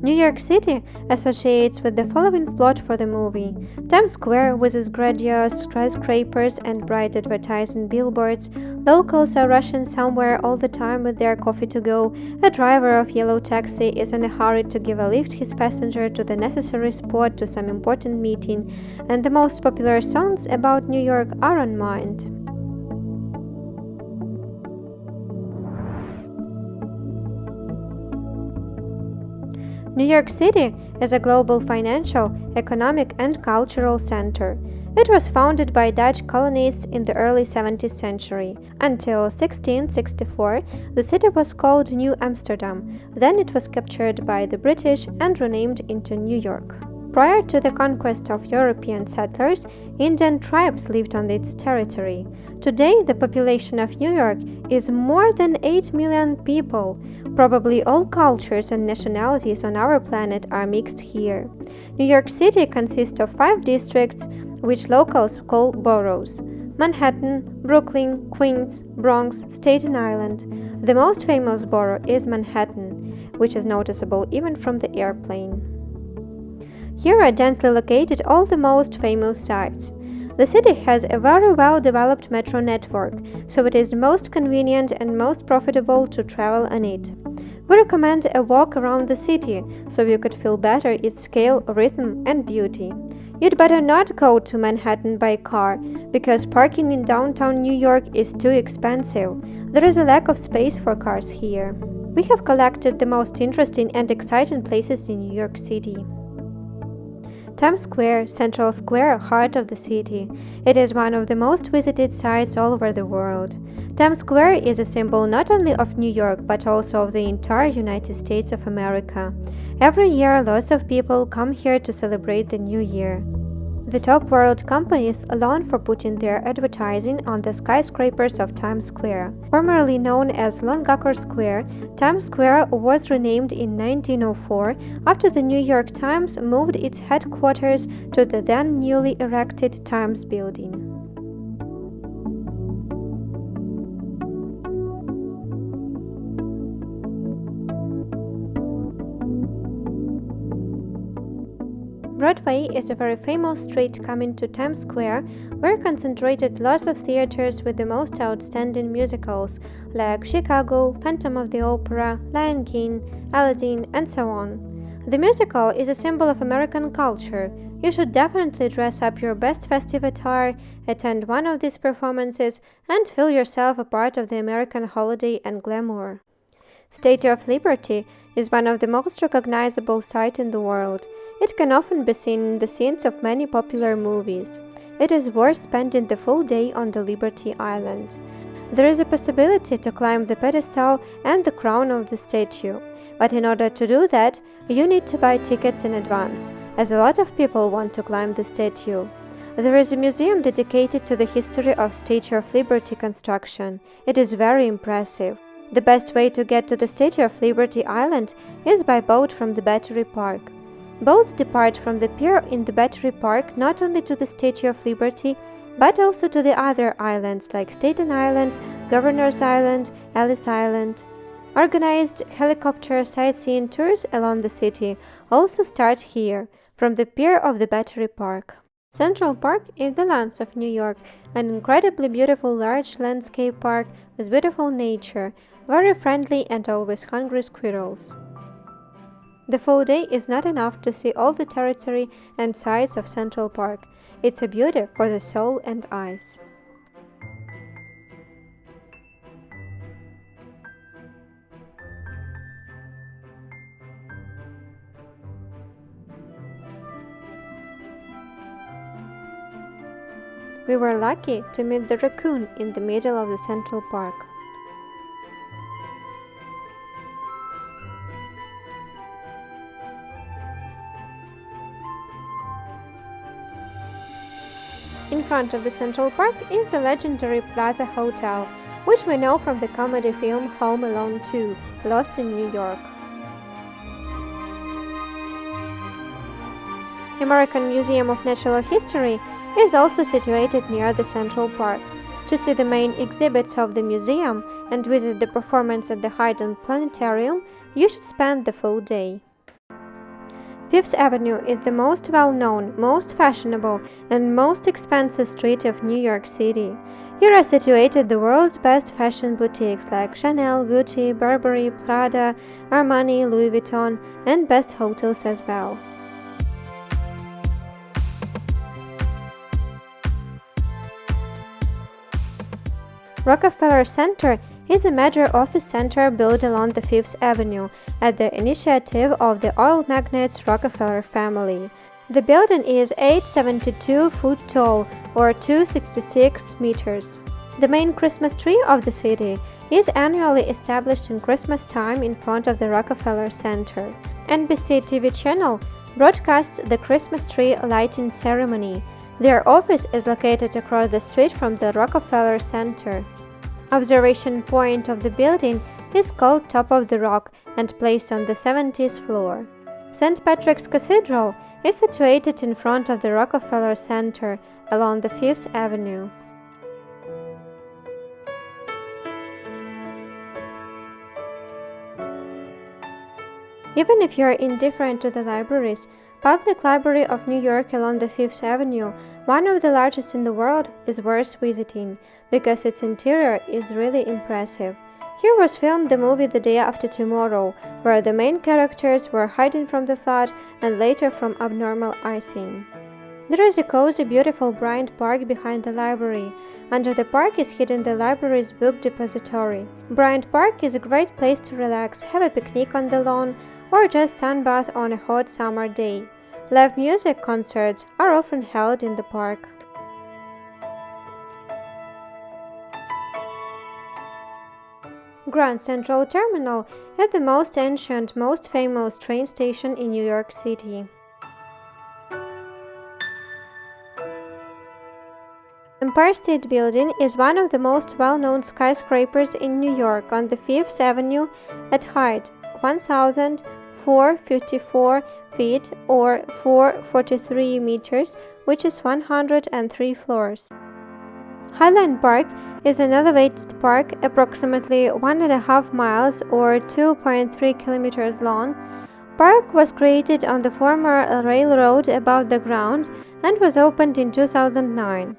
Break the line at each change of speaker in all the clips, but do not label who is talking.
New York City associates with the following plot for the movie: Times Square with its grandiose skyscrapers and bright advertising billboards. Locals are rushing somewhere all the time with their coffee to go. A driver of yellow taxi is in a hurry to give a lift his passenger to the necessary spot to some important meeting, and the most popular songs about New York are on mind. New York City is a global financial, economic, and cultural center. It was founded by Dutch colonists in the early 17th century. Until 1664, the city was called New Amsterdam. Then it was captured by the British and renamed into New York. Prior to the conquest of European settlers, Indian tribes lived on its territory. Today, the population of New York is more than 8 million people. Probably all cultures and nationalities on our planet are mixed here. New York City consists of 5 districts, which locals call boroughs: Manhattan, Brooklyn, Queens, Bronx, Staten Island. The most famous borough is Manhattan, which is noticeable even from the airplane. Here are densely located all the most famous sites. The city has a very well-developed metro network, so it is most convenient and most profitable to travel on it. We recommend a walk around the city, so you could feel better its scale, rhythm, and beauty. You'd better not go to Manhattan by car, because parking in downtown New York is too expensive. There is a lack of space for cars here. We have collected the most interesting and exciting places in New York City. Times Square, Central Square, heart of the city. It is one of the most visited sites all over the world. Times Square is a symbol not only of New York but also of the entire United States of America. Every year, lots of people come here to celebrate the new year. The top world companies alone for putting their advertising on the skyscrapers of Times Square. Formerly known as Longacre Square, Times Square was renamed in 1904 after the New York Times moved its headquarters to the then newly erected Times Building. Broadway is a very famous street coming to Times Square, where concentrated lots of theaters with the most outstanding musicals like Chicago, Phantom of the Opera, Lion King, Aladdin, and so on. The musical is a symbol of American culture. You should definitely dress up your best festive attire, attend one of these performances, and feel yourself a part of the American holiday and glamour. Statue of Liberty is one of the most recognizable sights in the world. It can often be seen in the scenes of many popular movies. It is worth spending the full day on the Liberty Island. There is a possibility to climb the pedestal and the crown of the statue, but in order to do that, you need to buy tickets in advance, as a lot of people want to climb the statue. There is a museum dedicated to the history of Statue of Liberty construction. It is very impressive. The best way to get to the Statue of Liberty Island is by boat from the Battery Park. Boats depart from the pier in the Battery Park not only to the Statue of Liberty, but also to the other islands like Staten Island, Governor's Island, Ellis Island. Organized helicopter sightseeing tours along the city also start here, from the pier of the Battery Park. Central Park is the lunch of New York, an incredibly beautiful large landscape park with beautiful nature, very friendly and always hungry squirrels. The full day is not enough to see all the territory and sights of Central Park. It's a beauty for the soul and eyes. We were lucky to meet the raccoon in the middle of the Central Park. In front of the Central Park is the legendary Plaza Hotel, which we know from the comedy film Home Alone 2, Lost in New York. American Museum of Natural History is also situated near the Central Park. To see the main exhibits of the museum and visit the performance at the Hayden Planetarium, you should spend the full day. Fifth Avenue is the most well-known, most fashionable, and most expensive street of New York City. Here are situated the world's best fashion boutiques like Chanel, Gucci, Burberry, Prada, Armani, Louis Vuitton, and best hotels as well. Rockefeller Center is a major office center built along the Fifth Avenue at the initiative of the oil magnate's Rockefeller family. The building is 872 feet tall, or 266 meters. The main Christmas tree of the city is annually established in Christmas time in front of the Rockefeller Center. NBC TV channel broadcasts the Christmas tree lighting ceremony. Their office is located across the street from the Rockefeller Center. Observation point of the building is called Top of the Rock and placed on the 70th floor. St. Patrick's Cathedral is situated in front of the Rockefeller Center along the Fifth Avenue. Even if you are indifferent to the libraries, Public Library of New York along the Fifth Avenue, one of the largest in the world, is worth visiting because its interior is really impressive. Here was filmed the movie The Day After Tomorrow, where the main characters were hiding from the flood and later from abnormal icing. There is a cozy, beautiful Bryant Park behind the library. Under the park is hidden the library's book depository. Bryant Park is a great place to relax, have a picnic on the lawn, or just sunbath on a hot summer day. Live music concerts are often held in the park. Grand Central Terminal is the most ancient, most famous train station in New York City. Empire State Building is one of the most well-known skyscrapers in New York on the Fifth Avenue at height 1,454 feet or 443 meters, which is 103 floors. Highland Park is an elevated park approximately 1.5 miles or 2.3 kilometers long. Park was created on the former railroad above the ground and was opened in 2009.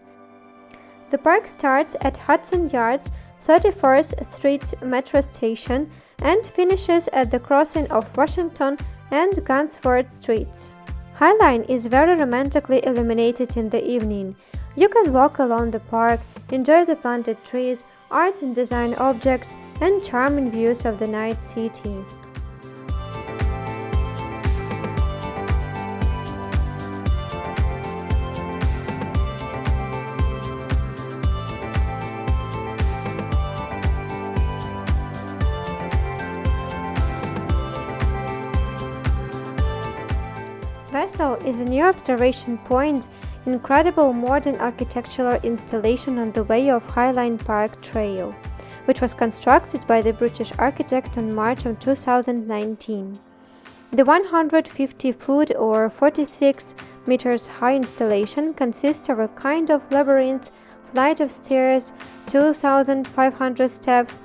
The park starts at Hudson Yards 31st Street Metro Station and finishes at the crossing of Washington and Gunsford Streets. Highline is very romantically illuminated in the evening. You can walk along the park, enjoy the planted trees, arts and design objects, and charming views of the night city. Vessel is a new observation point, incredible modern architectural installation on the way of Highline Park Trail, which was constructed by the British architect in March of 2019. The 150-foot or 46 meters high installation consists of a kind of labyrinth, flight of stairs, 2,500 steps,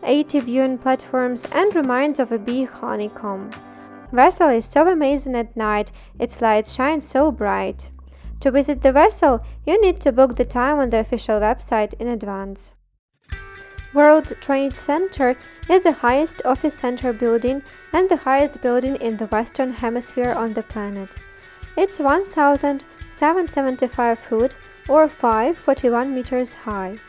80 viewing platforms, and remains of a bee honeycomb. Vessel is so amazing at night, its lights shine so bright. To visit the vessel, you need to book the time on the official website in advance. World Trade Center is the highest office center building and the highest building in the Western Hemisphere on the planet. It's 1,775 feet or 541 meters high.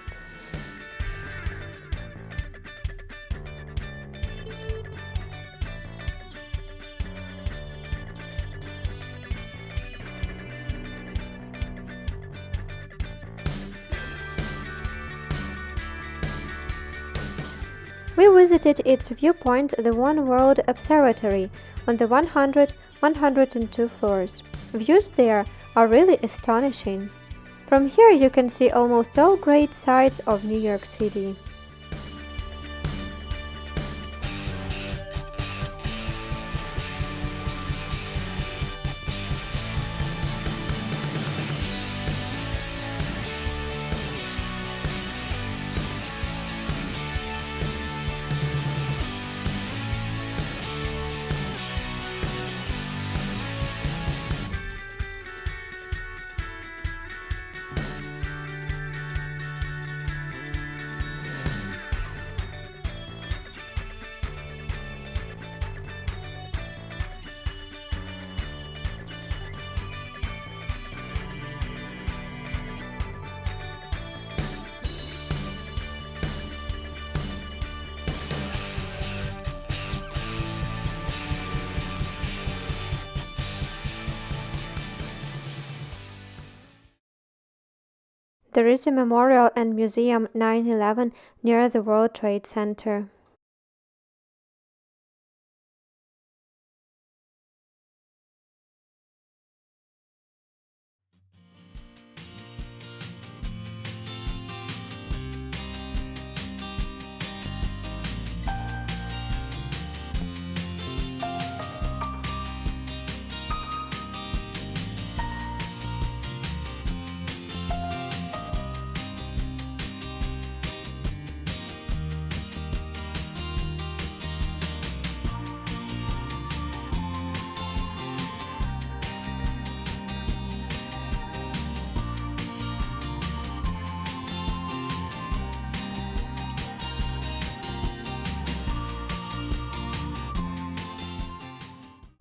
We visited its viewpoint, the One World Observatory, on the 102 floors. Views there are really astonishing. From here you can see almost all great sights of New York City. There is a memorial and museum 9/11 near the World Trade Center.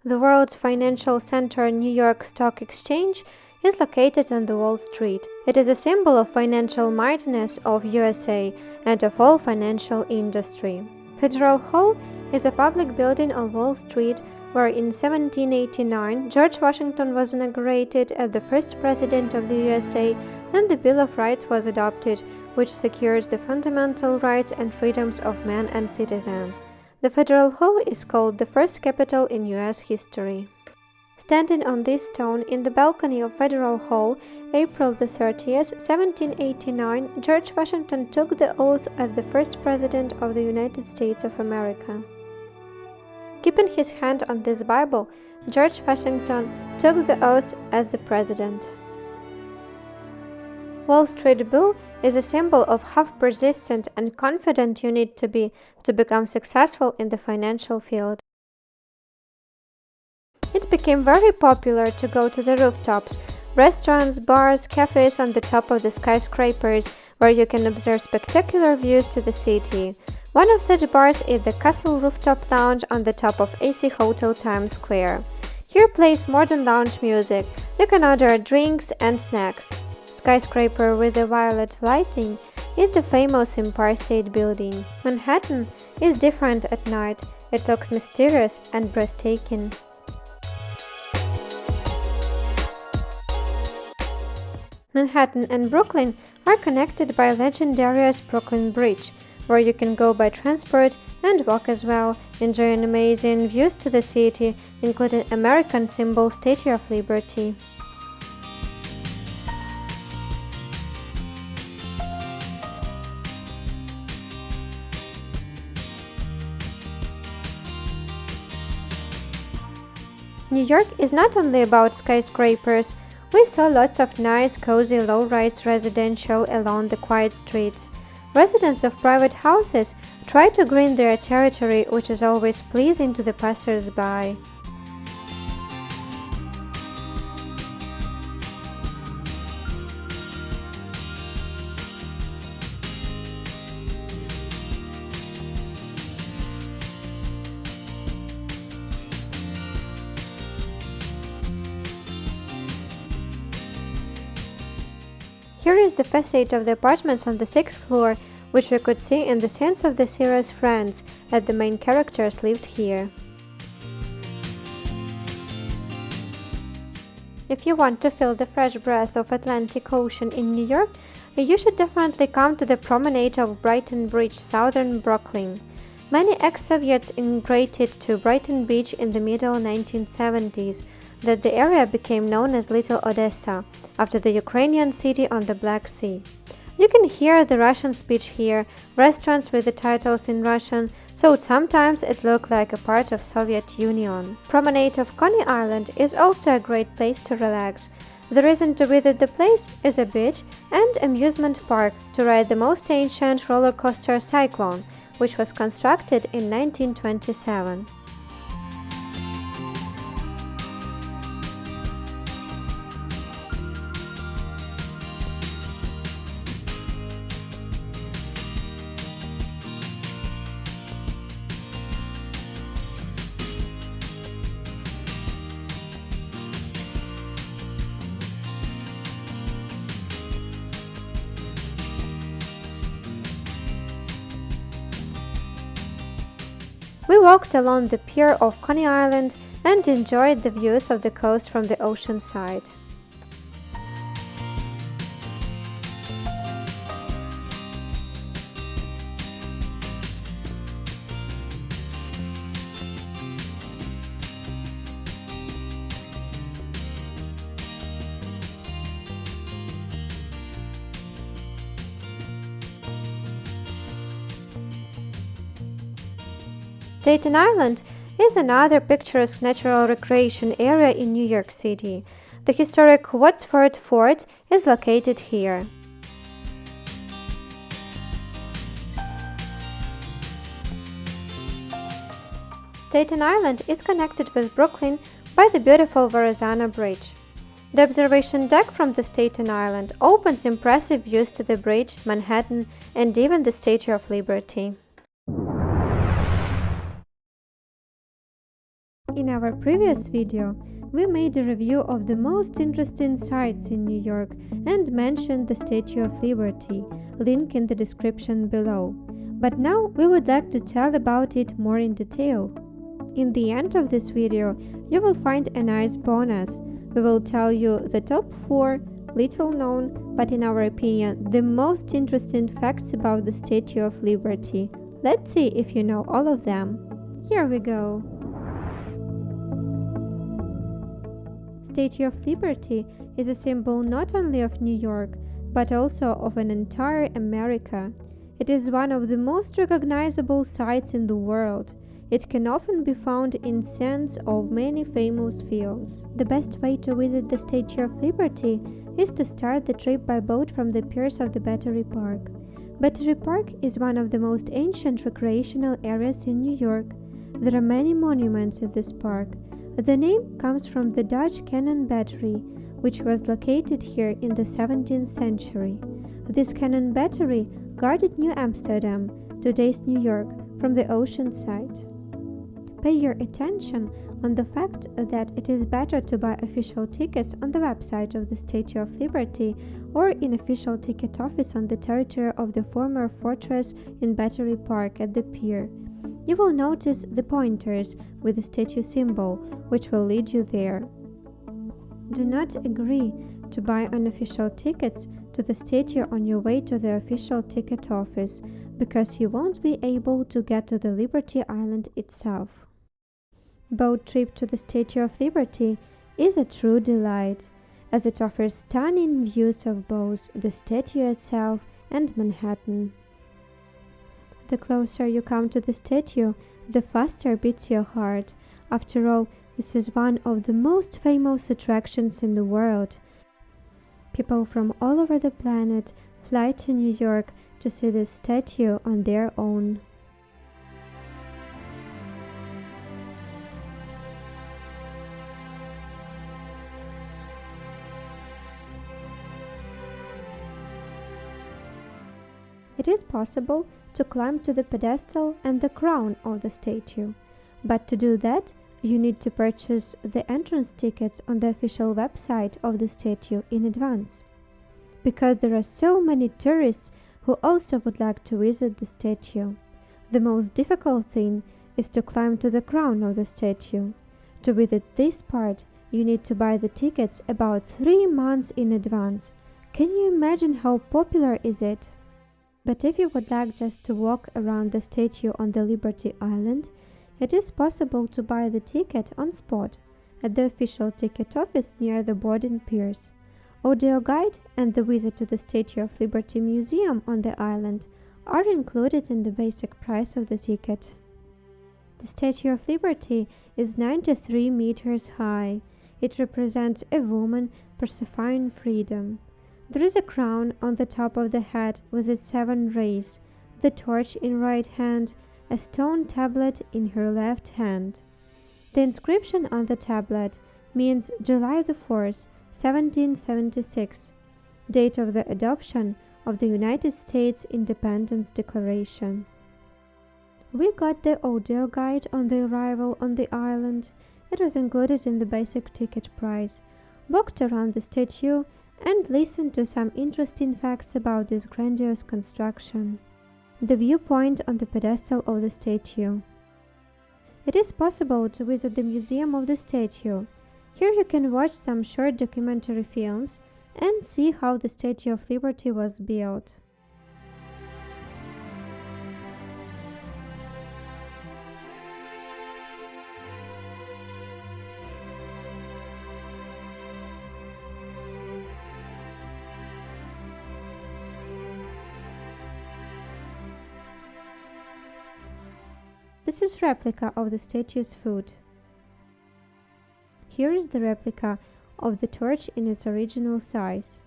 The world's financial center, New York Stock Exchange, is located on the Wall Street. It is a symbol of financial mightiness of USA and of all financial industry. Federal Hall is a public building on Wall Street where in 1789 George Washington was inaugurated as the first president of the USA and the Bill of Rights was adopted, which secures the fundamental rights and freedoms of man and citizen. The Federal Hall is called the first Capitol in U.S. history. Standing on this stone in the balcony of Federal Hall, April 30th, 1789, George Washington took the oath as the first President of the United States of America. Keeping his hand on this Bible, George Washington took the oath as the President. Wall Street Bull is a symbol of how persistent and confident you need to be to become successful in the financial field. It became very popular to go to the rooftops, restaurants, bars, cafes on the top of the skyscrapers, where you can observe spectacular views to the city. One of such bars is the Castle Rooftop Lounge on the top of AC Hotel Times Square. Here plays modern lounge music. You can order drinks and snacks. Skyscraper with the violet lighting is the famous Empire State Building. Manhattan is different at night. It looks mysterious and breathtaking. Manhattan and Brooklyn are connected by legendary Brooklyn Bridge, where you can go by transport and walk as well, enjoying amazing views to the city, including American symbol Statue of Liberty. New York is not only about skyscrapers. We saw lots of nice, cozy, low-rise residential along the quiet streets. Residents of private houses try to green their territory, which is always pleasing to the passers-by. Here is the facade of the apartments on the 6th floor, which we could see in the scenes of the series Friends, as the main characters lived here. If you want to feel the fresh breath of Atlantic Ocean in New York, you should definitely come to the promenade of Brighton Beach, southern Brooklyn. Many ex-Soviets immigrated to Brighton Beach in the middle 1970s, that the area became known as Little Odessa, after the Ukrainian city on the Black Sea. You can hear the Russian speech here, restaurants with the titles in Russian, so sometimes it looked like a part of Soviet Union. Promenade of Coney Island is also a great place to relax. The reason to visit the place is a beach and amusement park to ride the most ancient roller coaster Cyclone, which was constructed in 1927. We walked along the pier of Coney Island and enjoyed the views of the coast from the ocean side. Staten Island is another picturesque natural recreation area in New York City. The historic Wadsworth Fort is located here. Staten Island is connected with Brooklyn by the beautiful Verrazano Bridge. The observation deck from the Staten Island opens impressive views to the bridge, Manhattan, and even the Statue of Liberty. In our previous video, we made a review of the most interesting sites in New York and mentioned the Statue of Liberty, link in the description below. But now we would like to tell about it more in detail. In the end of this video, you will find a nice bonus. We will tell you the top 4 little known, but in our opinion, the most interesting facts about the Statue of Liberty. Let's see if you know all of them. Here we go. Statue of Liberty is a symbol not only of New York, but also of an entire America. It is one of the most recognizable sites in the world. It can often be found in scenes of many famous films. The best way to visit the Statue of Liberty is to start the trip by boat from the piers of the Battery Park. Battery Park is one of the most ancient recreational areas in New York. There are many monuments in this park. The name comes from the Dutch cannon battery, which was located here in the 17th century. This cannon battery guarded New Amsterdam, today's New York, from the ocean side. Pay your attention on the fact that it is better to buy official tickets on the website of the Statue of Liberty or in official ticket office on the territory of the former fortress in Battery Park at the pier. You will notice the pointers with the statue symbol, which will lead you there. Do not agree to buy unofficial tickets to the statue on your way to the official ticket office, because you won't be able to get to the Liberty Island itself. Boat trip to the Statue of Liberty is a true delight, as it offers stunning views of both the statue itself and Manhattan. The closer you come to the statue, the faster beats your heart. After all, this is one of the most famous attractions in the world. People from all over the planet fly to New York to see this statue on their own. It is possible to climb to the pedestal and the crown of the statue, but to do that, you need to purchase the entrance tickets on the official website of the statue in advance. Because there are so many tourists who also would like to visit the statue. The most difficult thing is to climb to the crown of the statue. To visit this part, you need to buy the tickets about 3 months in advance. Can you imagine how popular is it? But if you would like just to walk around the statue on the Liberty Island, it is possible to buy the ticket on spot at the official ticket office near the boarding piers. Audio guide and the visit to the Statue of Liberty Museum on the island are included in the basic price of the ticket. The Statue of Liberty is 93 meters high. It represents a woman personifying freedom. There is a crown on the top of the head with its 7 rays, the torch in right hand, a stone tablet in her left hand. The inscription on the tablet means July the 4th, 1776, date of the adoption of the United States Independence Declaration. We got the audio guide on the arrival on the island. It was included in the basic ticket price. Walked around the statue and listened to some interesting facts about this grandiose construction. The viewpoint on the pedestal of the statue. It is possible to visit the Museum of the Statue. Here you can watch some short documentary films and see how the Statue of Liberty was built. The This is replica of the statue's foot. Here is the replica of the torch in its original size.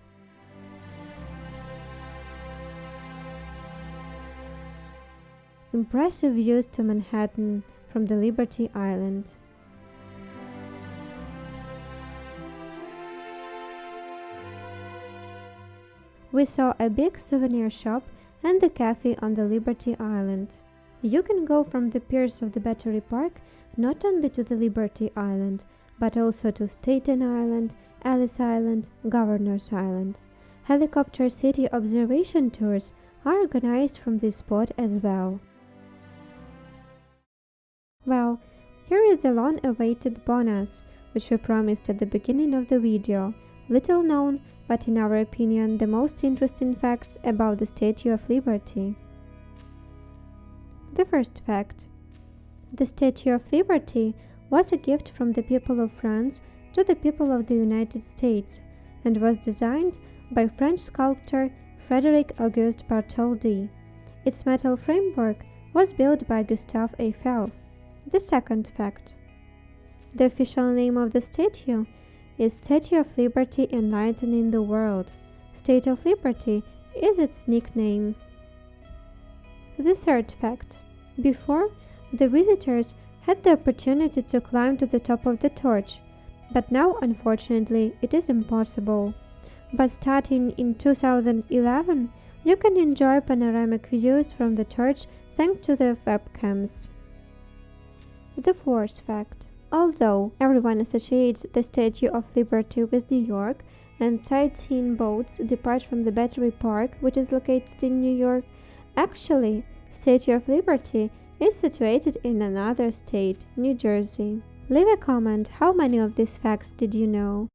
Impressive views to Manhattan from the Liberty Island. We saw a big souvenir shop and the cafe on the Liberty Island. You can go from the piers of the Battery Park not only to the Liberty Island, but also to Staten Island, Ellis Island, Governor's Island. Helicopter city observation tours are organized from this spot as well. Well, here is the long-awaited bonus, which we promised at the beginning of the video. Little known, but in our opinion, the most interesting facts about the Statue of Liberty. The first fact. The Statue of Liberty was a gift from the people of France to the people of the United States and was designed by French sculptor Frédéric Auguste Bartholdi. Its metal framework was built by Gustave Eiffel. The second fact. The official name of the statue is Statue of Liberty Enlightening the World. State of Liberty is its nickname. The third fact. Before, the visitors had the opportunity to climb to the top of the torch, but now unfortunately it is impossible. But starting in 2011, you can enjoy panoramic views from the torch thanks to the webcams. The fourth fact. Although everyone associates the Statue of Liberty with New York, and sightseeing boats depart from the Battery Park, which is located in New York, actually, Statue of Liberty is situated in another state, New Jersey. Leave a comment how many of these facts did you know.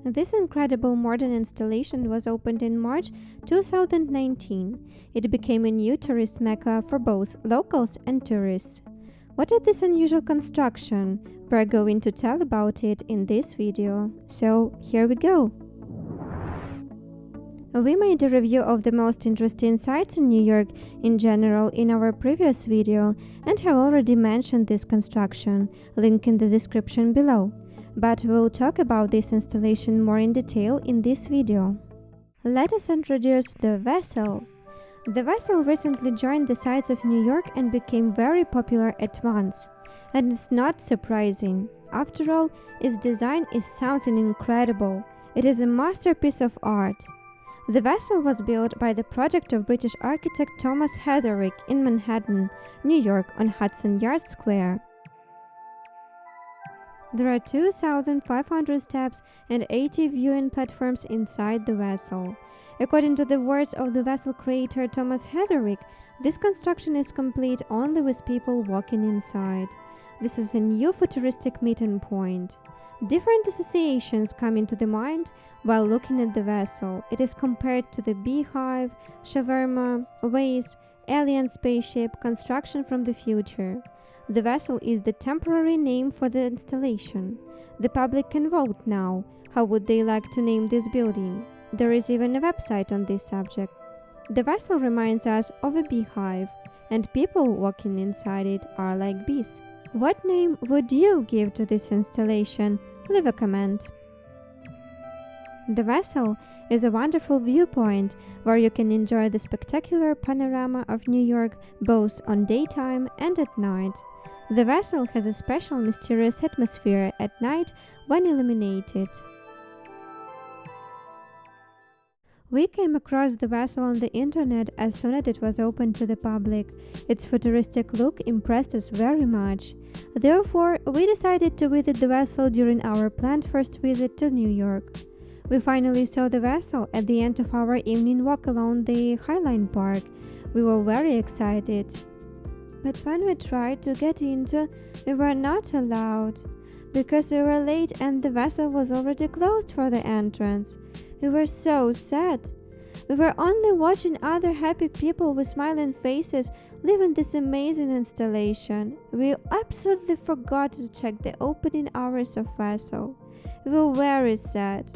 This incredible modern installation was opened in March 2019. It became a new tourist mecca for both locals and tourists. What is this unusual construction? We're going to tell about it in this video. So, here we go. We made a review of the most interesting sites in New York in general in our previous video and have already mentioned this construction, link in the description below. But we'll talk about this installation more in detail in this video. Let us introduce the vessel. The vessel recently joined the sights of New York and became very popular at once. And it's not surprising. After all, its design is something incredible. It is a masterpiece of art. The vessel was built by the project of British architect Thomas Heatherwick in Manhattan, New York on Hudson Yards Square. There are 2,500 steps and 80 viewing platforms inside the vessel. According to the words of the vessel creator Thomas Heatherwick, this construction is complete only with people walking inside. This is a new futuristic meeting point. Different associations come into the mind while looking at the vessel. It is compared to the beehive, shawarma, waste, alien spaceship, construction from the future. The vessel is the temporary name for the installation. The public can vote now. How would they like to name this building? There is even a website on this subject. The vessel reminds us of a beehive, and people walking inside it are like bees. What name would you give to this installation? Leave a comment. The vessel is a wonderful viewpoint where you can enjoy the spectacular panorama of New York both on daytime and at night. The vessel has a special mysterious atmosphere at night when illuminated. We came across the vessel on the internet as soon as it was open to the public. Its futuristic look impressed us very much. Therefore, we decided to visit the vessel during our planned first visit to New York. We finally saw the vessel at the end of our evening walk along the Highline Park. We were very excited. But when we tried to get into, we were not allowed, because we were late and the vessel was already closed for the entrance. We were so sad. We were only watching other happy people with smiling faces living this amazing installation. We absolutely forgot to check the opening hours of vessel. We were very sad.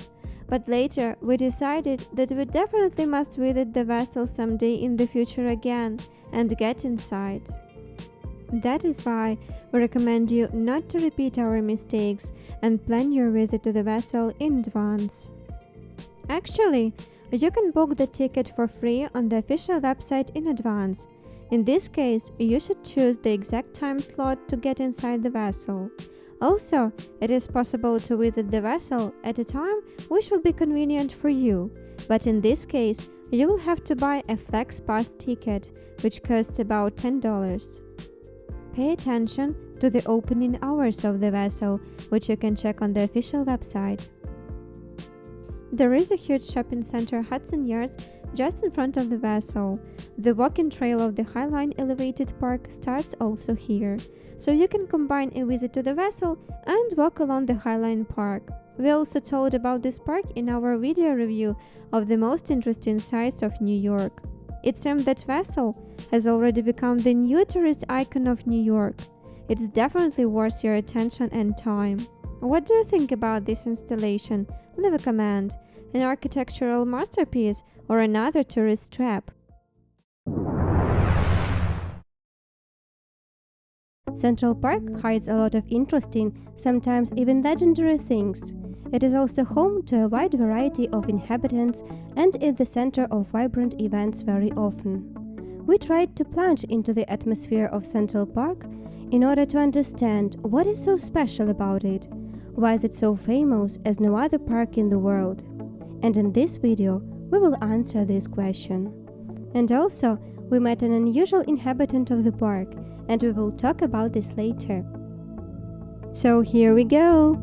but later we decided that we definitely must visit the vessel someday in the future again and get inside. That is why we recommend you not to repeat our mistakes and plan your visit to the vessel in advance. Actually, you can book the ticket for free on the official website in advance. In this case, you should choose the exact time slot to get inside the vessel. Also, it is possible to visit the vessel at a time which will be convenient for you, but in this case, you will have to buy a Flex Pass ticket, which costs about $10. Pay attention to the opening hours of the vessel, which you can check on the official website. There is a huge shopping center, Hudson Yards, just in front of the vessel. The walking trail of the Highline Elevated Park starts also here, so you can combine a visit to the vessel and walk along the Highline Park. We also told about this park in our video review of the most interesting sights of New York. It seems that vessel has already become the new tourist icon of New York. It's definitely worth your attention and time. What do you think about this installation? Leave a comment. An architectural masterpiece or another tourist trap? Central Park hides a lot of interesting, sometimes even legendary things. It is also home to a wide variety of inhabitants and is the center of vibrant events very often. We tried to plunge into the atmosphere of Central Park in order to understand what is so special about it. Why is it so famous as no other park in the world? And in this video, we will answer this question. And also, we met an unusual inhabitant of the park, and we will talk about this later. So here we go!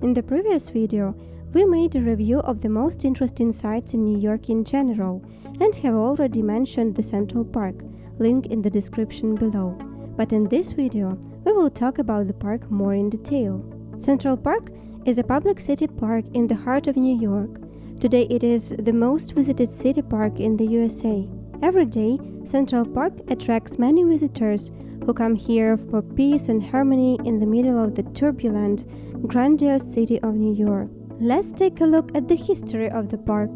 In the previous video, we made a review of the most interesting sites in New York in general, and have already mentioned the Central Park, link in the description below. But in this video, we will talk about the park more in detail. Central Park is a public city park in the heart of New York. Today it is the most visited city park in the USA. Every day, Central Park attracts many visitors who come here for peace and harmony in the middle of the turbulent, grandiose city of New York. Let's take a look at the history of the park.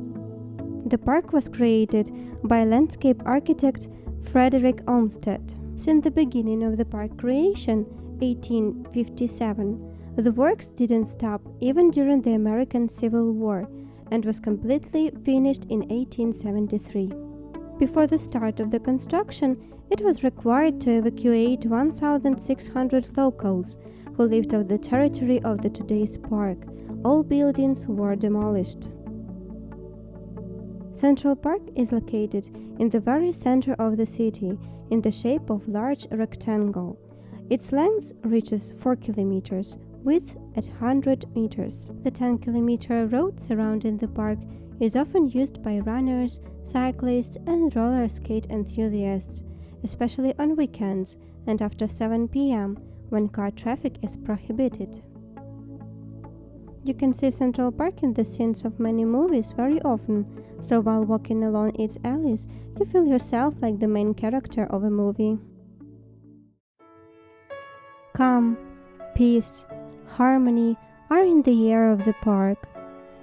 The park was created by landscape architect Frederick Olmsted. Since the beginning of the park creation, 1857, the works didn't stop even during the American Civil War and was completely finished in 1873. Before the start of the construction, it was required to evacuate 1,600 locals who lived on the territory of the today's park. All buildings were demolished. Central Park is located in the very center of the city, in the shape of a large rectangle. Its length reaches 4 kilometers, width at 100 meters. The 10-kilometer road surrounding the park is often used by runners, cyclists, and roller skate enthusiasts, especially on weekends and after 7 p.m. when car traffic is prohibited. You can see Central Park in the scenes of many movies very often, so while walking along its alleys, you feel yourself like the main character of a movie. Calm, peace, harmony are in the air of the park,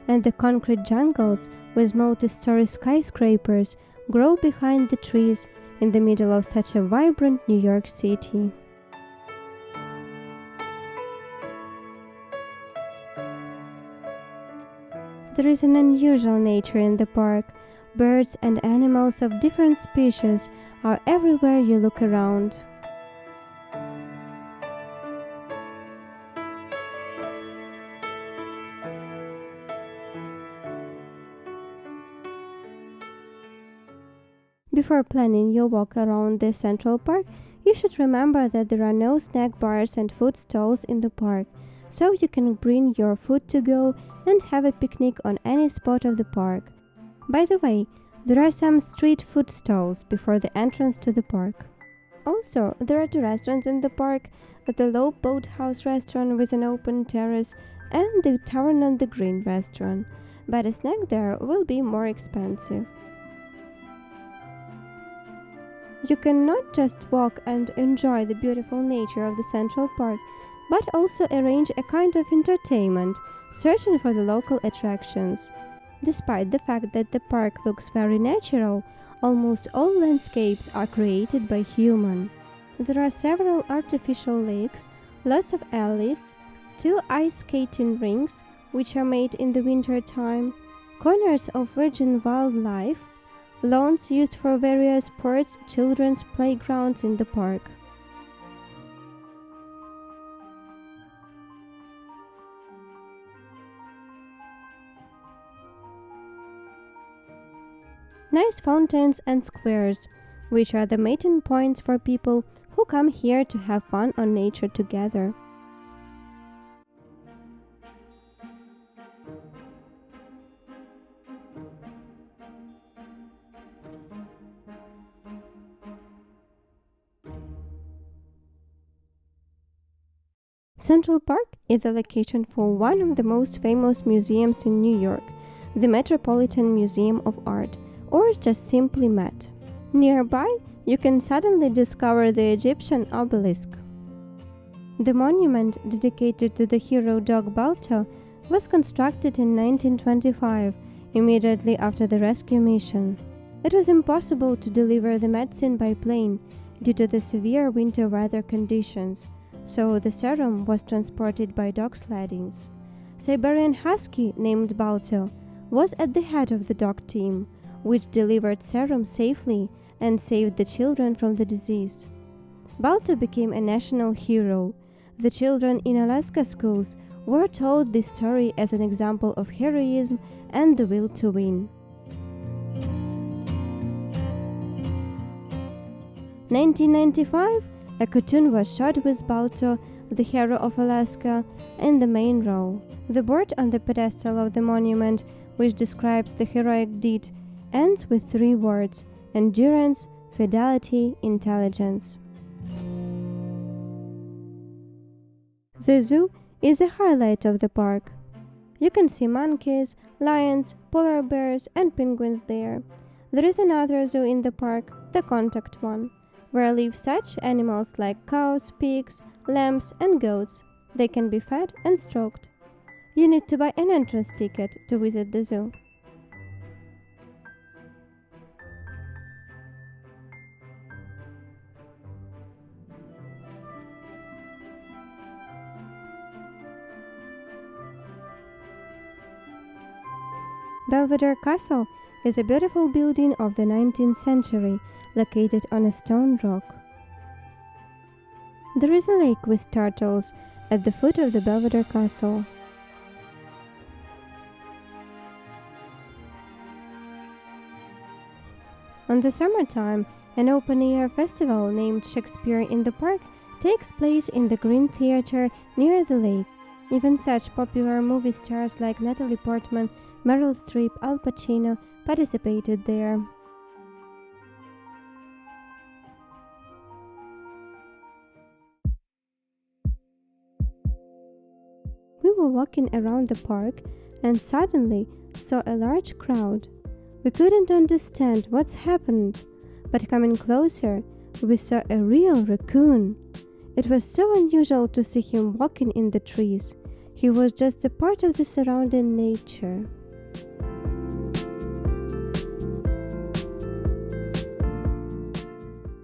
and the concrete jungles with multi-story skyscrapers grow behind the trees in the middle of such a vibrant New York City. There is an unusual nature in the park. Birds and animals of different species are everywhere you look around. Before planning your walk around the Central Park, you should remember that there are no snack bars and food stalls in the park, so you can bring your food to go and have a picnic on any spot of the park. By the way, there are some street food stalls before the entrance to the park. Also, there are 2 restaurants in the park, the Low Boathouse restaurant with an open terrace and the Tavern on the Green restaurant, but a snack there will be more expensive. You can not just walk and enjoy the beautiful nature of the Central Park, but also arrange a kind of entertainment, searching for the local attractions. Despite the fact that the park looks very natural, almost all landscapes are created by human. There are several artificial lakes, lots of alleys, 2 ice skating rinks, which are made in the winter time, corners of virgin wildlife, lawns used for various sports, children's playgrounds in the park. Nice fountains and squares, which are the meeting points for people who come here to have fun on nature together. Central Park is the location for one of the most famous museums in New York, the Metropolitan Museum of Art, or just simply Met. Nearby, you can suddenly discover the Egyptian obelisk. The monument dedicated to the hero dog Balto was constructed in 1925, immediately after the rescue mission. It was impossible to deliver the medicine by plane due to the severe winter weather conditions, so the serum was transported by dog sleddings. Siberian Husky named Balto was at the head of the dog team, which delivered serum safely and saved the children from the disease. Balto became a national hero. The children in Alaska schools were told this story as an example of heroism and the will to win. 1995, a cartoon was shot with Balto, the hero of Alaska, in the main role. The board on the pedestal of the monument, which describes the heroic deed, ends with 3 words: endurance, fidelity, intelligence. The zoo is the highlight of the park. You can see monkeys, lions, polar bears, and penguins there. There is another zoo in the park, the contact one, where live such animals like cows, pigs, lambs, and goats. They can be fed and stroked. You need to buy an entrance ticket to visit the zoo. Belvedere Castle is a beautiful building of the 19th century located on a stone rock. There is a lake with turtles at the foot of the Belvedere Castle. On the summertime, an open-air festival named Shakespeare in the Park takes place in the Green Theatre near the lake. Even such popular movie stars like Natalie Portman, Meryl Streep, Al Pacino participated there. We were walking around the park and suddenly saw a large crowd. We couldn't understand what's happened, but coming closer, we saw a real raccoon. It was so unusual to see him walking in the trees. He was just a part of the surrounding nature.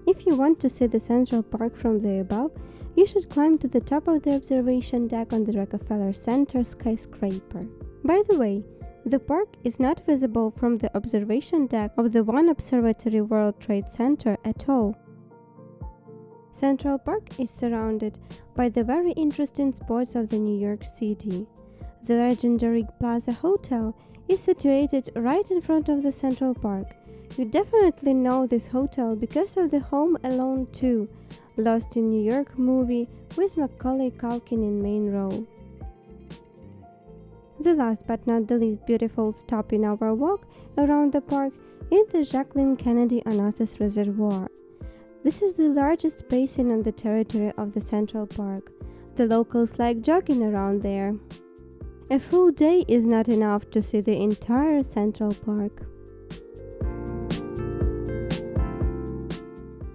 If you want to see the Central Park from the above, you should climb to the top of the observation deck on the Rockefeller Center skyscraper. By the way, the park is not visible from the observation deck of the One Observatory World Trade Center at all. Central Park is surrounded by the very interesting spots of the New York City. The legendary Plaza Hotel is situated right in front of the Central Park. You definitely know this hotel because of the Home Alone 2, Lost in New York movie with Macaulay Culkin in main role. The last but not the least beautiful stop in our walk around the park is the Jacqueline Kennedy Onassis Reservoir. This is the largest basin on the territory of the Central Park. The locals like jogging around there. A full day is not enough to see the entire Central Park.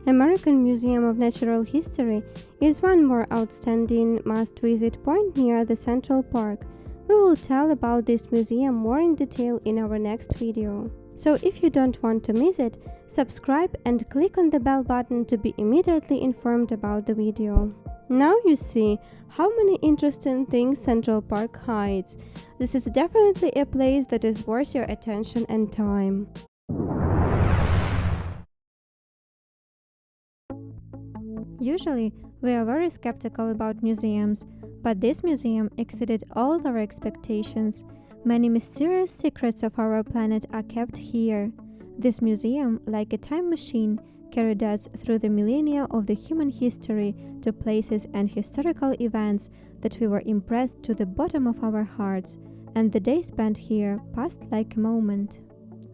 American Museum of Natural History is one more outstanding must-visit point near the Central Park. We will tell about this museum more in detail in our next video. So if you don't want to miss it, subscribe and click on the bell button to be immediately informed about the video. Now you see how many interesting things Central Park hides. This is definitely a place that is worth your attention and time. Usually, we are very skeptical about museums, but this museum exceeded all our expectations. Many mysterious secrets of our planet are kept here. This museum, like a time machine, carried us through the millennia of the human history to places and historical events that we were impressed to the bottom of our hearts, and the day spent here passed like a moment.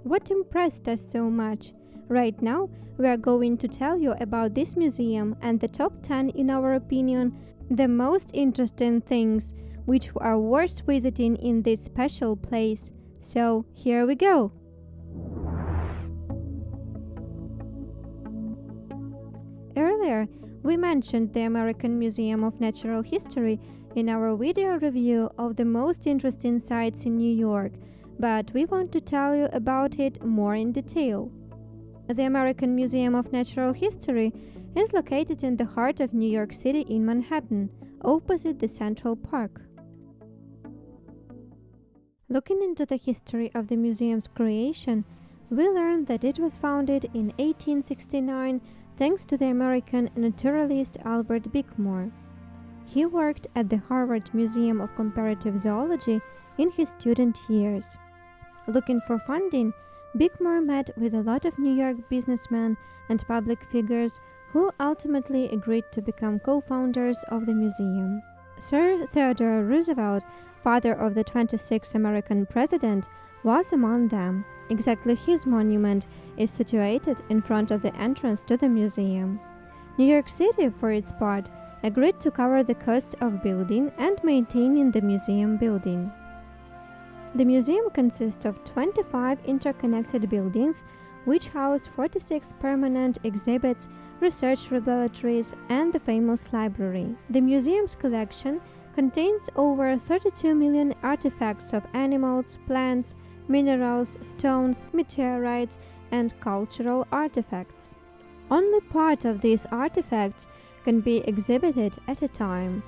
What impressed us so much? Right now, we are going to tell you about this museum and the top 10, in our opinion, the most interesting things which are worth visiting in this special place. So, here we go! Earlier, we mentioned the American Museum of Natural History in our video review of the most interesting sites in New York, but we want to tell you about it more in detail. The American Museum of Natural History is located in the heart of New York City in Manhattan, opposite the Central Park. Looking into the history of the museum's creation, we learned that it was founded in 1869 thanks to the American naturalist Albert Bickmore. He worked at the Harvard Museum of Comparative Zoology in his student years. Looking for funding, Bickmore met with a lot of New York businessmen and public figures who ultimately agreed to become co-founders of the museum. Sir Theodore Roosevelt, father of the 26th American president, was among them. Exactly his monument is situated in front of the entrance to the museum. New York City, for its part, agreed to cover the costs of building and maintaining the museum building. The museum consists of 25 interconnected buildings, which house 46 permanent exhibits, research laboratories, and the famous library. The museum's collection contains over 32 million artifacts of animals, plants, minerals, stones, meteorites, and cultural artifacts. Only part of these artifacts can be exhibited at a time.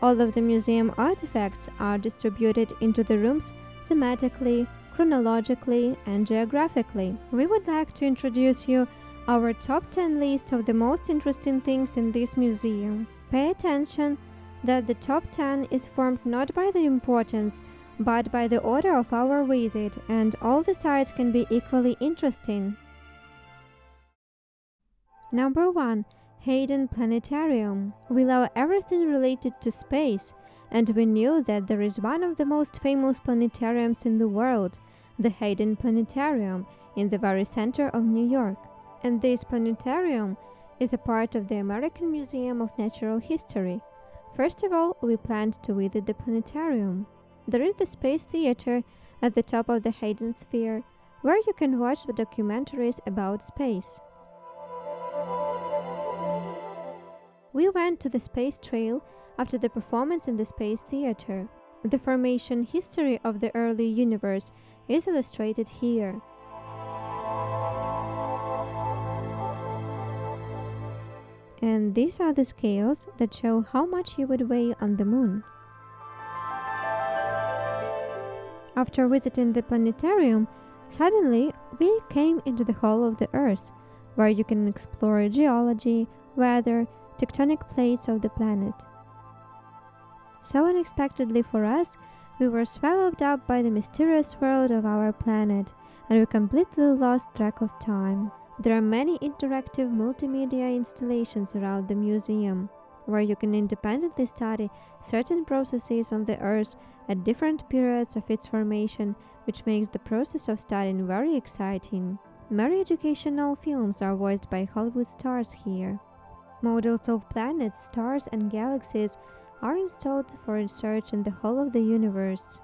All of the museum artifacts are distributed into the rooms thematically, chronologically, and geographically. We would like to introduce you our top 10 list of the most interesting things in this museum. Pay attention that the top 10 is formed not by the importance, but by the order of our visit, and all the sites can be equally interesting. Number 1. Hayden Planetarium. We love everything related to space, and we knew that there is one of the most famous planetariums in the world, the Hayden Planetarium, in the very center of New York. And this planetarium is a part of the American Museum of Natural History. First of all, we planned to visit the planetarium. There is the Space Theater at the top of the Hayden Sphere, where you can watch the documentaries about space. We went to the Space Trail after the performance in the Space Theater. The formation history of the early universe is illustrated here. And these are the scales that show how much you would weigh on the moon. After visiting the planetarium, suddenly we came into the Hall of the Earth, where you can explore geology, weather, tectonic plates of the planet. So unexpectedly for us, we were swallowed up by the mysterious world of our planet, and we completely lost track of time. There are many interactive multimedia installations around the museum, where you can independently study certain processes on the Earth at different periods of its formation, which makes the process of studying very exciting. Many educational films are voiced by Hollywood stars here. Models of planets, stars, and galaxies are installed for research in the whole of the universe.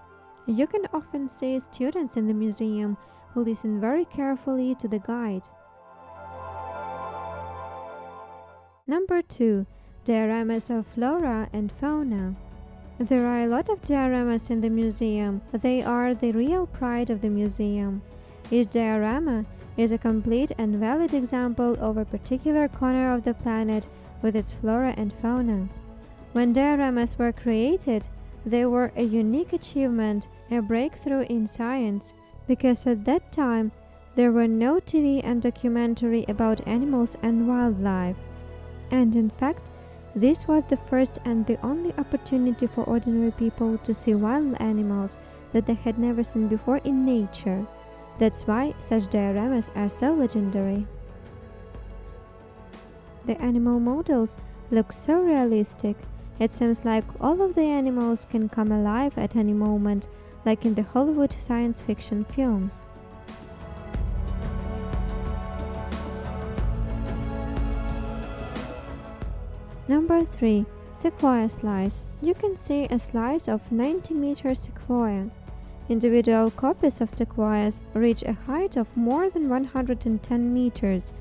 You can often see students in the museum who listen very carefully to the guide. Number 2. Dioramas of flora and fauna. There are a lot of dioramas in the museum. They are the real pride of the museum. Each diorama is a complete and valid example of a particular corner of the planet with its flora and fauna. When dioramas were created, they were a unique achievement, a breakthrough in science, because at that time there were no TV and documentary about animals and wildlife. And in fact, this was the first and the only opportunity for ordinary people to see wild animals that they had never seen before in nature. That's why such dioramas are so legendary. The animal models look so realistic. It seems like all of the animals can come alive at any moment, like in the Hollywood science fiction films. Number 3. Sequoia slice. You can see a slice of 90-meter sequoia. Individual copies of sequoias reach a height of more than 110 meters.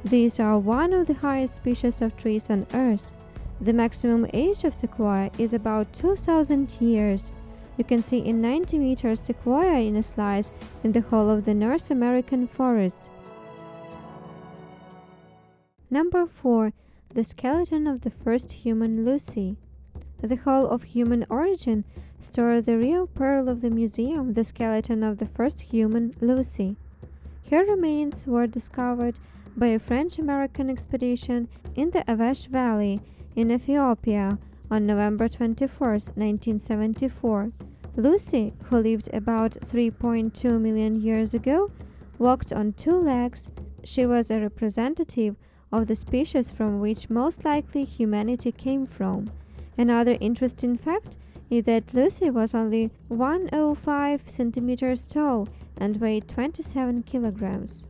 These are one of the highest species of trees on Earth. The maximum age of sequoia is about 2,000 years. You can see a 90-meter sequoia in a slice in the whole of the North American forests. Number 4. The skeleton of the first human Lucy. The Hall of Human Origin stores the real pearl of the museum, the skeleton of the first human Lucy. Her remains were discovered by a French-American expedition in the Avesh Valley in Ethiopia on November 21, 1974. Lucy, who lived about 3.2 million years ago, walked on two legs. She was a representative of the species from which most likely humanity came from. Another interesting fact is that Lucy was only 105 centimeters tall and weighed 27 kilograms.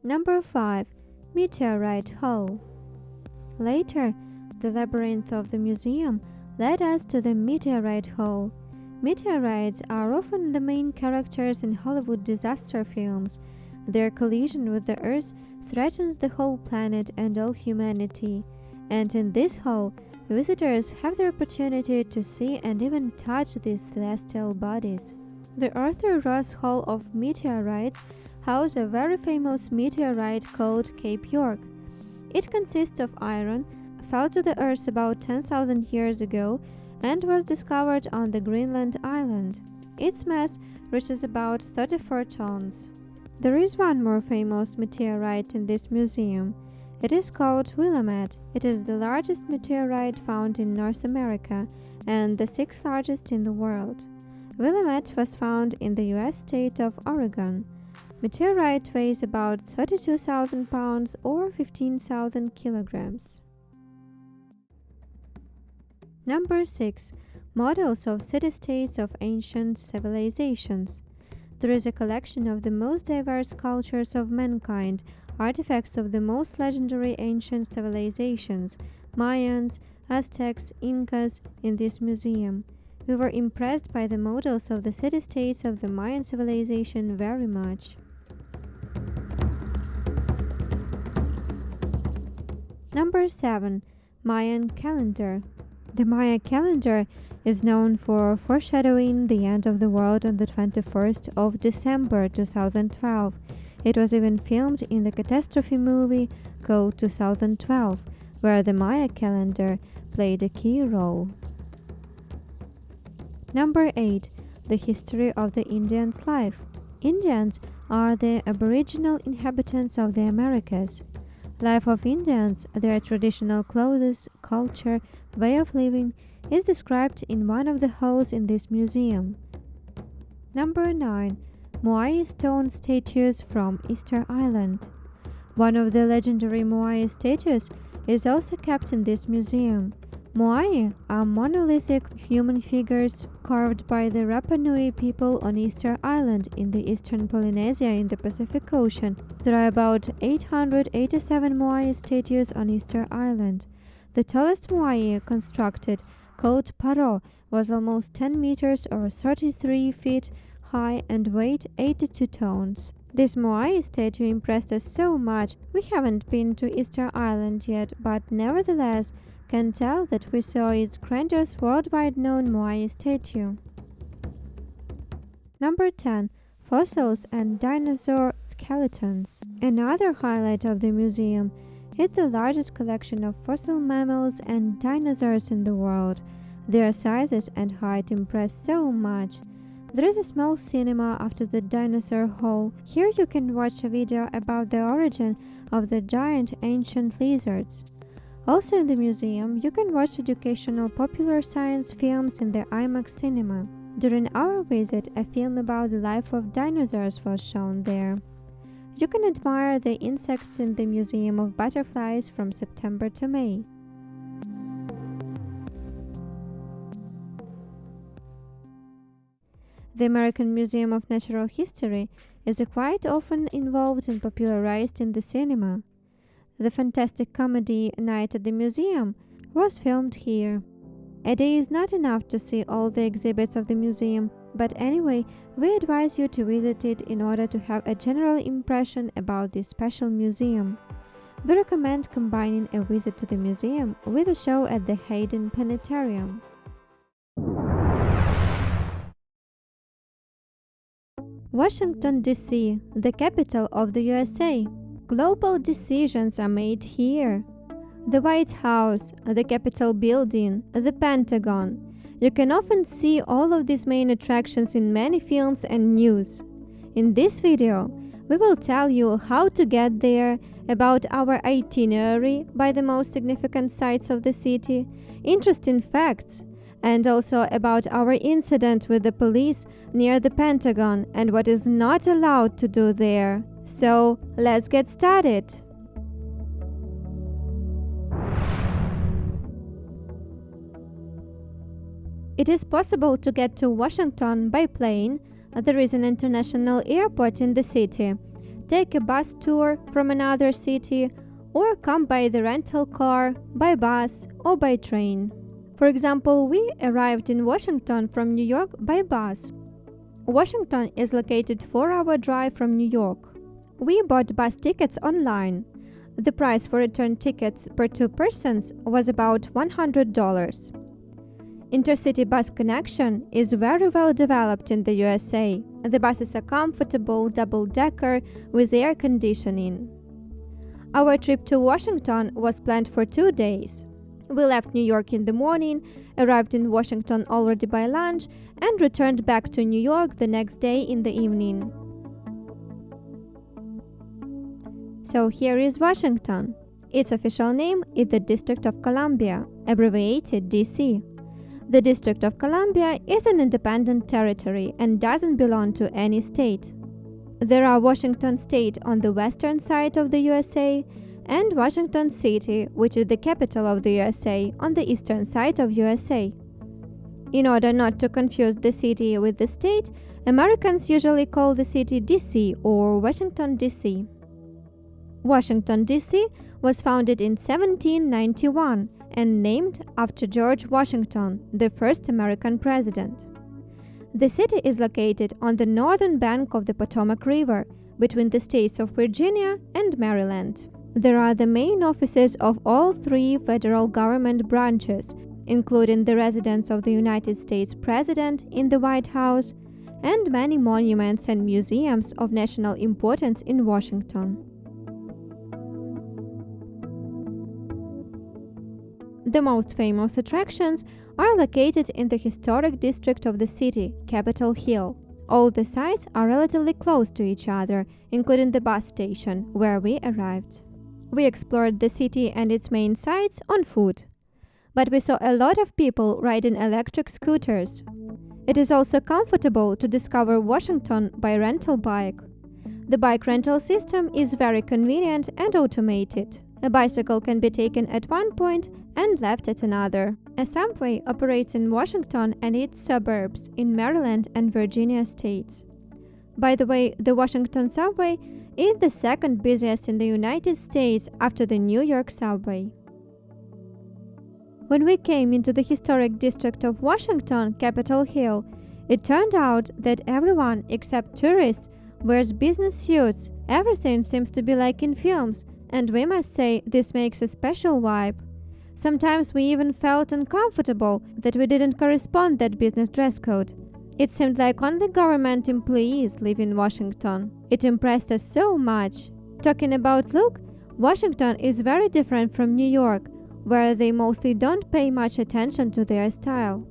Number 5. Meteorite Hole. Later, the labyrinth of the museum led us to the Meteorite Hole. Meteorites are often the main characters in Hollywood disaster films. Their collision with the Earth threatens the whole planet and all humanity. And in this hole, visitors have the opportunity to see and even touch these celestial bodies. The Arthur Ross Hall of Meteorites houses a very famous meteorite called Cape York. It consists of iron, fell to the Earth about 10,000 years ago, and was discovered on the Greenland island. Its mass reaches about 34 tons. There is one more famous meteorite in this museum. It is called Willamette. It is the largest meteorite found in North America and the sixth largest in the world. Willamette was found in the US state of Oregon. Meteorite weighs about 32,000 pounds or 15,000 kilograms. Number 6. Models of city-states of ancient civilizations. There is a collection of the most diverse cultures of mankind, artifacts of the most legendary ancient civilizations, Mayans, Aztecs, Incas, in this museum. We were impressed by the models of the city-states of the Mayan civilization very much. Number 7. Mayan calendar. The Maya calendar is known for foreshadowing the end of the world on the 21st of December 2012. It was even filmed in the catastrophe movie called 2012, where the Maya calendar played a key role. Number 8. The history of the Indians' life. Indians are the aboriginal inhabitants of the Americas. Life of Indians, their traditional clothes, culture, way of living, is described in one of the halls in this museum. Number 9. Moai stone statues from Easter Island. One of the legendary Moai statues is also kept in this museum. Moai are monolithic human figures carved by the Rapa Nui people on Easter Island in the eastern Polynesia in the Pacific Ocean. There are about 887 Moai statues on Easter Island. The tallest Moai constructed, called Paro, was almost 10 meters or 33 feet high and weighed 82 tons. This Moai statue impressed us so much. We haven't been to Easter Island yet, but nevertheless can tell that we saw its grandiose worldwide known Moai statue. Number 10. Fossils and dinosaur skeletons. Another highlight of the museum is the largest collection of fossil mammals and dinosaurs in the world. Their sizes and height impress so much. There is a small cinema after the dinosaur hall. Here you can watch a video about the origin of the giant ancient lizards. Also in the museum, you can watch educational popular science films in the IMAX cinema. During our visit, a film about the life of dinosaurs was shown there. You can admire the insects in the Museum of Butterflies from September to May. The American Museum of Natural History is quite often involved and popularized in the cinema. The fantastic comedy Night at the Museum was filmed here. A day is not enough to see all the exhibits of the museum, but anyway, we advise you to visit it in order to have a general impression about this special museum. We recommend combining a visit to the museum with a show at the Hayden Planetarium. Washington, D.C., the capital of the USA. Global decisions are made here. The White House, the Capitol Building, the Pentagon. You can often see all of these main attractions in many films and news. In this video, we will tell you how to get there, about our itinerary by the most significant sites of the city, interesting facts, and also about our incident with the police near the Pentagon and what is not allowed to do there. So, let's get started! It is possible to get to Washington by plane. There is an international airport in the city. Take a bus tour from another city, or come by the rental car, by bus, or by train. For example, we arrived in Washington from New York by bus. Washington is located 4-hour drive from New York. We bought bus tickets online. The price for return tickets per 2 persons was about $100. Intercity bus connection is very well developed in the USA. The buses are comfortable, double-decker, with air conditioning. Our trip to Washington was planned for 2 days. We left New York in the morning, arrived in Washington already by lunch, and returned back to New York the next day in the evening. So here is Washington. Its official name is the District of Columbia, abbreviated DC. The District of Columbia is an independent territory and doesn't belong to any state. There are Washington State on the western side of the USA and Washington City, which is the capital of the USA, on the eastern side of USA. In order not to confuse the city with the state, Americans usually call the city DC or Washington DC. Washington DC was founded in 1791 and named after George Washington, the first American president. The city is located on the northern bank of the Potomac River, between the states of Virginia and Maryland. There are the main offices of all 3 federal government branches, including the residence of the United States President in the White House, and many monuments and museums of national importance in Washington. The most famous attractions are located in the historic district of the city, Capitol Hill. All the sites are relatively close to each other, including the bus station where we arrived. We explored the city and its main sites on foot, but we saw a lot of people riding electric scooters. It is also comfortable to discover Washington by rental bike. The bike rental system is very convenient and automated. A bicycle can be taken at one point and left at another. A subway operates in Washington and its suburbs in Maryland and Virginia states. By the way, the Washington subway is the second busiest in the United States after the New York subway. When we came into the historic district of Washington, Capitol Hill, It turned out that everyone except tourists wears business suits. Everything seems to be like in films, and we must say this makes a special vibe. Sometimes we even felt uncomfortable that we didn't correspond that business dress code. It seemed like only government employees live in Washington. It impressed us so much. Talking about look, Washington is very different from New York, where they mostly don't pay much attention to their style.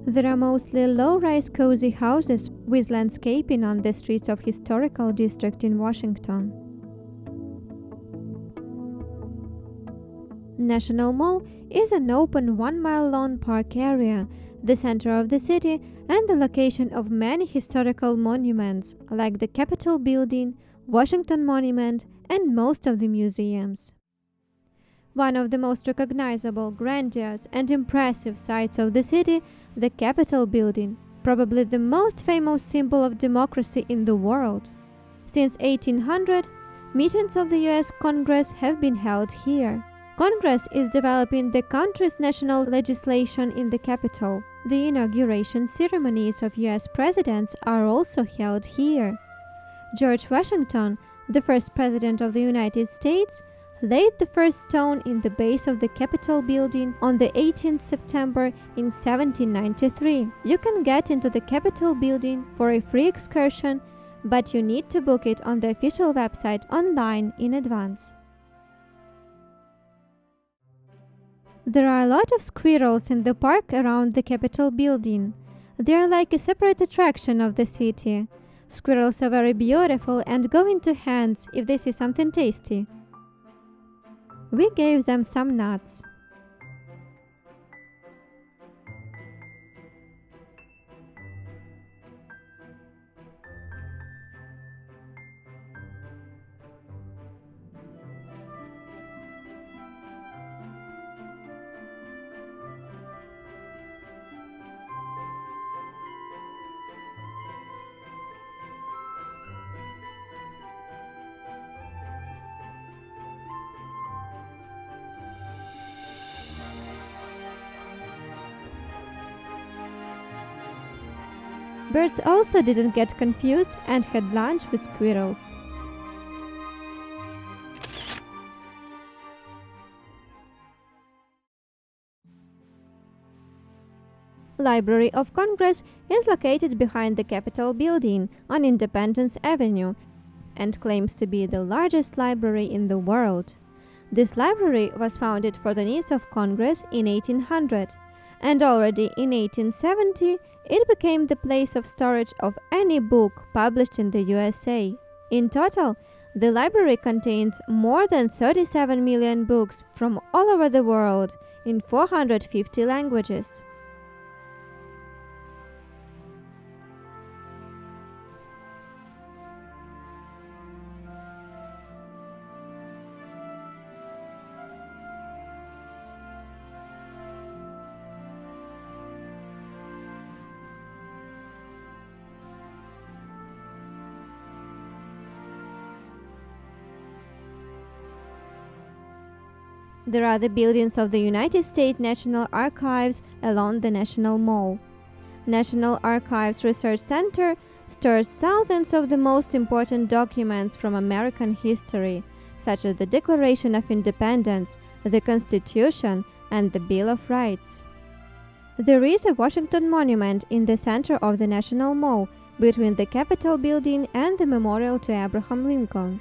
There are mostly low-rise cozy houses with landscaping on the streets of historical district in Washington. National Mall is an open 1-mile-long park area, the center of the city and the location of many historical monuments like the Capitol Building, Washington Monument, and most of the museums. One of the most recognizable, grandiose, and impressive sights of the city, the Capitol Building, probably the most famous symbol of democracy in the world. Since 1800, meetings of the U.S. Congress have been held here. Congress is developing the country's national legislation in the Capitol. The inauguration ceremonies of U.S. presidents are also held here. George Washington, the first president of the United States, laid the first stone in the base of the Capitol building on the 18th September in 1793. You can get into the Capitol building for a free excursion, but you need to book it on the official website online in advance. There are a lot of squirrels in the park around the Capitol building. They are like a separate attraction of the city. Squirrels are very beautiful and go into hands if they see something tasty. We gave them some nuts. Birds also didn't get confused and had lunch with squirrels. Library of Congress is located behind the Capitol building on Independence Avenue and claims to be the largest library in the world. This library was founded for the needs of Congress in 1800, and already in 1870 it became the place of storage of any book published in the USA. In total, the library contains more than 37 million books from all over the world in 450 languages. There are the buildings of the United States National Archives along the National Mall. National Archives Research Center stores thousands of the most important documents from American history, such as the Declaration of Independence, the Constitution, and the Bill of Rights. There is a Washington Monument in the center of the National Mall, between the Capitol building and the Memorial to Abraham Lincoln.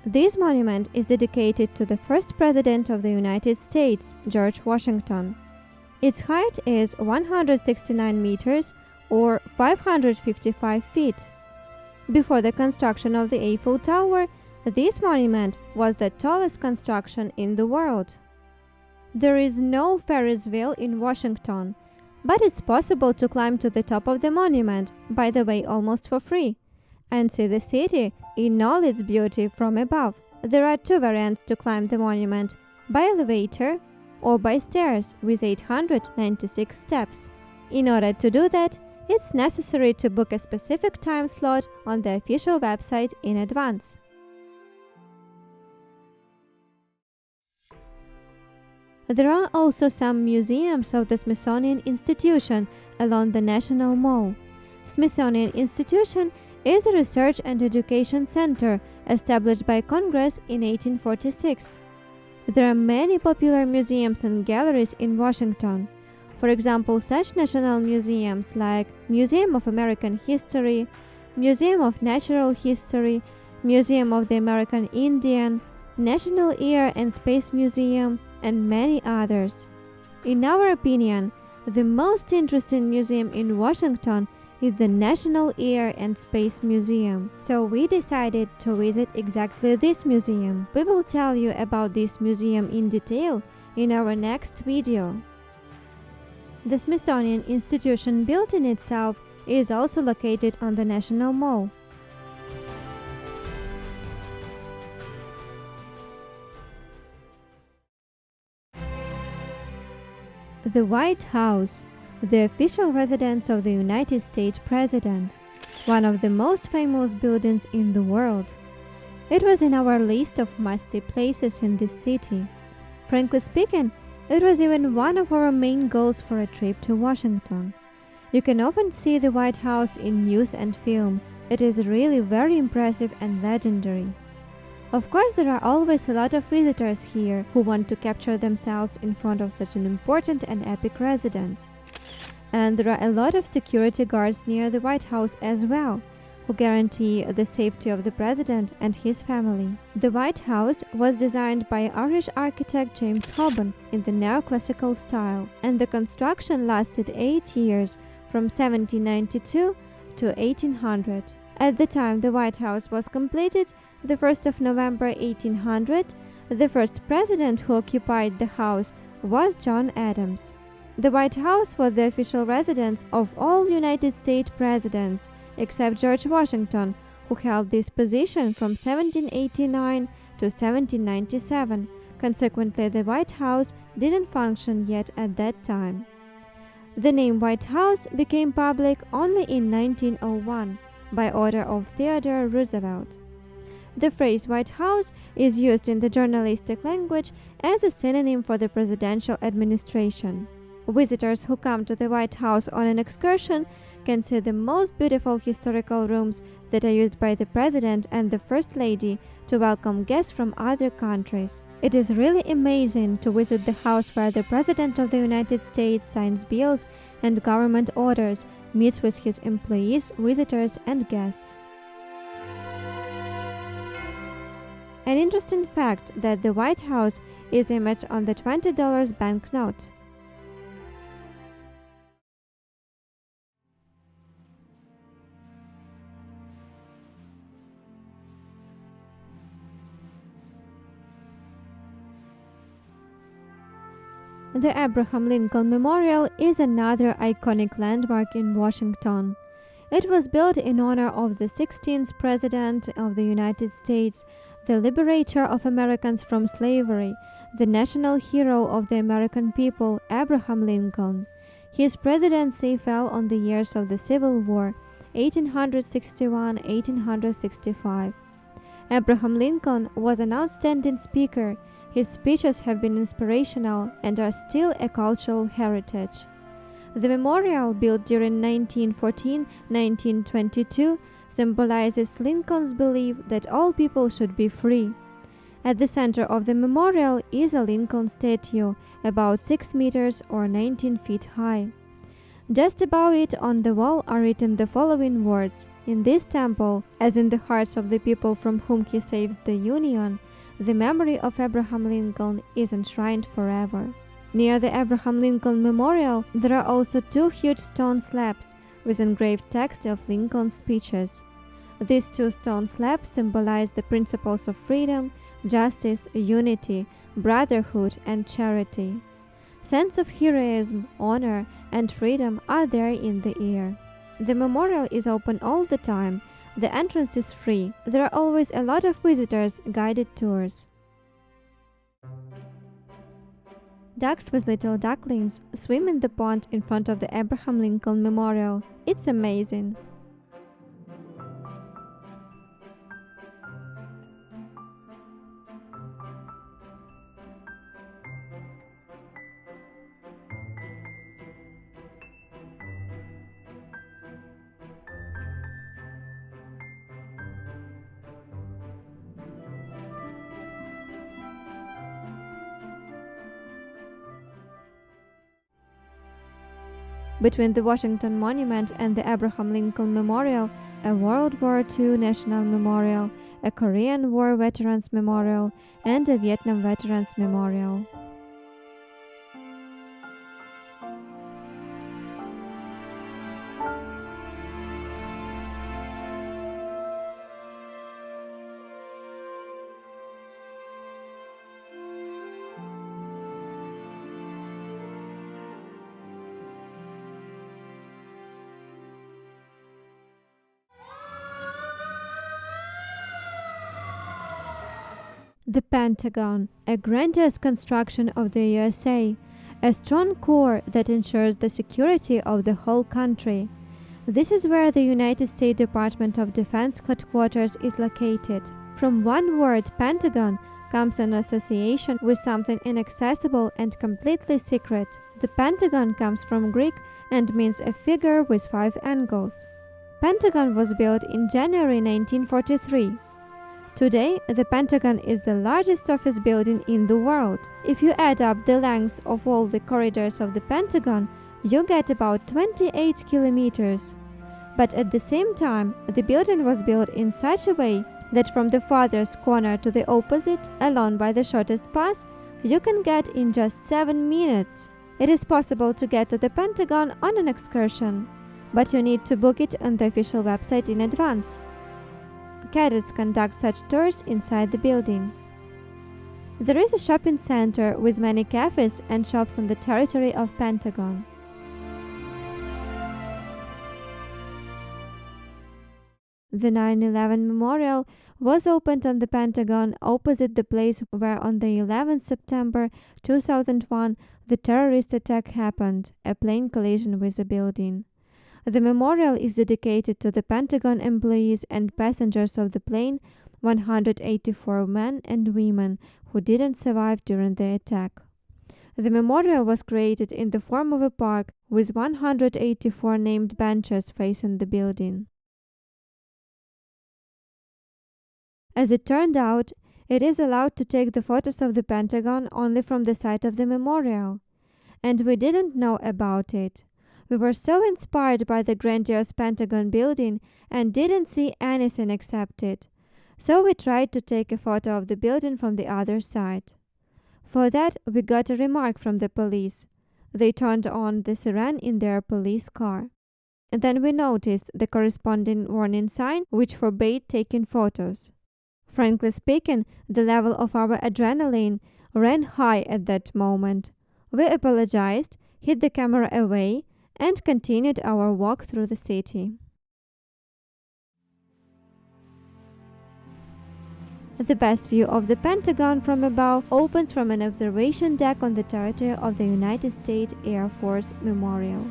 This monument is dedicated to the first President of the United States, George Washington. Its height is 169 meters or 555 feet. Before the construction of the Eiffel Tower, this monument was the tallest construction in the world. There is no Ferris wheel in Washington, but it's possible to climb to the top of the monument, by the way, almost for free, and see the city in all its beauty from above. There are two variants to climb the monument, by elevator or by stairs with 896 steps. In order to do that, it's necessary to book a specific time slot on the official website in advance. There are also some museums of the Smithsonian Institution along the National Mall. Smithsonian Institution is a research and education center established by Congress in 1846. There are many popular museums and galleries in Washington. For example, such national museums like Museum of American History, Museum of Natural History, Museum of the American Indian, National Air and Space Museum, and many others. In our opinion, the most interesting museum in Washington is the National Air and Space Museum. So we decided to visit exactly this museum. We will tell you about this museum in detail in our next video. The Smithsonian Institution building itself is also located on the National Mall. The White House, the official residence of the United States President, one of the most famous buildings in the world. It was in our list of must-see places in this city. Frankly speaking, it was even one of our main goals for a trip to Washington. You can often see the White House in news and films. It is really very impressive and legendary. Of course, there are always a lot of visitors here who want to capture themselves in front of such an important and epic residence. And there are a lot of security guards near the White House as well, who guarantee the safety of the president and his family. The White House was designed by Irish architect James Hobson in the neoclassical style, and the construction lasted 8 years, from 1792 to 1800. At the time the White House was completed, the 1st of November 1800, the first president who occupied the house was John Adams. The White House was the official residence of all United States presidents, except George Washington, who held this position from 1789 to 1797. Consequently, the White House didn't function yet at that time. The name White House became public only in 1901 by order of Theodore Roosevelt. The phrase White House is used in the journalistic language as a synonym for the presidential administration. Visitors who come to the White House on an excursion can see the most beautiful historical rooms that are used by the President and the First Lady to welcome guests from other countries. It is really amazing to visit the house where the President of the United States signs bills and government orders, meets with his employees, visitors, and guests. An interesting fact that the White House is imaged on the $20 banknote. The Abraham Lincoln Memorial is another iconic landmark in Washington. It was built in honor of the 16th President of the United States, the liberator of Americans from slavery, the national hero of the American people, Abraham Lincoln. His presidency fell on the years of the Civil War, 1861-1865. Abraham Lincoln was an outstanding speaker. His speeches have been inspirational and are still a cultural heritage. The memorial, built during 1914-1922, symbolizes Lincoln's belief that all people should be free. At the center of the memorial is a Lincoln statue, about 6 meters or 19 feet high. Just above it on the wall are written the following words: "In this temple, as in the hearts of the people from whom he saved the Union, the memory of Abraham Lincoln is enshrined forever." Near the Abraham Lincoln Memorial, there are also 2 huge stone slabs with engraved text of Lincoln's speeches. These 2 stone slabs symbolize the principles of freedom, justice, unity, brotherhood, and charity. Sense of heroism, honor, and freedom are there in the air. The memorial is open all the time. The entrance is free. There are always a lot of visitors, guided tours. Ducks with little ducklings swim in the pond in front of the Abraham Lincoln Memorial. It's amazing. between the Washington Monument and the Abraham Lincoln Memorial, a World War II National Memorial, a Korean War Veterans Memorial, and a Vietnam Veterans Memorial. The Pentagon, a grandiose construction of the USA, a strong core that ensures the security of the whole country. This is where the United States Department of Defense headquarters is located. From one word, Pentagon, comes an association with something inaccessible and completely secret. The Pentagon comes from Greek and means a figure with 5 angles. Pentagon was built in January 1943. Today, the Pentagon is the largest office building in the world. If you add up the length of all the corridors of the Pentagon, you get about 28 kilometers. But at the same time, the building was built in such a way that from the farthest corner to the opposite, along by the shortest path, you can get in just 7 minutes. It is possible to get to the Pentagon on an excursion, but you need to book it on the official website in advance. Cadets conduct such tours inside the building. There is a shopping center with many cafes and shops on the territory of Pentagon. The 9/11 Memorial was opened on the Pentagon opposite the place where on the 11th September 2001 the terrorist attack happened, a plane collision with a building. The memorial is dedicated to the Pentagon employees and passengers of the plane, 184 men and women who didn't survive during the attack. The memorial was created in the form of a park with 184 named benches facing the building. As it turned out, it is allowed to take the photos of the Pentagon only from the site of the memorial. And we didn't know about it. We were so inspired by the grandiose Pentagon building and didn't see anything except it. So we tried to take a photo of the building from the other side. For that, we got a remark from the police. They turned on the siren in their police car. And then we noticed the corresponding warning sign which forbade taking photos. Frankly speaking, the level of our adrenaline ran high at that moment. We apologized, hid the camera away, and continued our walk through the city. The best view of the Pentagon from above opens from an observation deck on the territory of the United States Air Force Memorial.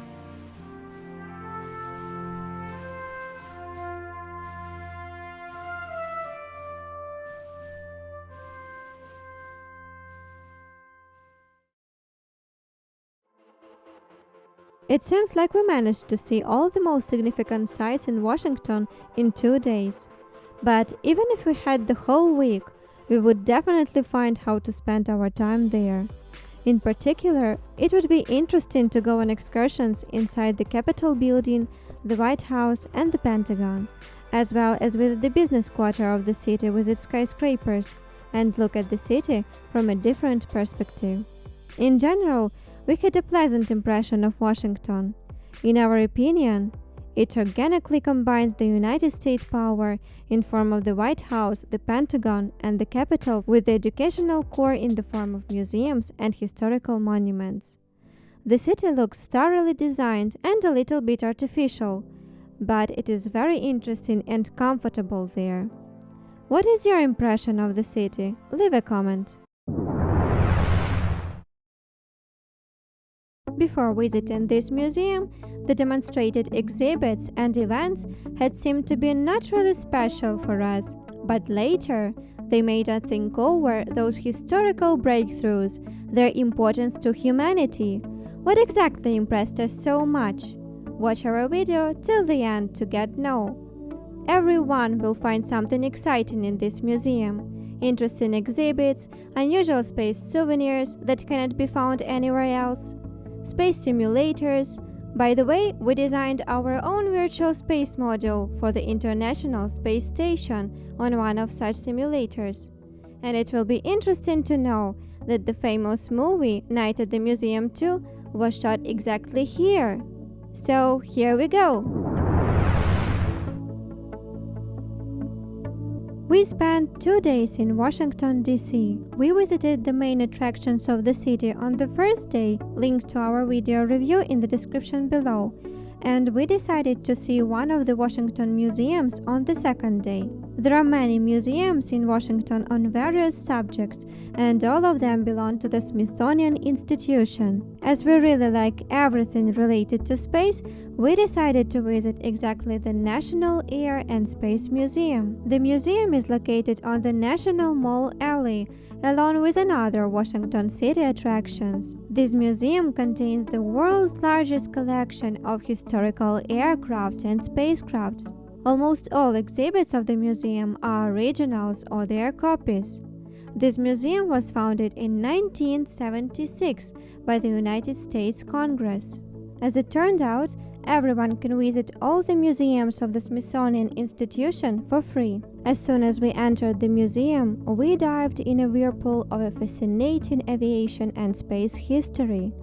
It seems like we managed to see all the most significant sites in Washington in 2 days. But even if we had the whole week, we would definitely find how to spend our time there. In particular, it would be interesting to go on excursions inside the Capitol building, the White House, and the Pentagon, as well as visit the business quarter of the city with its skyscrapers, and look at the city from a different perspective. In general, we had a pleasant impression of Washington. In our opinion, it organically combines the United States power in form of the White House, the Pentagon, and the Capitol with the educational core in the form of museums and historical monuments. The city looks thoroughly designed and a little bit artificial, but it is very interesting and comfortable there. What is your impression of the city? Leave a comment. Before visiting this museum, the demonstrated exhibits and events had seemed to be not really special for us, but later they made us think over those historical breakthroughs, their importance to humanity. What exactly impressed us so much? Watch our video till the end to get know. Everyone will find something exciting in this museum. Interesting exhibits, unusual space souvenirs that cannot be found anywhere else, space simulators, By the way, we designed our own virtual space module for the International Space Station on one of such simulators. And it will be interesting to know that the famous movie Night at the Museum 2 was shot exactly here. So here we go! We spent 2 days in Washington, D.C. We visited the main attractions of the city on the first day, linked to our video review in the description below, and we decided to see one of the Washington museums on the second day. There are many museums in Washington on various subjects, and all of them belong to the Smithsonian institution. As we really like everything related to space, we decided to visit exactly the National Air and Space Museum. The museum is located on the National Mall Alley, along with another Washington City attractions. This museum contains the world's largest collection of historical aircraft and spacecrafts. Almost all exhibits of the museum are originals or their copies. This museum was founded in 1976 by the United States Congress. As it turned out, everyone can visit all the museums of the Smithsonian Institution for free. As soon as we entered the museum, we dived in a whirlpool of a fascinating aviation and space history.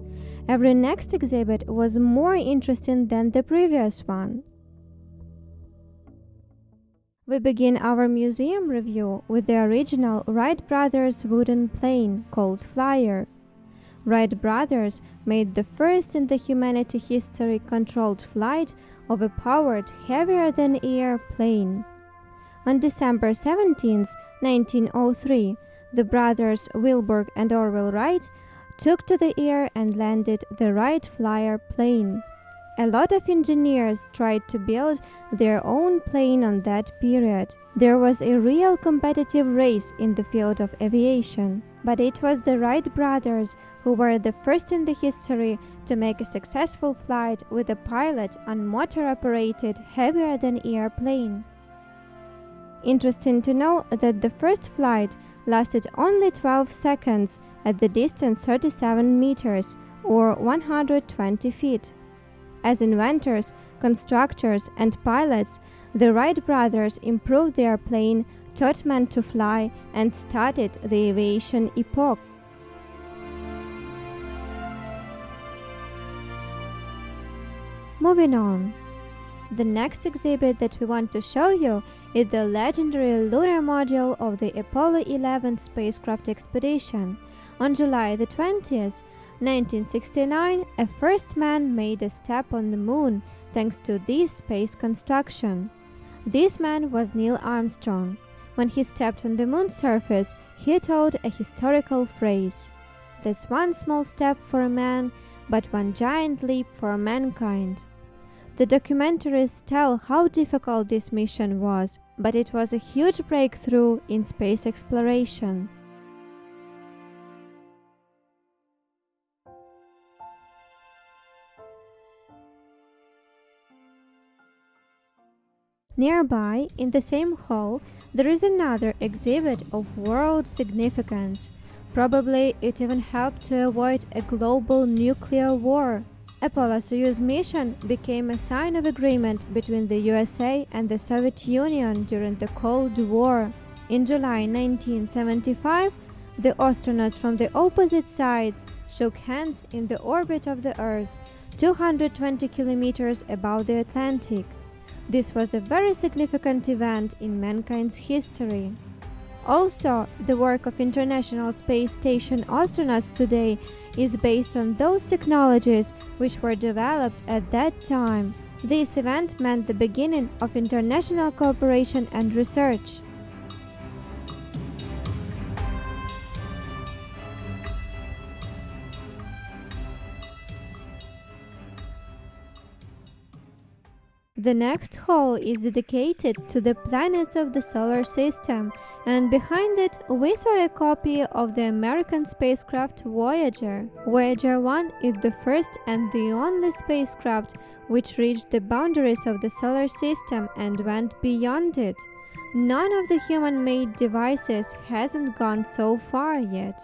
Every next exhibit was more interesting than the previous one. We begin our museum review with the original Wright brothers wooden plane called Flyer. Wright brothers made the first in the humanity history controlled flight of a powered, heavier-than-air plane. On December 17, 1903, the brothers Wilbur and Orville Wright took to the air and landed the Wright Flyer plane. A lot of engineers tried to build their own plane on that period. There was a real competitive race in the field of aviation, but it was the Wright brothers who were the first in the history to make a successful flight with a pilot on motor-operated, heavier-than-air plane. Interesting to know that the first flight lasted only 12 seconds at the distance 37 meters or 120 feet. As inventors, constructors, and pilots, the Wright brothers improved their plane, taught men to fly, and started the aviation epoch. Moving on. The next exhibit that we want to show you is the legendary lunar module of the Apollo 11 spacecraft expedition. On July the 20th, 1969, a first man made a step on the moon thanks to this space construction. This man was Neil Armstrong. When he stepped on the moon's surface, he told a historical phrase: "That's one small step for a man, but one giant leap for mankind." The documentaries tell how difficult this mission was, but it was a huge breakthrough in space exploration. Nearby, in the same hall, there is another exhibit of world significance. Probably it even helped to avoid a global nuclear war. Apollo-Soyuz mission became a sign of agreement between the USA and the Soviet Union during the Cold War. In July 1975, the astronauts from the opposite sides shook hands in the orbit of the Earth, 220 kilometers above the Atlantic. This was a very significant event in mankind's history. Also, the work of International Space Station astronauts today is based on those technologies which were developed at that time. This event meant the beginning of international cooperation and research. The next hall is dedicated to the planets of the solar system, and behind it we saw a copy of the American spacecraft Voyager. Voyager 1 is the first and the only spacecraft which reached the boundaries of the solar system and went beyond it. None of the human-made devices hasn't gone so far yet.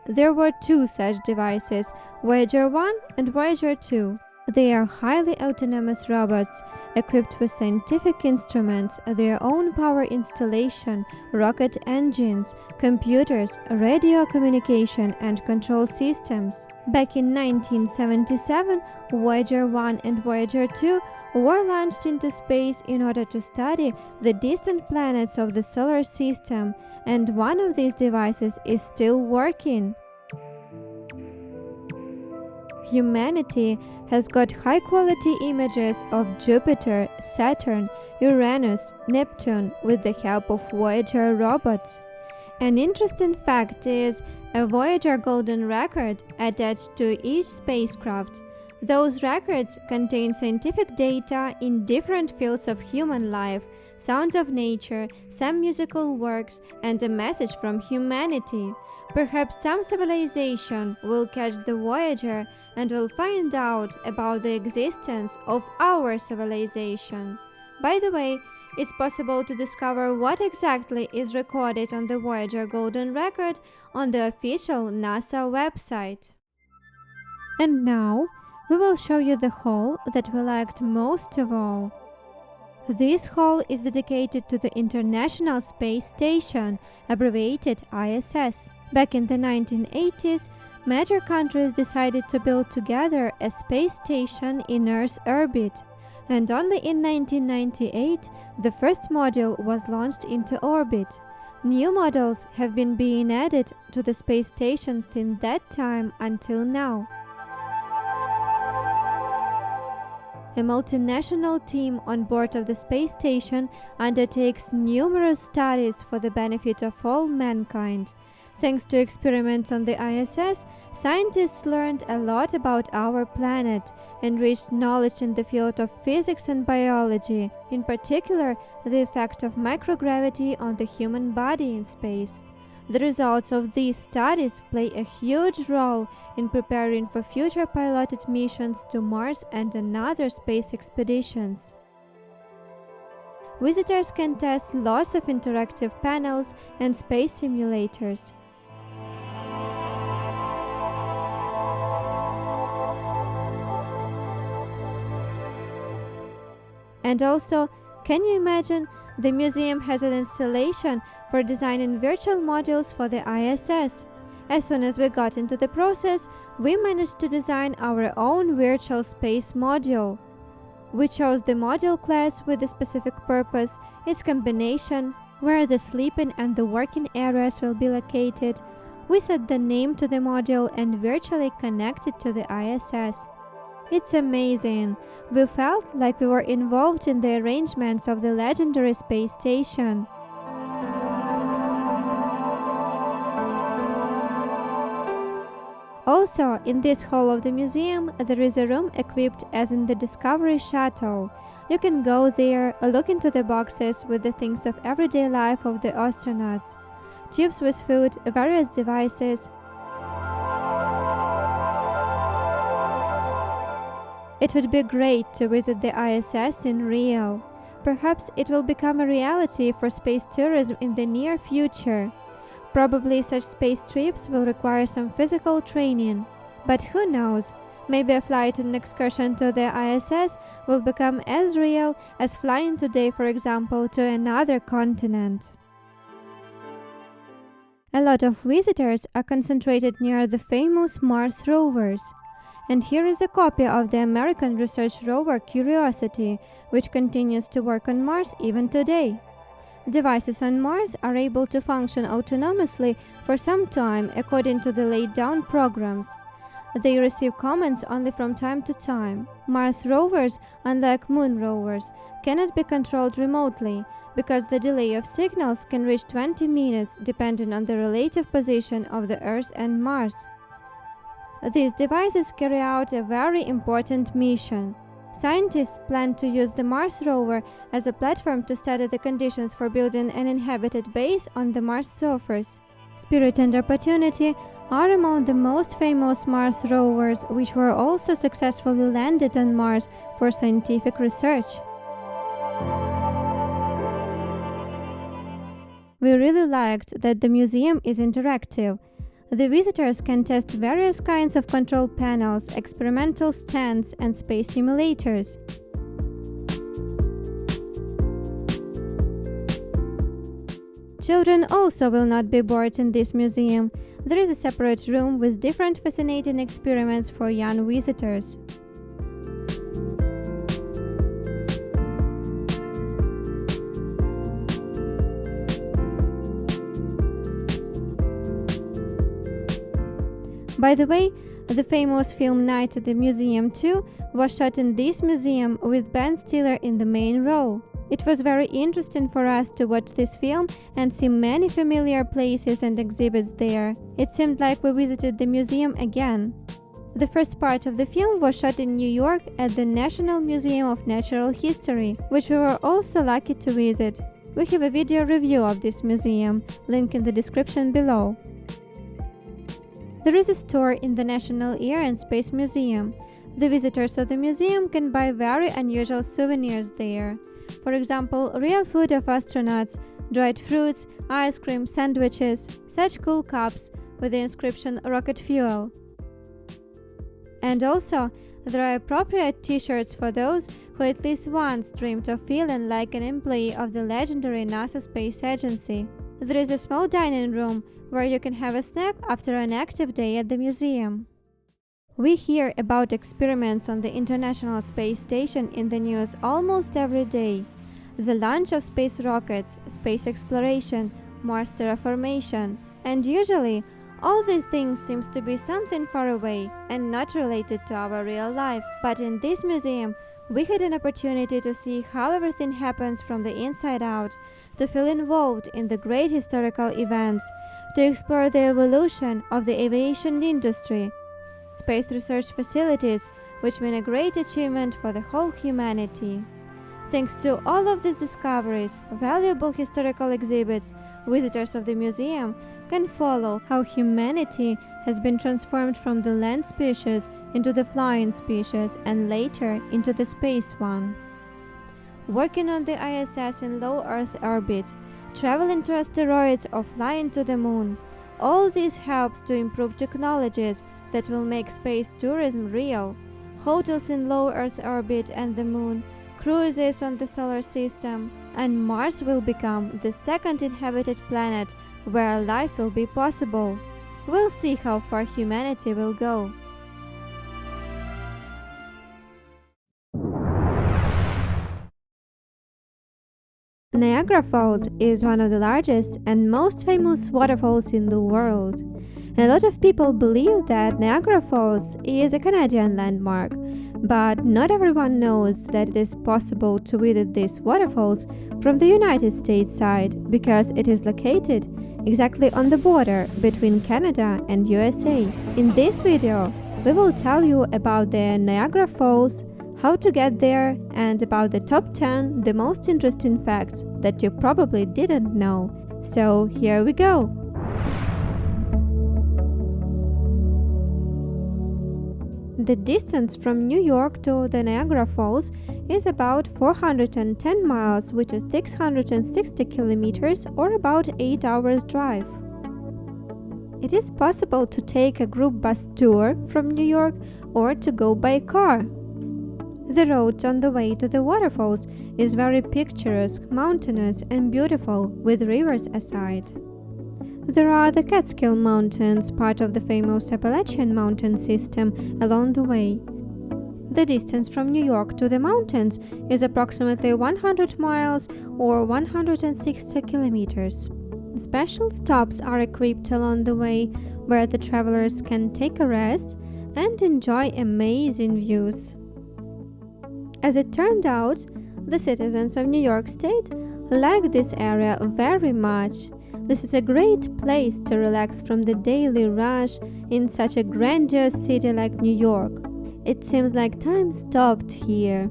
There were two such devices, Voyager 1 and Voyager 2. They are highly autonomous robots equipped with scientific instruments, their own power installation, rocket engines, computers, radio communication, and control systems. Back in 1977, Voyager 1 and Voyager 2 were launched into space in order to study the distant planets of the solar system, and one of these devices is still working. Humanity has got high-quality images of Jupiter, Saturn, Uranus, Neptune with the help of Voyager robots. An interesting fact is a Voyager Golden Record attached to each spacecraft. Those records contain scientific data in different fields of human life, sounds of nature, some musical works, and a message from humanity. Perhaps some civilization will catch the Voyager and will find out about the existence of our civilization. By the way, it's possible to discover what exactly is recorded on the Voyager Golden Record on the official NASA website. And now, we will show you the hall that we liked most of all. This hall is dedicated to the International Space Station, abbreviated ISS. Back in the 1980s, major countries decided to build together a space station in Earth's orbit, and only in 1998 the first module was launched into orbit. New models have been being added to the space station since that time until now. A multinational team on board of the space station undertakes numerous studies for the benefit of all mankind. Thanks to experiments on the ISS, scientists learned a lot about our planet, enriched knowledge in the field of physics and biology, in particular the effect of microgravity on the human body in space. The results of these studies play a huge role in preparing for future piloted missions to Mars and another space expeditions. Visitors can test lots of interactive panels and space simulators. And also, can you imagine, the museum has an installation for designing virtual modules for the ISS. As soon as we got into the process, we managed to design our own virtual space module. We chose the module class with a specific purpose, its combination, where the sleeping and the working areas will be located. We set the name to the module and virtually connected to the ISS. It's amazing. We felt like we were involved in the arrangements of the legendary space station. Also, in this hall of the museum, there is a room equipped as in the Discovery Shuttle. You can go there, look into the boxes with the things of everyday life of the astronauts. Tubes with food, various devices. It would be great to visit the ISS in real. Perhaps it will become a reality for space tourism in the near future. Probably such space trips will require some physical training. But who knows, maybe a flight and excursion to the ISS will become as real as flying today, for example, to another continent. A lot of visitors are concentrated near the famous Mars rovers. And here is a copy of the American research rover Curiosity, which continues to work on Mars even today. Devices on Mars are able to function autonomously for some time according to the laid-down programs. They receive commands only from time to time. Mars rovers, unlike Moon rovers, cannot be controlled remotely, because the delay of signals can reach 20 minutes depending on the relative position of the Earth and Mars. These devices carry out a very important mission. Scientists plan to use the Mars rover as a platform to study the conditions for building an inhabited base on the Mars surface. Spirit and Opportunity are among the most famous Mars rovers, which were also successfully landed on Mars for scientific research. We really liked that the museum is interactive. The visitors can test various kinds of control panels, experimental stands, and space simulators. Children also will not be bored in this museum. There is a separate room with different fascinating experiments for young visitors. By the way, the famous film Night at the Museum 2 was shot in this museum with Ben Stiller in the main role. It was very interesting for us to watch this film and see many familiar places and exhibits there. It seemed like we visited the museum again. The first part of the film was shot in New York at the National Museum of Natural History, which we were also lucky to visit. We have a video review of this museum, link in the description below. There is a store in the National Air and Space Museum. The visitors of the museum can buy very unusual souvenirs there. For example, real food of astronauts, dried fruits, ice cream, sandwiches, such cool cups with the inscription rocket fuel. And also, there are appropriate t-shirts for those who at least once dreamed of feeling like an employee of the legendary NASA Space Agency. There is a small dining room where you can have a snack after an active day at the museum. We hear about experiments on the International Space Station in the news almost every day. The launch of space rockets, space exploration, Mars terraformation, and usually all these things seems to be something far away and not related to our real life. But in this museum, we had an opportunity to see how everything happens from the inside out, to feel involved in the great historical events, to explore the evolution of the aviation industry, space research facilities, which mean a great achievement for the whole humanity. Thanks to all of these discoveries, valuable historical exhibits, visitors of the museum can follow how humanity has been transformed from the land species into the flying species and later into the space one. Working on the ISS in low Earth orbit, traveling to asteroids or flying to the moon, all this helps to improve technologies that will make space tourism real. Hotels in low Earth orbit and the moon, cruises on the solar system, and Mars will become the second inhabited planet where life will be possible. We'll see how far humanity will go. Niagara Falls is one of the largest and most famous waterfalls in the world. A lot of people believe that Niagara Falls is a Canadian landmark, but not everyone knows that it is possible to visit these waterfalls from the United States side because it is located exactly on the border between Canada and USA. In this video, we will tell you about the Niagara Falls, how to get there, and about the top 10 the most interesting facts that you probably didn't know. So here we go! The distance from New York to the Niagara Falls is about 410 miles, which is 660 kilometers or about 8 hours drive. It is possible to take a group bus tour from New York or to go by car. The road on the way to the waterfalls is very picturesque, mountainous and beautiful, with rivers aside. There are the Catskill Mountains, part of the famous Appalachian mountain system, along the way. The distance from New York to the mountains is approximately 100 miles or 160 kilometers. Special stops are equipped along the way where the travelers can take a rest and enjoy amazing views. As it turned out, the citizens of New York State like this area very much. This is a great place to relax from the daily rush in such a grandiose city like New York. It seems like time stopped here.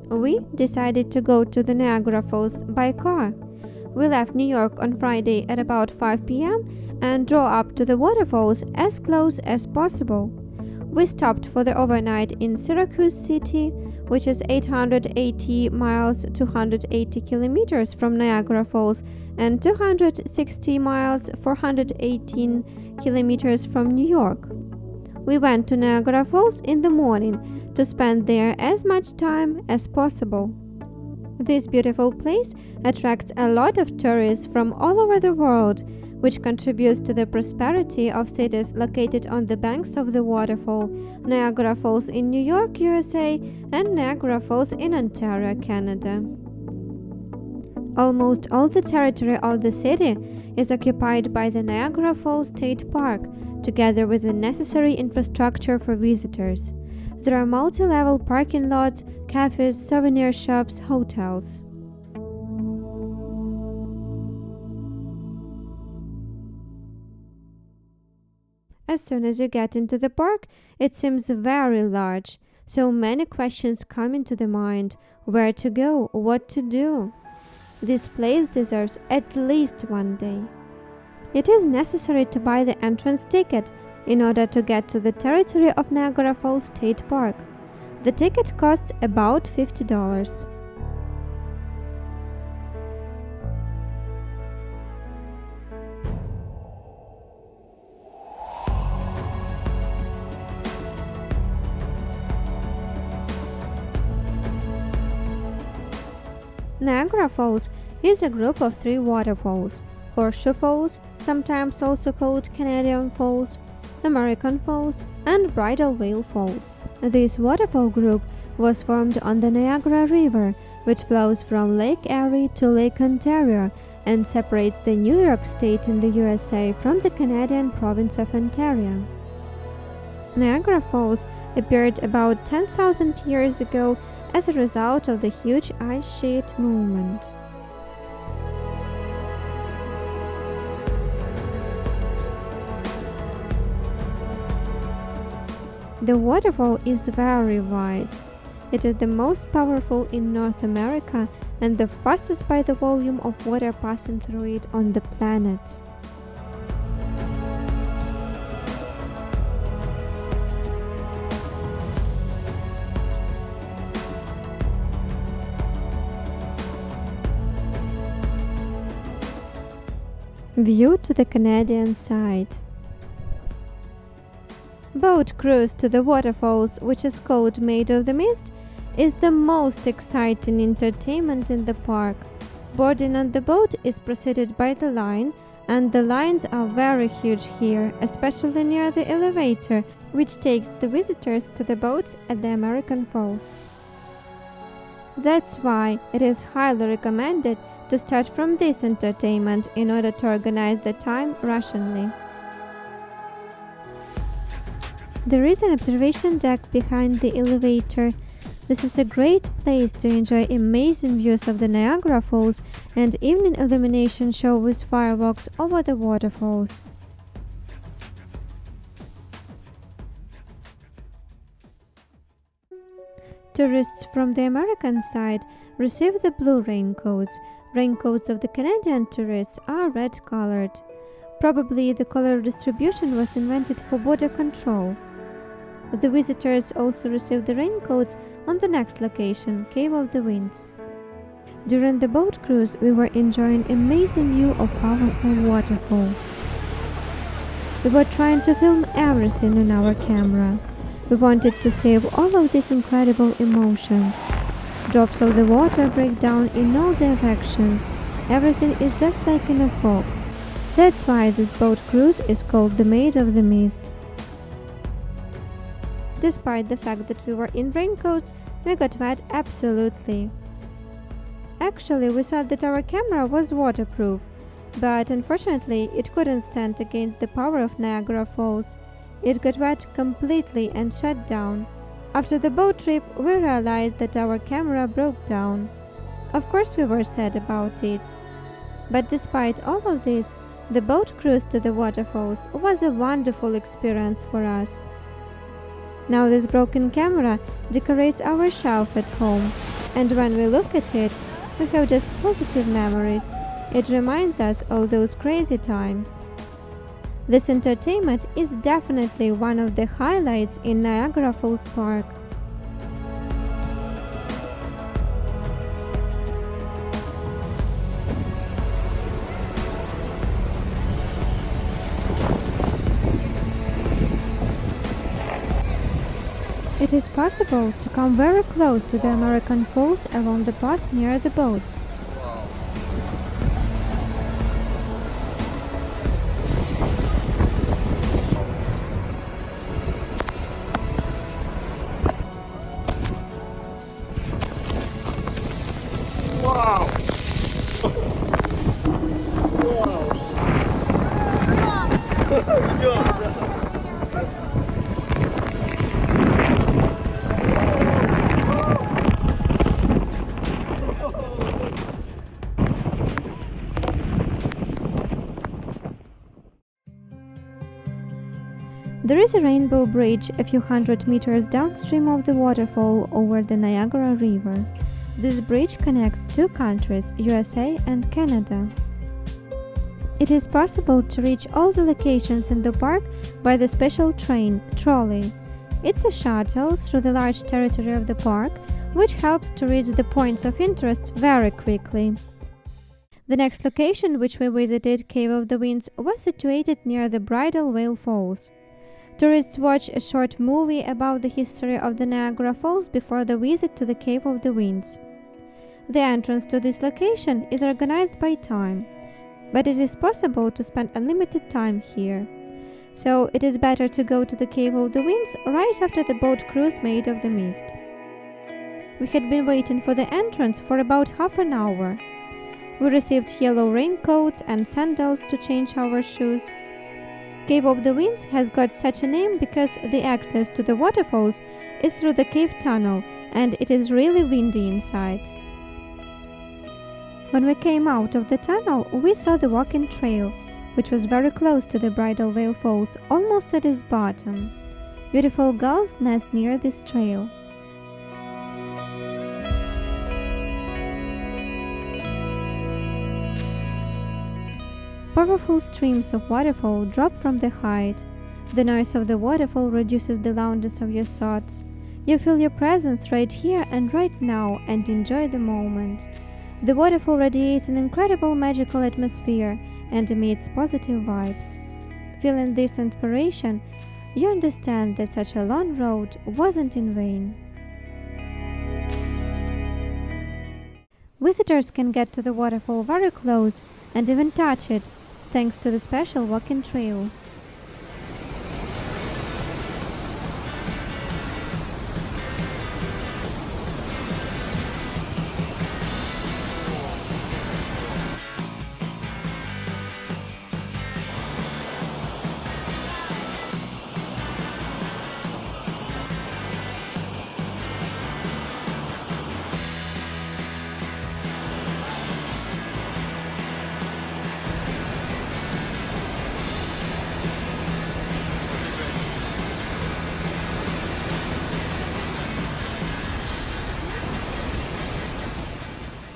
We decided to go to the Niagara Falls by car. We left New York on Friday at about 5 p.m. and drove up to the waterfalls as close as possible. We stopped for the overnight in Syracuse City, which is 880 miles 280 kilometers from Niagara Falls and 260 miles 418 kilometers from New York. We went to Niagara Falls in the morning to spend there as much time as possible. This beautiful place attracts a lot of tourists from all over the world, which contributes to the prosperity of cities located on the banks of the waterfall, Niagara Falls in New York, USA, and Niagara Falls in Ontario, Canada. Almost all the territory of the city is occupied by the Niagara Falls State Park, together with the necessary infrastructure for visitors. There are multi-level parking lots, cafes, souvenir shops, hotels. As soon as you get into the park, it seems very large. So many questions come into the mind. Where to go? What to do? This place deserves at least one day. It is necessary to buy the entrance ticket in order to get to the territory of Niagara Falls State Park. The ticket costs about $50. Niagara Falls is a group of 3 waterfalls: Horseshoe Falls, sometimes also called Canadian Falls, American Falls, and Bridal Veil Falls. This waterfall group was formed on the Niagara River, which flows from Lake Erie to Lake Ontario and separates the New York State in the USA from the Canadian province of Ontario. Niagara Falls appeared about 10,000 years ago as a result of the huge ice sheet movement. The waterfall is very wide. It is the most powerful in North America and the fastest by the volume of water passing through it on the planet. View to the Canadian side. Boat cruise to the waterfalls, which is called Maid of the Mist, is the most exciting entertainment in the park. Boarding on the boat is preceded by the line, and the lines are very huge here, especially near the elevator, which takes the visitors to the boats at the American Falls. That's why it is highly recommended to start from this entertainment in order to organize the time rationally. There is an observation deck behind the elevator. This is a great place to enjoy amazing views of the Niagara Falls and evening illumination show with fireworks over the waterfalls. Tourists from the American side receive the blue raincoats. Raincoats of the Canadian tourists are red-colored. Probably the color distribution was invented for border control. The visitors also receive the raincoats on the next location, Cave of the Winds. During the boat cruise, we were enjoying amazing view of powerful waterfall. We were trying to film everything on our camera. We wanted to save all of these incredible emotions. Drops of the water break down in all directions. Everything is just like in a fog. That's why this boat cruise is called the Maid of the Mist. Despite the fact that we were in raincoats, we got wet absolutely. Actually, we thought that our camera was waterproof, but unfortunately it couldn't stand against the power of Niagara Falls. It got wet completely and shut down. After the boat trip, we realized that our camera broke down. Of course we were sad about it. But despite all of this, the boat cruise to the waterfalls was a wonderful experience for us. Now this broken camera decorates our shelf at home, and when we look at it, we have just positive memories. It reminds us of those crazy times. This entertainment is definitely one of the highlights in Niagara Falls Park. it is possible to come very close to the American Falls along the path near the boats.
Wow!
There is a rainbow bridge a few hundred meters downstream of the waterfall over the Niagara River. This bridge connects two countries, USA and Canada. It is possible to reach all the locations in the park by the special train, trolley. It's a shuttle through the large territory of the park, which helps to reach the points of interest very quickly. The next location which we visited, Cave of the Winds, was situated near the Bridal Veil Falls. Tourists watch a short movie about the history of the Niagara Falls before the visit to the Cave of the Winds. The entrance to this location is organized by time, but it is possible to spend unlimited time here. So it is better to go to the Cave of the Winds right after the boat cruise Made of the Mist. We had been waiting for the entrance for about half an hour. We received yellow raincoats and sandals to change our shoes. Cave of the Winds has got such a name because the access to the waterfalls is through the cave tunnel, and it is really windy inside. When we came out of the tunnel, we saw the walking trail, which was very close to the Bridal Veil Falls, almost at its bottom. Beautiful gulls nest near this trail. Powerful streams of waterfall drop from the height. The noise of the waterfall reduces the loudness of your thoughts. You feel your presence right here and right now and enjoy the moment. The waterfall radiates an incredible magical atmosphere and emits positive vibes. Feeling this inspiration, you understand that such a long road wasn't in vain. Visitors can get to the waterfall very close and even touch it, thanks to the special walking trail.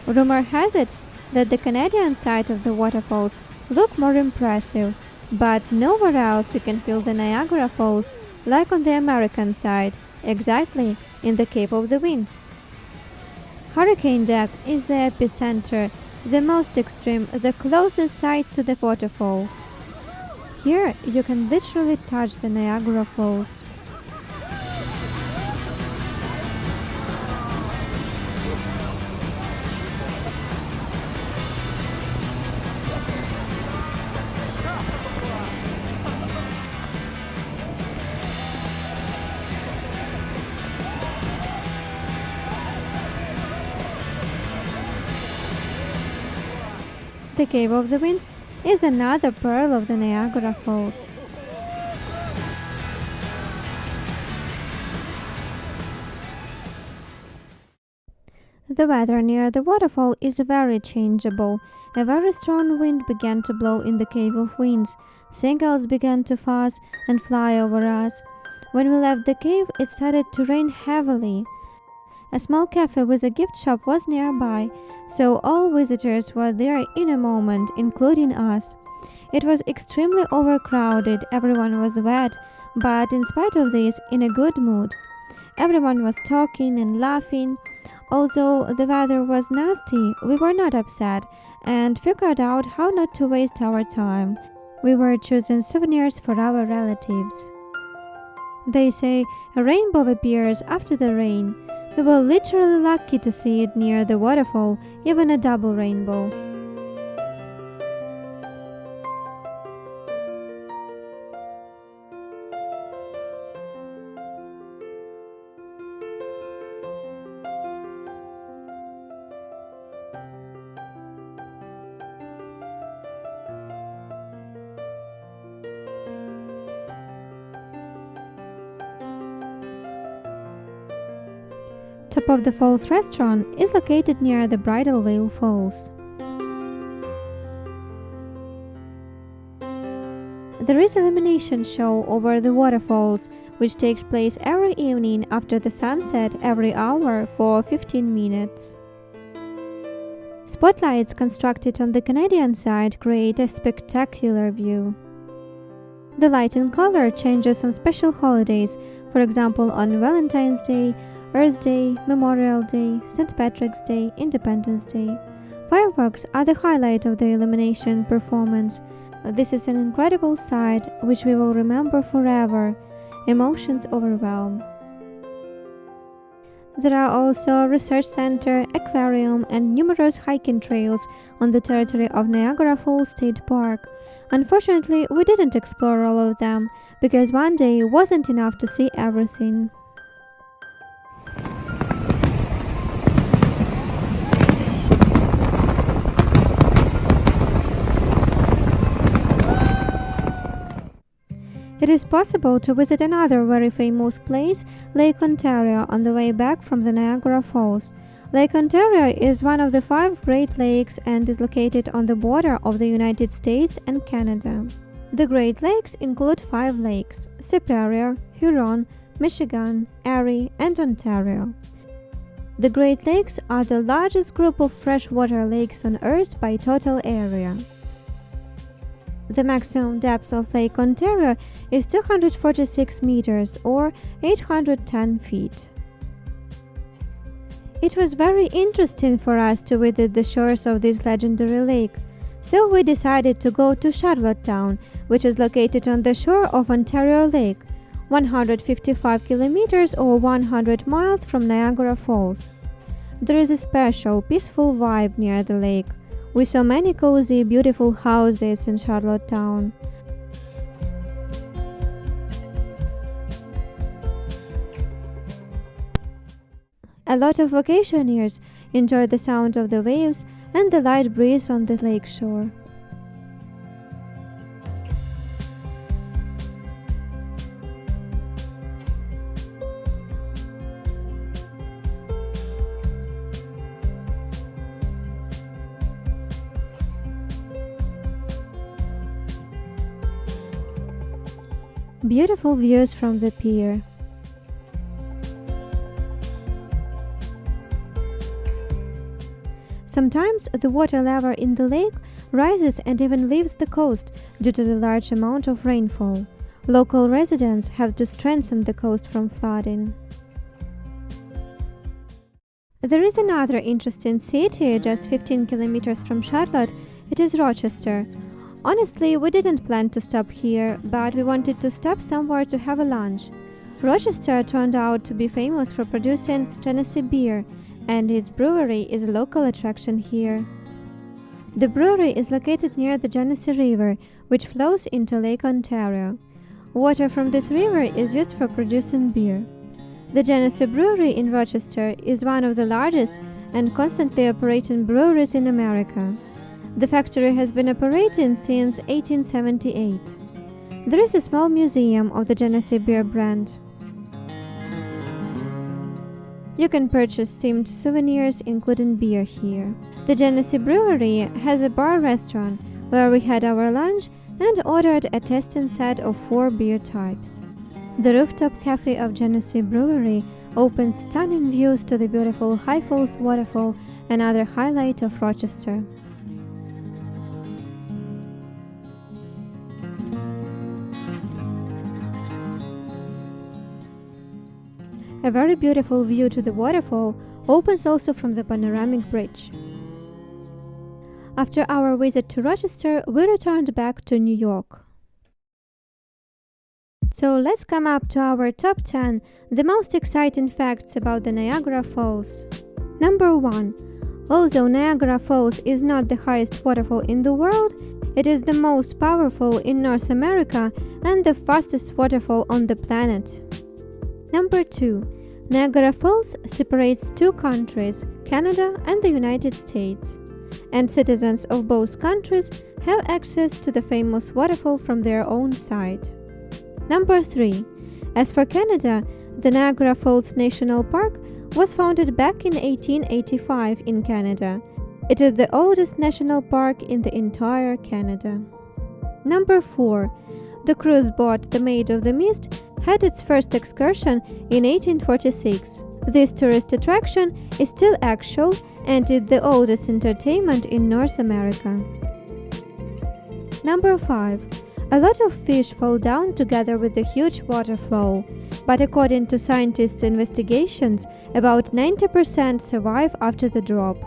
Rumor has it that the Canadian side of the waterfalls look more impressive, but nowhere else you can feel the Niagara Falls like on the American side, exactly in the Cave of the Winds. Hurricane Deck is the epicenter, the most extreme, the closest side to the waterfall. Here you can literally touch the Niagara Falls. The Cave of the Winds is another pearl of the Niagara Falls. The weather near the waterfall is very changeable. A very strong wind began to blow in the Cave of Winds. Seagulls began to fuzz and fly over us. When we left the cave, it started to rain heavily. A small cafe with a gift shop was nearby, so all visitors were there in a moment, including us. It was extremely overcrowded, everyone was wet, but in spite of this, in a good mood. Everyone was talking and laughing. Although the weather was nasty, we were not upset and figured out how not to waste our time. We were choosing souvenirs for our relatives. They say a rainbow appears after the rain. We were literally lucky to see it near the waterfall, even a double rainbow. Top of the Falls restaurant is located near the Bridal Veil Falls. There is an illumination show over the waterfalls, which takes place every evening after the sunset every hour for 15 minutes. Spotlights constructed on the Canadian side create a spectacular view. The light and color changes on special holidays, for example on Valentine's Day, Earth Day, Memorial Day, St. Patrick's Day, Independence Day. Fireworks are the highlight of the illumination performance. This is an incredible sight which we will remember forever. Emotions overwhelm. There are also a research center, aquarium, and numerous hiking trails on the territory of Niagara Falls State Park. Unfortunately, we didn't explore all of them because one day wasn't enough to see everything. It is possible to visit another very famous place, Lake Ontario, on the way back from the Niagara Falls. Lake Ontario is one of the 5 Great Lakes and is located on the border of the United States and Canada. The Great Lakes include 5 lakes: Superior, Huron, Michigan, Erie, and Ontario. The Great Lakes are the largest group of freshwater lakes on Earth by total area. The maximum depth of Lake Ontario is 246 meters or 810 feet. It was very interesting for us to visit the shores of this legendary lake, so we decided to go to Charlottetown, which is located on the shore of Ontario Lake, 155 kilometers or 100 miles from Niagara Falls. There is a special, peaceful vibe near the lake. We saw many cozy, beautiful houses in Charlottetown. A lot of vacationers enjoy the sound of the waves and the light breeze on the lake shore. Beautiful views from the pier. Sometimes the water level in the lake rises and even leaves the coast due to the large amount of rainfall. Local residents have to strengthen the coast from flooding. There is another interesting city just 15 kilometers from Charlotte. It is Rochester. Honestly, we didn't plan to stop here, but we wanted to stop somewhere to have a lunch. Rochester turned out to be famous for producing Genese beer, and its brewery is a local attraction here. The brewery is located near the Genese River, which flows into Lake Ontario. Water from this river is used for producing beer. The Genese Brewery in Rochester is one of the largest and constantly operating breweries in America. The factory has been operating since 1878. There is a small museum of the Genese beer brand. You can purchase themed souvenirs including beer here. The Genese Brewery has a bar restaurant where we had our lunch and ordered a tasting set of 4 beer types. The rooftop cafe of Genese Brewery opens stunning views to the beautiful High Falls waterfall, another highlight of Rochester. A very beautiful view to the waterfall opens also from the panoramic bridge. After our visit to Rochester, we returned back to New York. So let's come up to our top 10, the most exciting facts about the Niagara Falls. Number 1. Although Niagara Falls is not the highest waterfall in the world, it is the most powerful in North America and the fastest waterfall on the planet. Number 2. Niagara Falls separates two countries, Canada and the United States, and citizens of both countries have access to the famous waterfall from their own side. Number 3. As for Canada, the Niagara Falls National Park was founded back in 1885 in Canada. It is the oldest national park in the entire Canada. Number 4. The cruise boat The Maid of the Mist had its first excursion in 1846. This tourist attraction is still actual and is the oldest entertainment in North America. Number 5. A lot of fish fall down together with the huge water flow, but according to scientists' investigations, about 90% survive after the drop.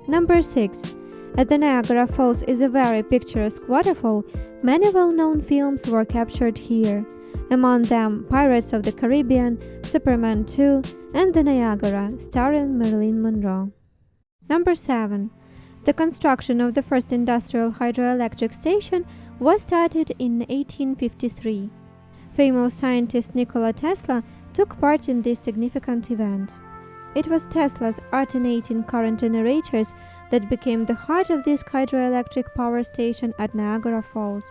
Number 6. As the Niagara Falls is a very picturesque waterfall, many well-known films were captured here. Among them, Pirates of the Caribbean, Superman 2, and The Niagara, starring Marilyn Monroe. Number 7. The construction of the first industrial hydroelectric station was started in 1853. Famous scientist Nikola Tesla took part in this significant event. It was Tesla's alternating current generators that became the heart of this hydroelectric power station at Niagara Falls.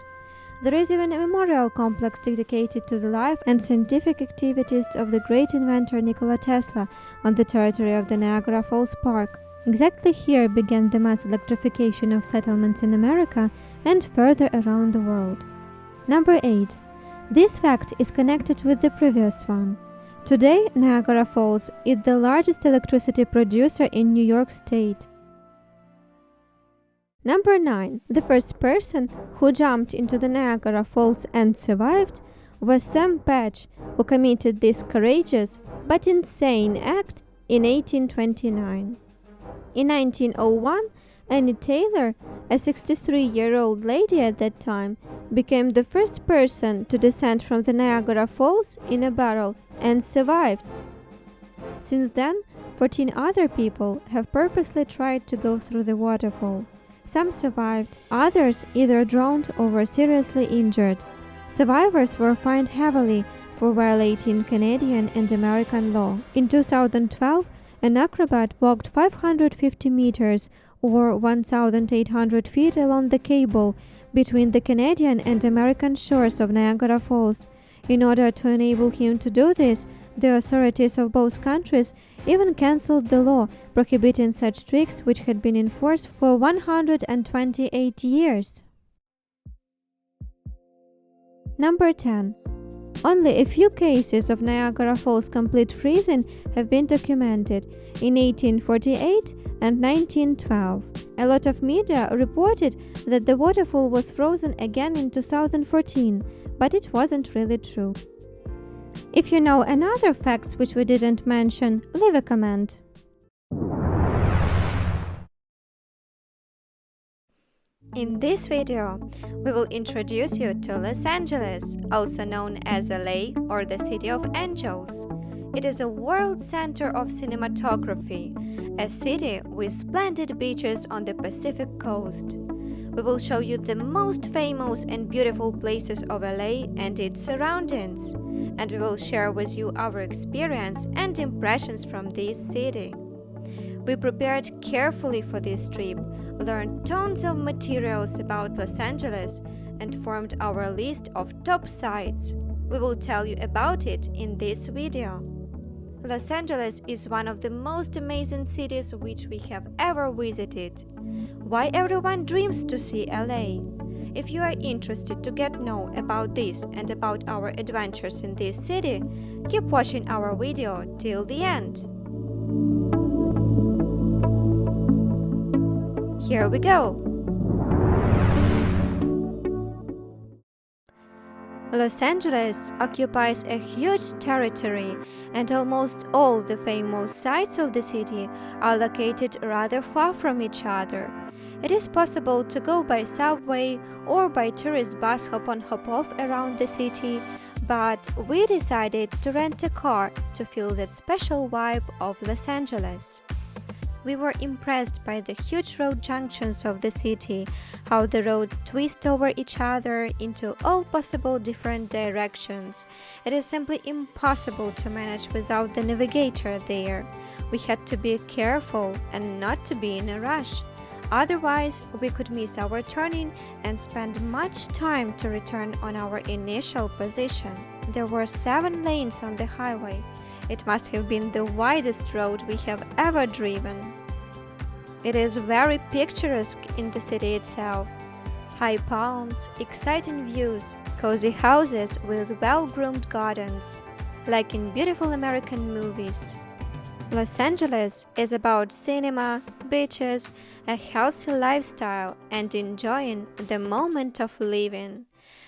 There is even a memorial complex dedicated to the life and scientific activities of the great inventor Nikola Tesla on the territory of the Niagara Falls Park. Exactly here began the mass electrification of settlements in America and further around the world. Number 8. This fact is connected with the previous one. Today, Niagara Falls is the largest electricity producer in New York State. Number 9. The first person who jumped into the Niagara Falls and survived was Sam Patch, who committed this courageous but insane act in 1829. In 1901, Annie Taylor, a 63-year-old lady at that time, became the first person to descend from the Niagara Falls in a barrel and survived. Since then, 14 other people have purposely tried to go through the waterfall. Some survived, others either drowned or were seriously injured. Survivors were fined heavily for violating Canadian and American law. In 2012, an acrobat walked 550 meters or 1,800 feet along the cable between the Canadian and American shores of Niagara Falls. In order to enable him to do this, the authorities of both countries even cancelled the law prohibiting such tricks, which had been in force for 128 years. Number 10. Only a few cases of Niagara Falls complete freezing have been documented in 1848 and 1912. A lot of media reported that the waterfall was frozen again in 2014, but it wasn't really true. If you know another facts which we didn't mention, leave a comment. In this video, we will introduce you to Los Angeles, also known as LA or the City of Angels. It is a world center of cinematography, a city with splendid beaches on the Pacific coast. We will show you the most famous and beautiful places of LA and its surroundings, and we will share with you our experience and impressions from this city. We prepared carefully for this trip, learned tons of materials about Los Angeles, and formed our list of top sites. We will tell you about it in this video. Los Angeles is one of the most amazing cities which we have ever visited. Why everyone dreams to see LA? If you are interested to get know about this and about our adventures in this city, keep watching our video till the end. Here we go! Los Angeles occupies a huge territory, and almost all the famous sites of the city are located rather far from each other. It is possible to go by subway or by tourist bus hop-on hop-off around the city, but we decided to rent a car to feel that special vibe of Los Angeles. We were impressed by the huge road junctions of the city, how the roads twist over each other into all possible different directions. It is simply impossible to manage without the navigator there. We had to be careful and not to be in a rush. Otherwise, we could miss our turning and spend much time to return on our initial position. There were 7 lanes on the highway. It must have been the widest road we have ever driven. It is very picturesque in the city itself. High palms, exciting views, cozy houses with well-groomed gardens, like in beautiful American movies. Los Angeles is about cinema, beaches, a healthy lifestyle, and enjoying the moment of living.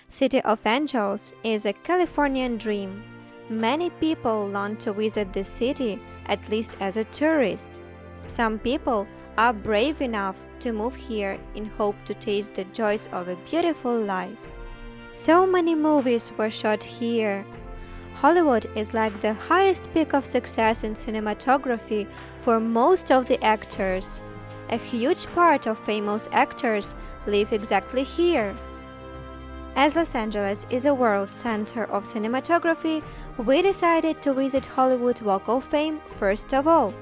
City of Angels is a Californian dream. Many people long to visit the city, at least as a tourist. Some people are brave enough to move here in hope to taste the joys of a beautiful life. So many movies were shot here. Hollywood is like the highest peak of success in cinematography for most of the actors. A huge part of famous actors live exactly here. As Los Angeles is a world center of cinematography, we decided to visit Hollywood Walk of Fame first of all.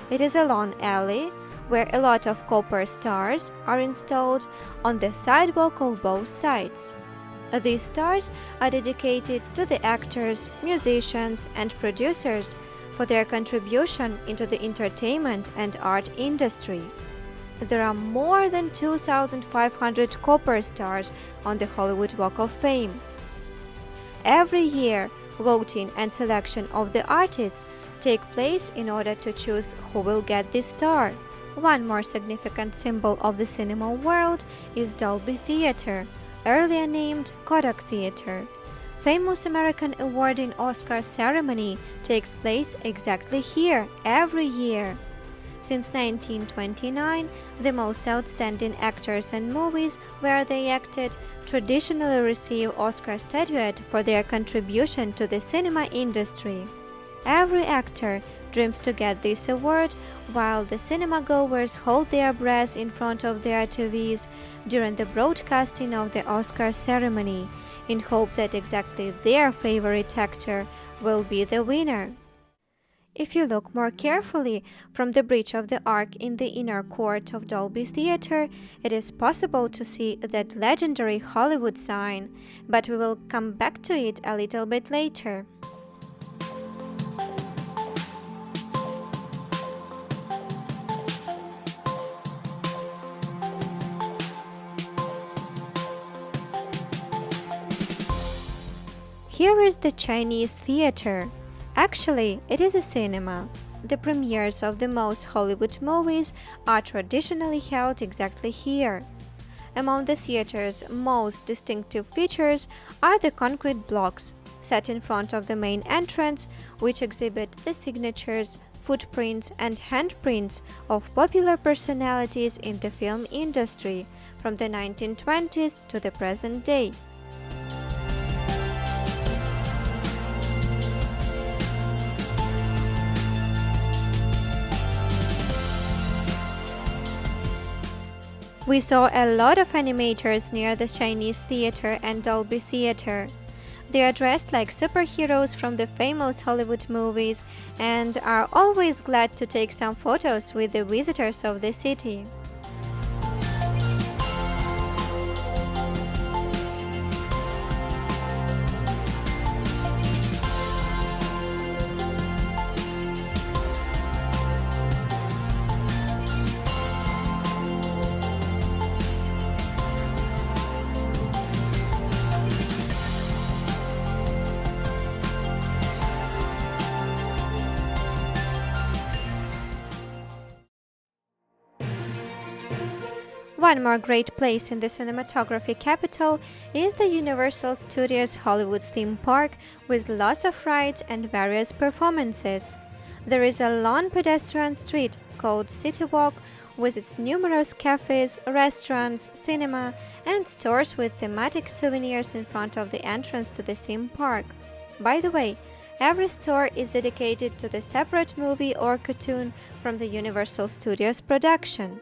It is a long alley where a lot of copper stars are installed on the sidewalk of both sides. These stars are dedicated to the actors, musicians, and producers for their contribution into the entertainment and art industry. There are more than 2,500 copper stars on the Hollywood Walk of Fame. Every year, voting and selection of the artists take place in order to choose who will get this star. One more significant symbol of the cinema world is Dolby Theatre, earlier named Kodak Theatre. Famous American awarding Oscar ceremony takes place exactly here every year. Since 1929, the most outstanding actors and movies where they acted traditionally receive Oscar statuette for their contribution to the cinema industry. Every actor dreams to get this award, while the cinema goers hold their breath in front of their TVs during the broadcasting of the Oscar ceremony, in hope that exactly their favorite actor will be the winner. If you look more carefully from the bridge of the arc in the inner court of Dolby Theatre, it is possible to see that legendary Hollywood sign, but we will come back to it a little bit later. Here is the Genese Theatre. Actually, it is a cinema. The premieres of the most Hollywood movies are traditionally held exactly here. Among the theater's most distinctive features are the concrete blocks set in front of the main entrance, which exhibit the signatures, footprints, and handprints of popular personalities in the film industry from the 1920s to the present day. We saw a lot of animators near the Genese Theatre and Dolby Theatre. They are dressed like superheroes from the famous Hollywood movies and are always glad to take some photos with the visitors of the city. One more great place in the cinematography capital is the Universal Studios Hollywood theme park with lots of rides and various performances. There is a long pedestrian street called City Walk with its numerous cafes, restaurants, cinema, and stores with thematic souvenirs in front of the entrance to the theme park. By the way, every store is dedicated to the separate movie or cartoon from the Universal Studios production.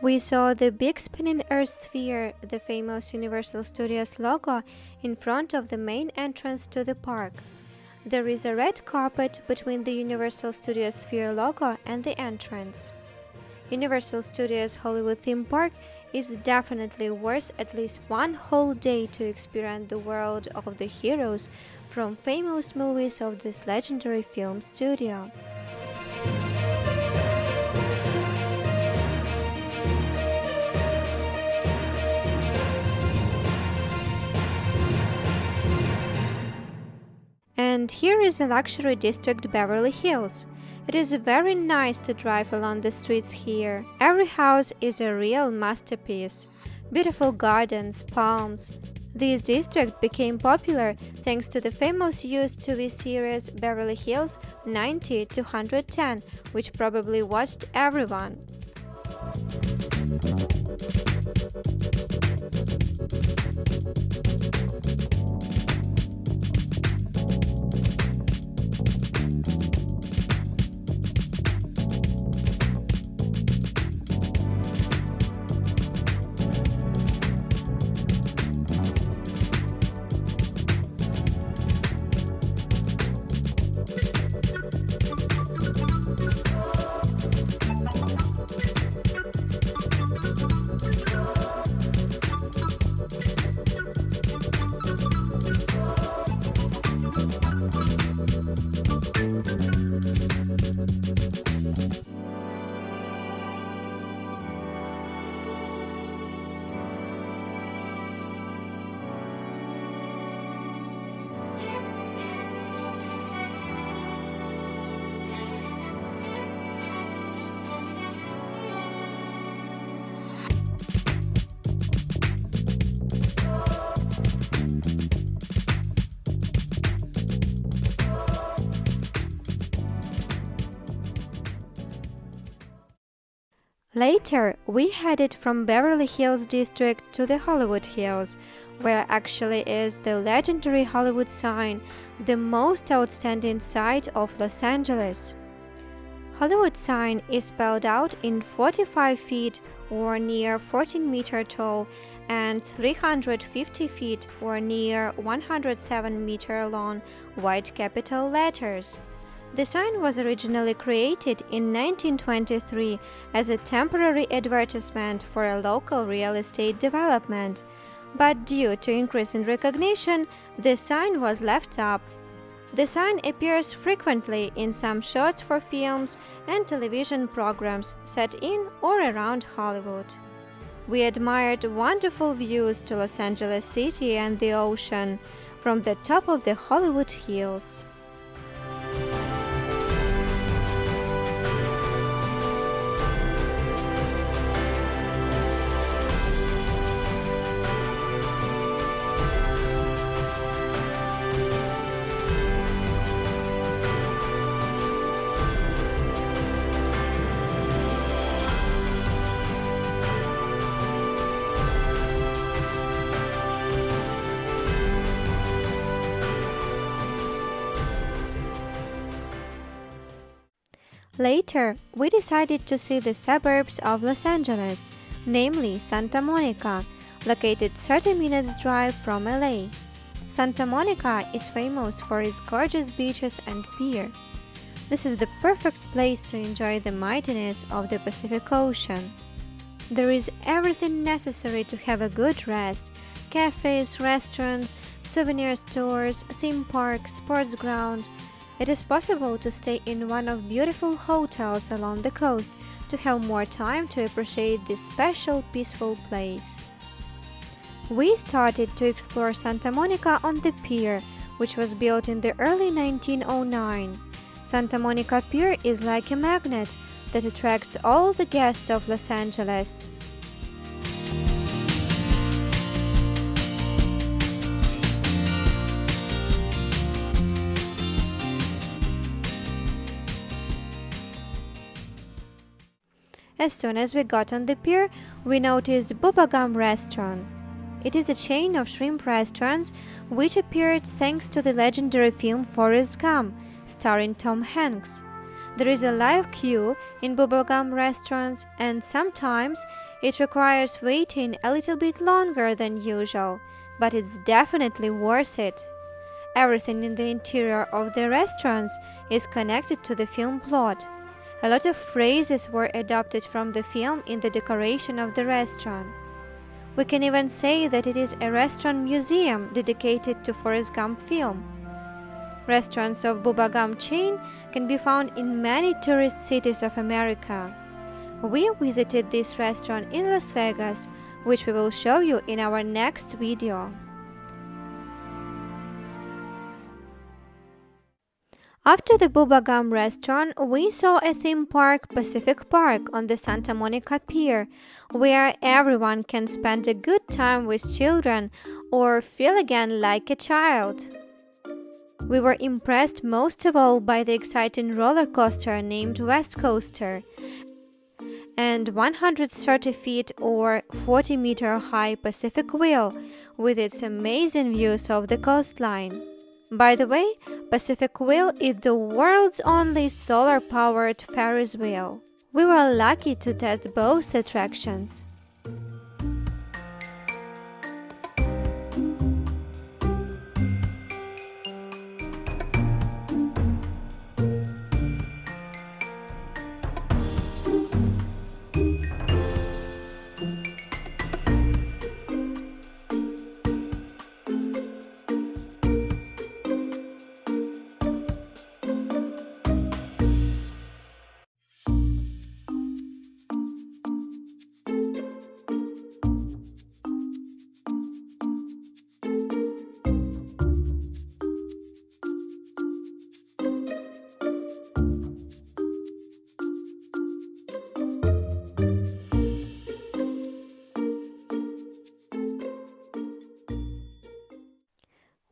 We saw the big spinning Earth sphere, the famous Universal Studios logo, in front of the main entrance to the park. There is a red carpet between the Universal Studios sphere logo and the entrance. Universal Studios Hollywood theme park is definitely worth at least one whole day to experience the world of the heroes from famous movies of this legendary film studio. And here is a luxury district, Beverly Hills. It is very nice to drive along the streets here. Every house is a real masterpiece. Beautiful gardens, palms. This district became popular thanks to the famous used TV series Beverly Hills 90-110, which probably watched everyone. Later, we headed from Beverly Hills district to the Hollywood Hills, where actually is the legendary Hollywood sign, the most outstanding sight of Los Angeles. Hollywood sign is spelled out in 45 feet or near 14 meter tall and 350 feet or near 107 meter long white capital letters. The sign was originally created in 1923 as a temporary advertisement for a local real estate development, but due to increase in recognition, the sign was left up. The sign appears frequently in some shots for films and television programs set in or around Hollywood. We admired wonderful views to Los Angeles City and the ocean from the top of the Hollywood Hills. Later, we decided to see the suburbs of Los Angeles, namely Santa Monica, located 30 minutes drive from LA. Santa Monica is famous for its gorgeous beaches and pier. This is the perfect place to enjoy the mightiness of the Pacific Ocean. There is everything necessary to have a good rest: cafes, restaurants, souvenir stores, theme parks, sports grounds. It is possible to stay in one of beautiful hotels along the coast to have more time to appreciate this special, peaceful place. We started to explore Santa Monica on the pier, which was built in the early 1909. Santa Monica Pier is like a magnet that attracts all the guests of Los Angeles. As soon as we got on the pier, we noticed Bubba Gum Restaurant. It is a chain of shrimp restaurants which appeared thanks to the legendary film Forrest Gump, starring Tom Hanks. There is a live queue in Bubba Gum restaurants, and sometimes it requires waiting a little bit longer than usual, but it's definitely worth it. Everything in the interior of the restaurants is connected to the film plot. A lot of phrases were adopted from the film in the decoration of the restaurant. We can even say that it is a restaurant museum dedicated to Forrest Gump film. Restaurants of Bubba Gum chain can be found in many tourist cities of America. We visited this restaurant in Las Vegas, which we will show you in our next video. After the Bubba Gum restaurant, we saw a theme park, Pacific Park, on the Santa Monica Pier, where everyone can spend a good time with children or feel again like a child. We were impressed most of all by the exciting roller coaster named West Coaster and 130 feet or 40-meter high Pacific Wheel with its amazing views of the coastline. By the way, Pacific Wheel is the world's only solar-powered Ferris wheel. We were lucky to test both attractions.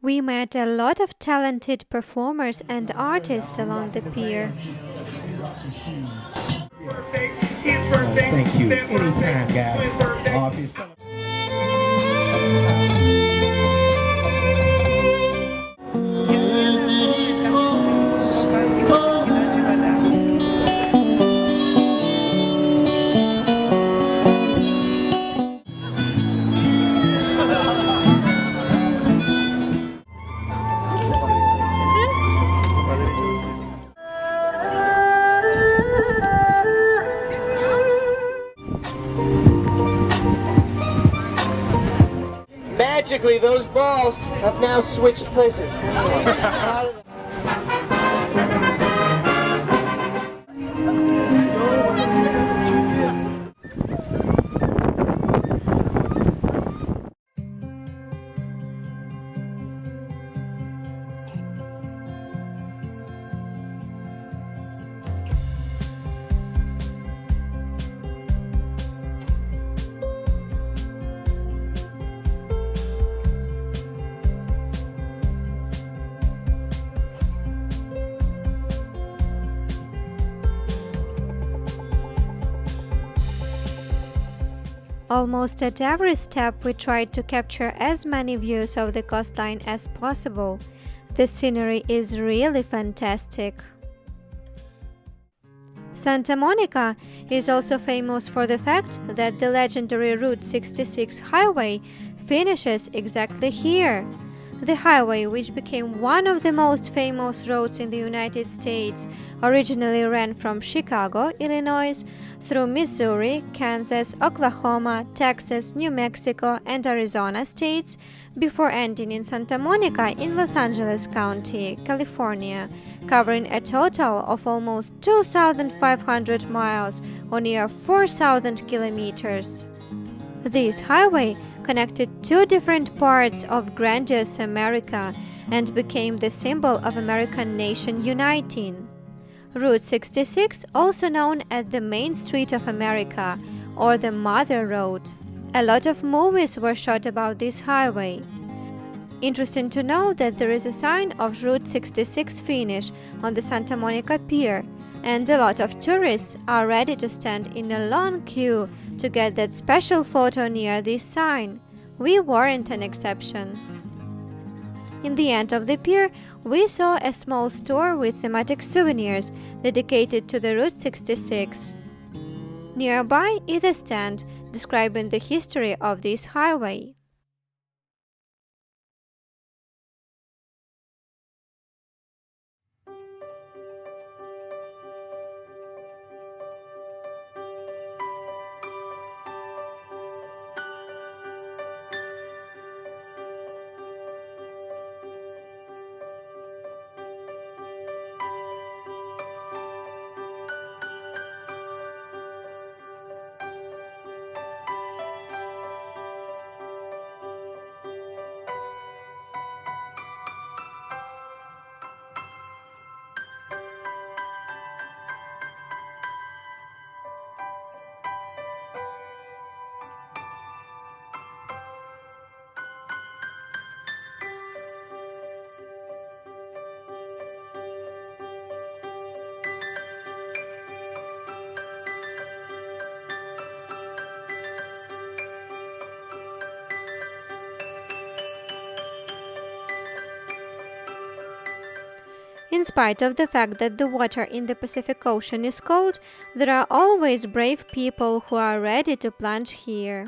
We met a lot of talented performers and artists along the pier.
Thank you. Anytime, guys.
Magically, those balls have now switched places.
Almost at every step we tried to capture as many views of the coastline as possible. The scenery is really fantastic. Santa Monica is also famous for the fact that the legendary Route 66 highway finishes exactly here. The highway, which became one of the most famous roads in the United States, originally ran from Chicago, Illinois, through Missouri, Kansas, Oklahoma, Texas, New Mexico, and Arizona states, before ending in Santa Monica in Los Angeles County, California, covering a total of almost 2,500 miles or near 4,000 kilometers. This highway connected two different parts of grandiose America and became the symbol of American nation uniting. Route 66, also known as the Main Street of America or the Mother Road. A lot of movies were shot about this highway. Interesting to know that there is a sign of Route 66 finish on the Santa Monica Pier, and a lot of tourists are ready to stand in a long queue to get that special photo near this sign. We weren't an exception. In the end of the pier, we saw a small store with thematic souvenirs dedicated to the Route 66. Nearby is a stand describing the history of this highway. In spite of the fact that the water in the Pacific Ocean is cold, there are always brave people who are ready to plunge here.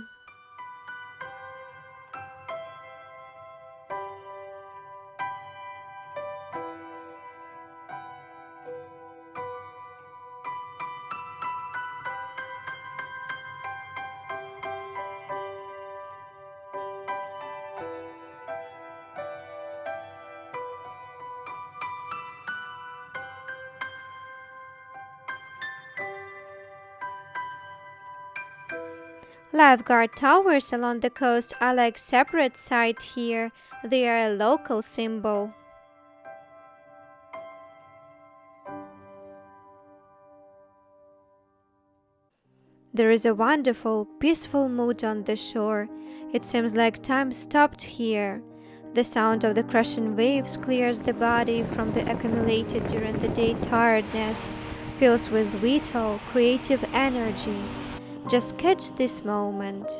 Lifeguard towers along the coast are like separate sites here. They are a local symbol. There is a wonderful, peaceful mood on the shore. It seems like time stopped here. The sound of the crashing waves clears the body from the accumulated during the day tiredness, fills with vital, creative energy. Just catch this moment.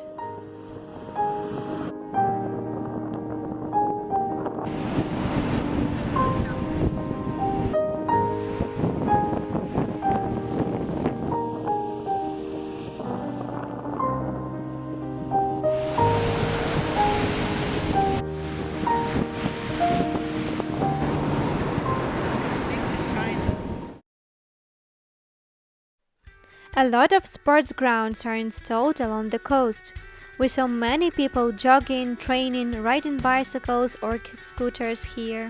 A lot of sports grounds are installed along the coast. We saw many people jogging, training, riding bicycles or scooters here.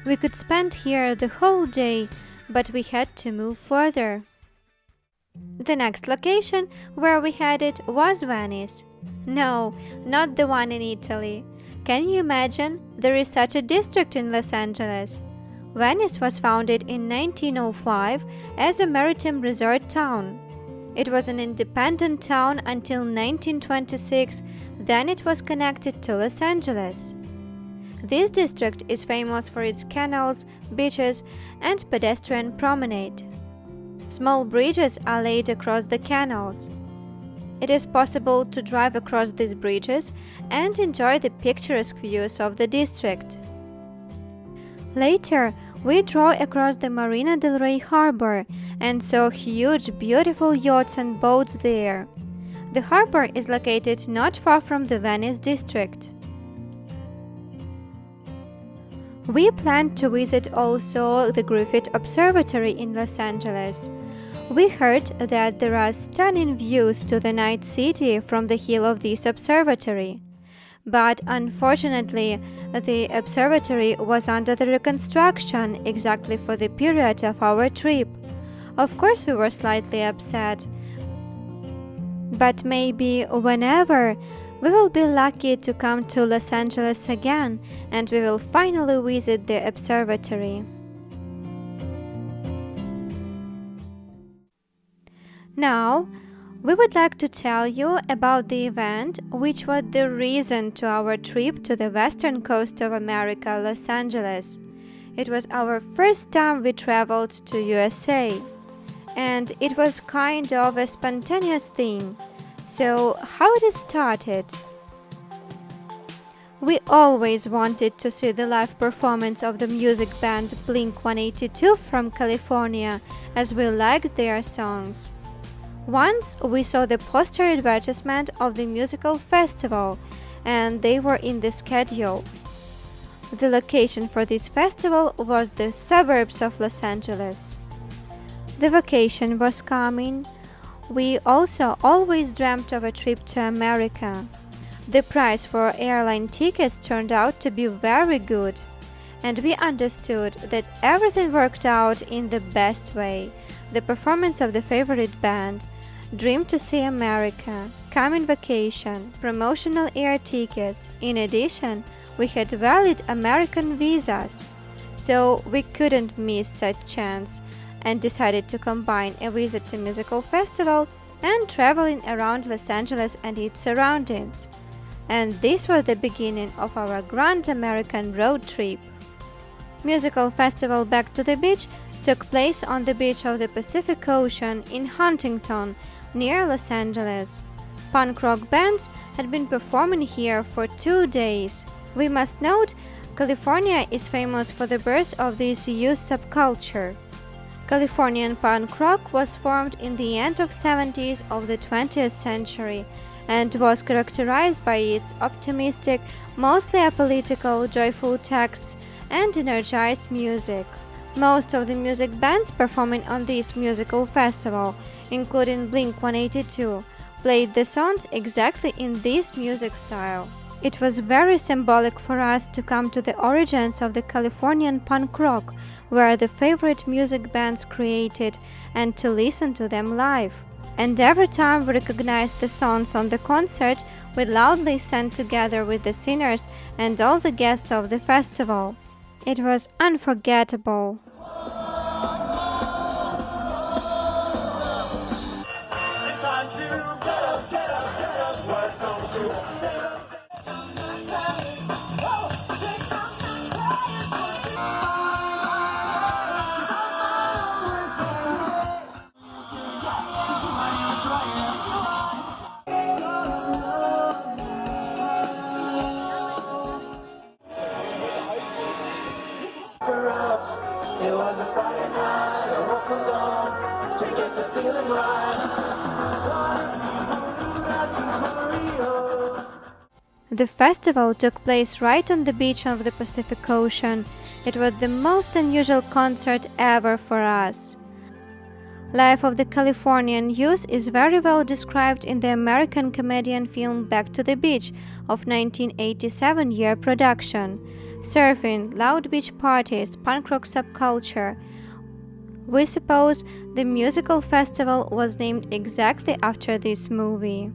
We could spend here the whole day, but we had to move further. The next location where we headed was Venice. No, not the one in Italy. Can you imagine? There is such a district in Los Angeles. Venice was founded in 1905 as a maritime resort town. It was an independent town until 1926, then it was connected to Los Angeles. This district is famous for its canals, beaches, and pedestrian promenade. Small bridges are laid across the canals. It is possible to drive across these bridges and enjoy the picturesque views of the district. Later, we drove across the Marina del Rey harbor and saw huge, beautiful yachts and boats there. The harbor is located not far from the Venice district. We planned to visit also the Griffith Observatory in Los Angeles. We heard that there are stunning views to the night city from the hill of this observatory. But unfortunately, the observatory was under the reconstruction exactly for the period of our trip. Of course, we were slightly upset. But maybe whenever we will be lucky to come to Los Angeles again and we will finally visit the observatory. Now, we would like to tell you about the event which was the reason to our trip to the western coast of America, Los Angeles. It was our first time we traveled to USA, and it was kind of a spontaneous thing. So, how it started? We always wanted to see the live performance of the music band Blink-182 from California, as we liked their songs. Once we saw the poster advertisement of the musical festival, and they were in the schedule. The location for this festival was the suburbs of Los Angeles. The vacation was coming. We also always dreamt of a trip to America. The price for airline tickets turned out to be very good, and we understood that everything worked out in the best way. The performance of the favorite band, dream to see America, coming vacation, promotional air tickets. In addition, we had valid American visas, so we couldn't miss such chance, and decided to combine a visit to musical festival and traveling around Los Angeles and its surroundings. And this was the beginning of our grand American road trip. Musical festival Back to the Beach took place on the beach of the Pacific Ocean in Huntington, near Los Angeles. Punk rock bands had been performing here for 2 days. We must note, California is famous for the birth of this youth subculture. Californian punk rock was formed in the end of 70s of the 20th century and was characterized by its optimistic, mostly apolitical, joyful texts and energized music. Most of the music bands performing on this musical festival, including Blink-182, played the songs exactly in this music style. It was very symbolic for us to come to the origins of the Californian punk rock, where the favorite music bands created, and to listen to them live. And every time we recognized the songs on the concert, we loudly sang together with the singers and all the guests of the festival. It was unforgettable.
It was a Friday night, I woke alone to get the feeling right.
The festival took place right on the beach of the Pacific Ocean. It was the most unusual concert ever for us. Life of the Californian youth is very well described in the American comedian film Back to the Beach of 1987 year production. Surfing, loud beach parties, punk rock subculture. We suppose the musical festival was named exactly after this movie.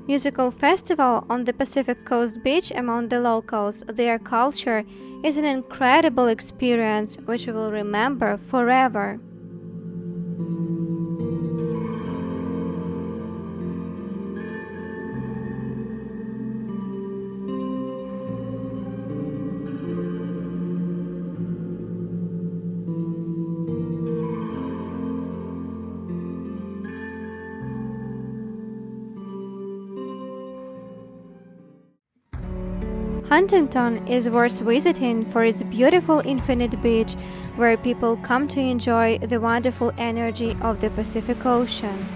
Musical festival on the Pacific Coast beach among the locals, their culture, is an incredible experience which we will remember forever. Huntington is worth visiting for its beautiful infinite beach where people come to enjoy the wonderful energy of the Pacific Ocean.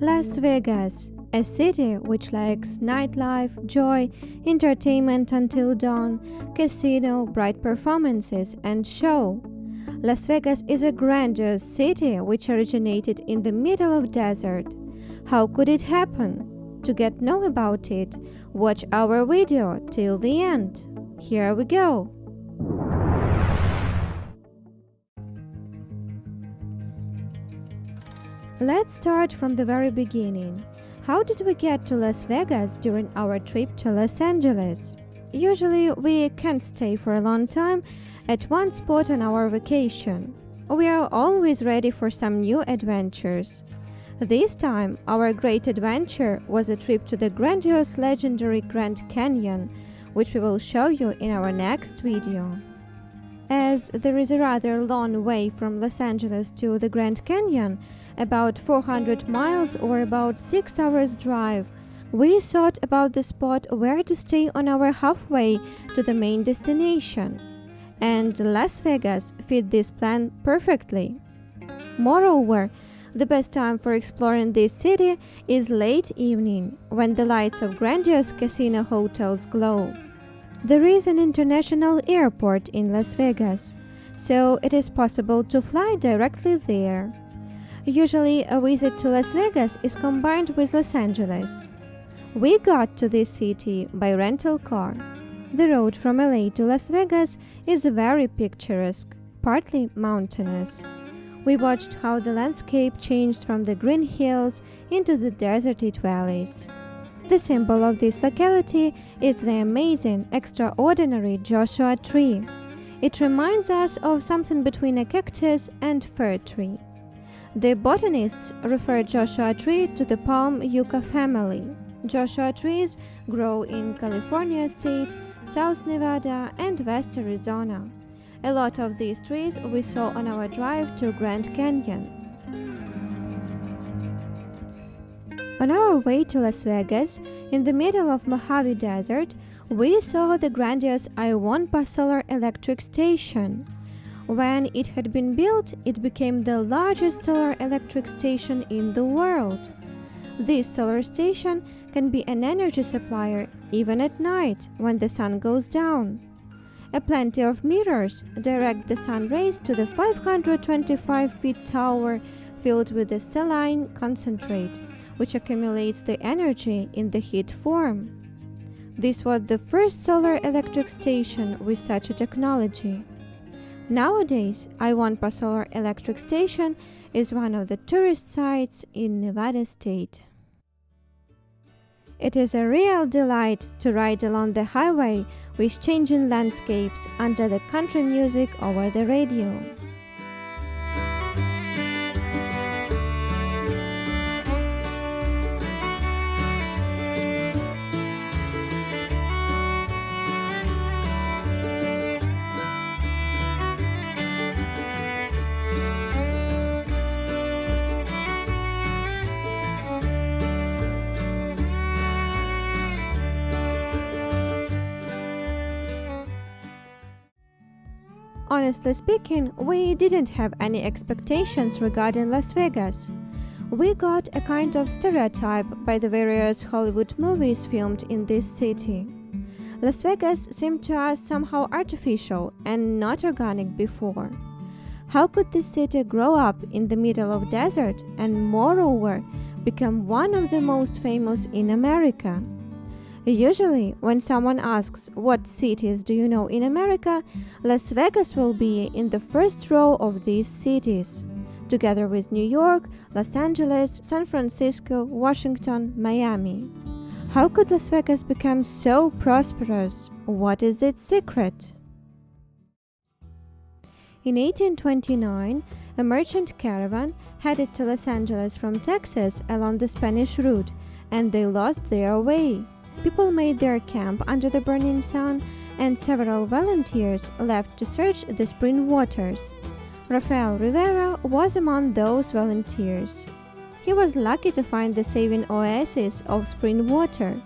Las Vegas, a city which lacks nightlife, joy, entertainment until dawn, casino, bright performances, and show. Las Vegas is a grandiose city which originated in the middle of desert. How could it happen? To get know about it, watch our video till the end. Here we go. Let's start from the very beginning. How did we get to Las Vegas during our trip to Los Angeles? Usually we can't stay for a long time at one spot on our vacation. We are always ready for some new adventures. This time, our great adventure was a trip to the grandiose legendary Grand Canyon, which we will show you in our next video. As there is a rather long way from Los Angeles to the Grand Canyon, about 400 miles or about 6 hours drive, we thought about the spot where to stay on our halfway to the main destination. And Las Vegas fit this plan perfectly. Moreover, the best time for exploring this city is late evening, when the lights of grandiose casino hotels glow. There is an international airport in Las Vegas, so it is possible to fly directly there. Usually, a visit to Las Vegas is combined with Los Angeles. We got to this city by rental car. The road from LA to Las Vegas is very picturesque, partly mountainous. We watched how the landscape changed from the green hills into the deserted valleys. The symbol of this locality is the amazing, extraordinary Joshua tree. It reminds us of something between a cactus and fir tree. The botanists refer Joshua tree to the palm yucca family. Joshua trees grow in California state, South Nevada, and West Arizona. A lot of these trees we saw on our drive to Grand Canyon. On our way to Las Vegas, in the middle of Mojave Desert, we saw the grandiose Ionpa Solar Electric Station. When it had been built, it became the largest solar electric station in the world. This solar station can be an energy supplier even at night when the sun goes down. Plenty of mirrors direct the sun rays to the 525-feet tower filled with the saline concentrate, which accumulates the energy in the heat form. This was the first solar electric station with such a technology. Nowadays, Ionpa Solar Electric Station is one of the tourist sites in Nevada state. It is a real delight to ride along the highway with changing landscapes under the country music over the radio. Honestly speaking, we didn't have any expectations regarding Las Vegas. We got a kind of stereotype by the various Hollywood movies filmed in this city. Las Vegas seemed to us somehow artificial and not organic before. How could this city grow up in the middle of desert and moreover become one of the most famous in America? Usually, when someone asks what cities do you know in America, Las Vegas will be in the first row of these cities, together with New York, Los Angeles, San Francisco, Washington, Miami. How could Las Vegas become so prosperous? What is its secret? In 1829, a merchant caravan headed to Los Angeles from Texas along the Spanish route, and they lost their way. People made their camp under the burning sun, and several volunteers left to search the spring waters. Rafael Rivera was among those volunteers. He was lucky to find the saving oasis of spring water.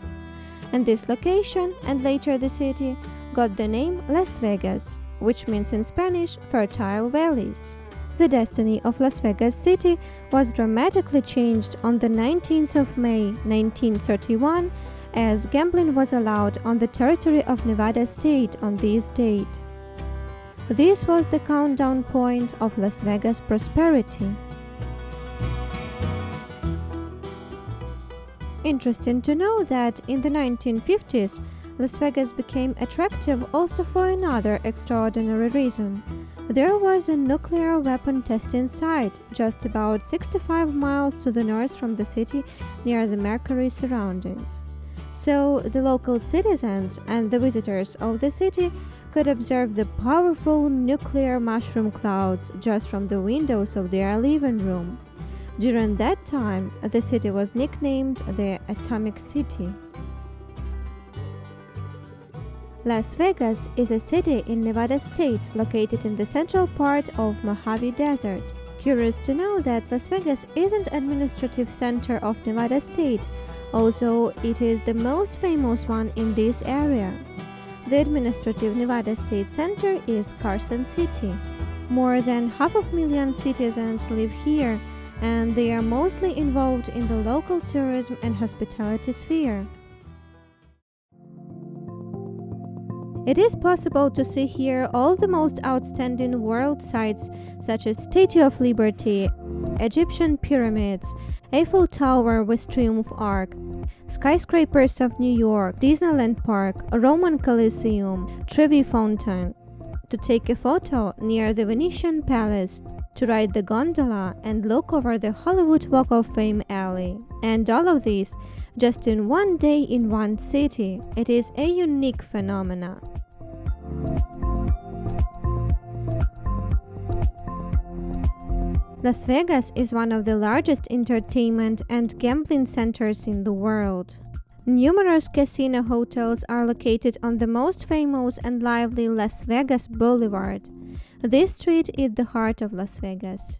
And this location, and later the city, got the name Las Vegas, which means in Spanish fertile valleys. The destiny of Las Vegas City was dramatically changed on the 19th of May 1931 as gambling was allowed on the territory of Nevada State on this date. This was the countdown point of Las Vegas prosperity. Interesting to know that in the 1950s, Las Vegas became attractive also for another extraordinary reason. There was a nuclear weapon testing site just about 65 miles to the north from the city near the Mercury surroundings. So the local citizens and the visitors of the city could observe the powerful nuclear mushroom clouds just from the windows of their living room. During that time, the city was nicknamed the Atomic City. Las Vegas is a city in Nevada State located in the central part of Mojave Desert. Curious to know that Las Vegas isn't administrative center of Nevada State, although it is the most famous one in this area. The administrative Nevada State Center is Carson City. More than 500,000 citizens live here, and they are mostly involved in the local tourism and hospitality sphere. It is possible to see here all the most outstanding world sites such as Statue of Liberty, Egyptian pyramids, Eiffel Tower with Triumph Arch, skyscrapers of New York, Disneyland Park, Roman Colosseum, Trevi Fountain, to take a photo near the Venetian Palace, to ride the gondola and look over the Hollywood Walk of Fame alley. And all of this just in one day in one city. It is a unique phenomenon. Las Vegas is one of the largest entertainment and gambling centers in the world. Numerous casino hotels are located on the most famous and lively Las Vegas Boulevard. This street is the heart of Las Vegas.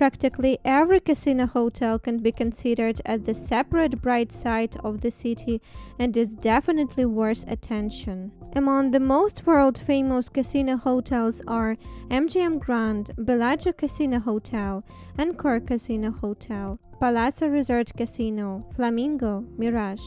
Practically every casino hotel can be considered as the separate bright side of the city and is definitely worth attention. Among the most world-famous casino hotels are MGM Grand, Bellagio Casino Hotel, Encore Casino Hotel, Palazzo Resort Casino, Flamingo, Mirage.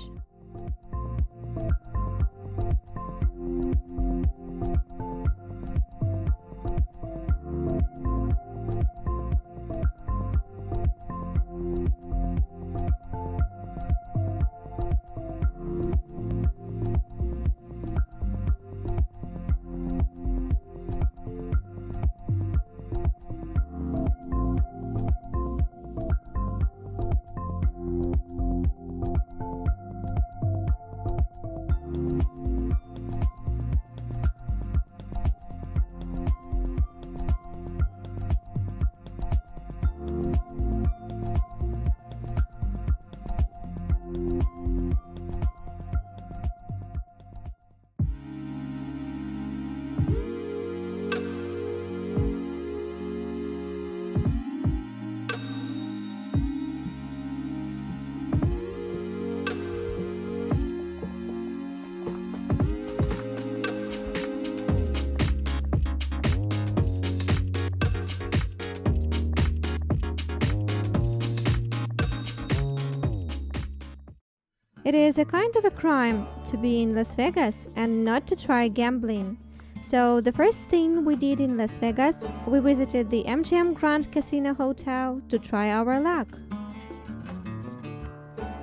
It is a kind of a crime to be in Las Vegas and not to try gambling. So the first thing we did in Las Vegas, we visited the MGM Grand Casino Hotel to try our luck.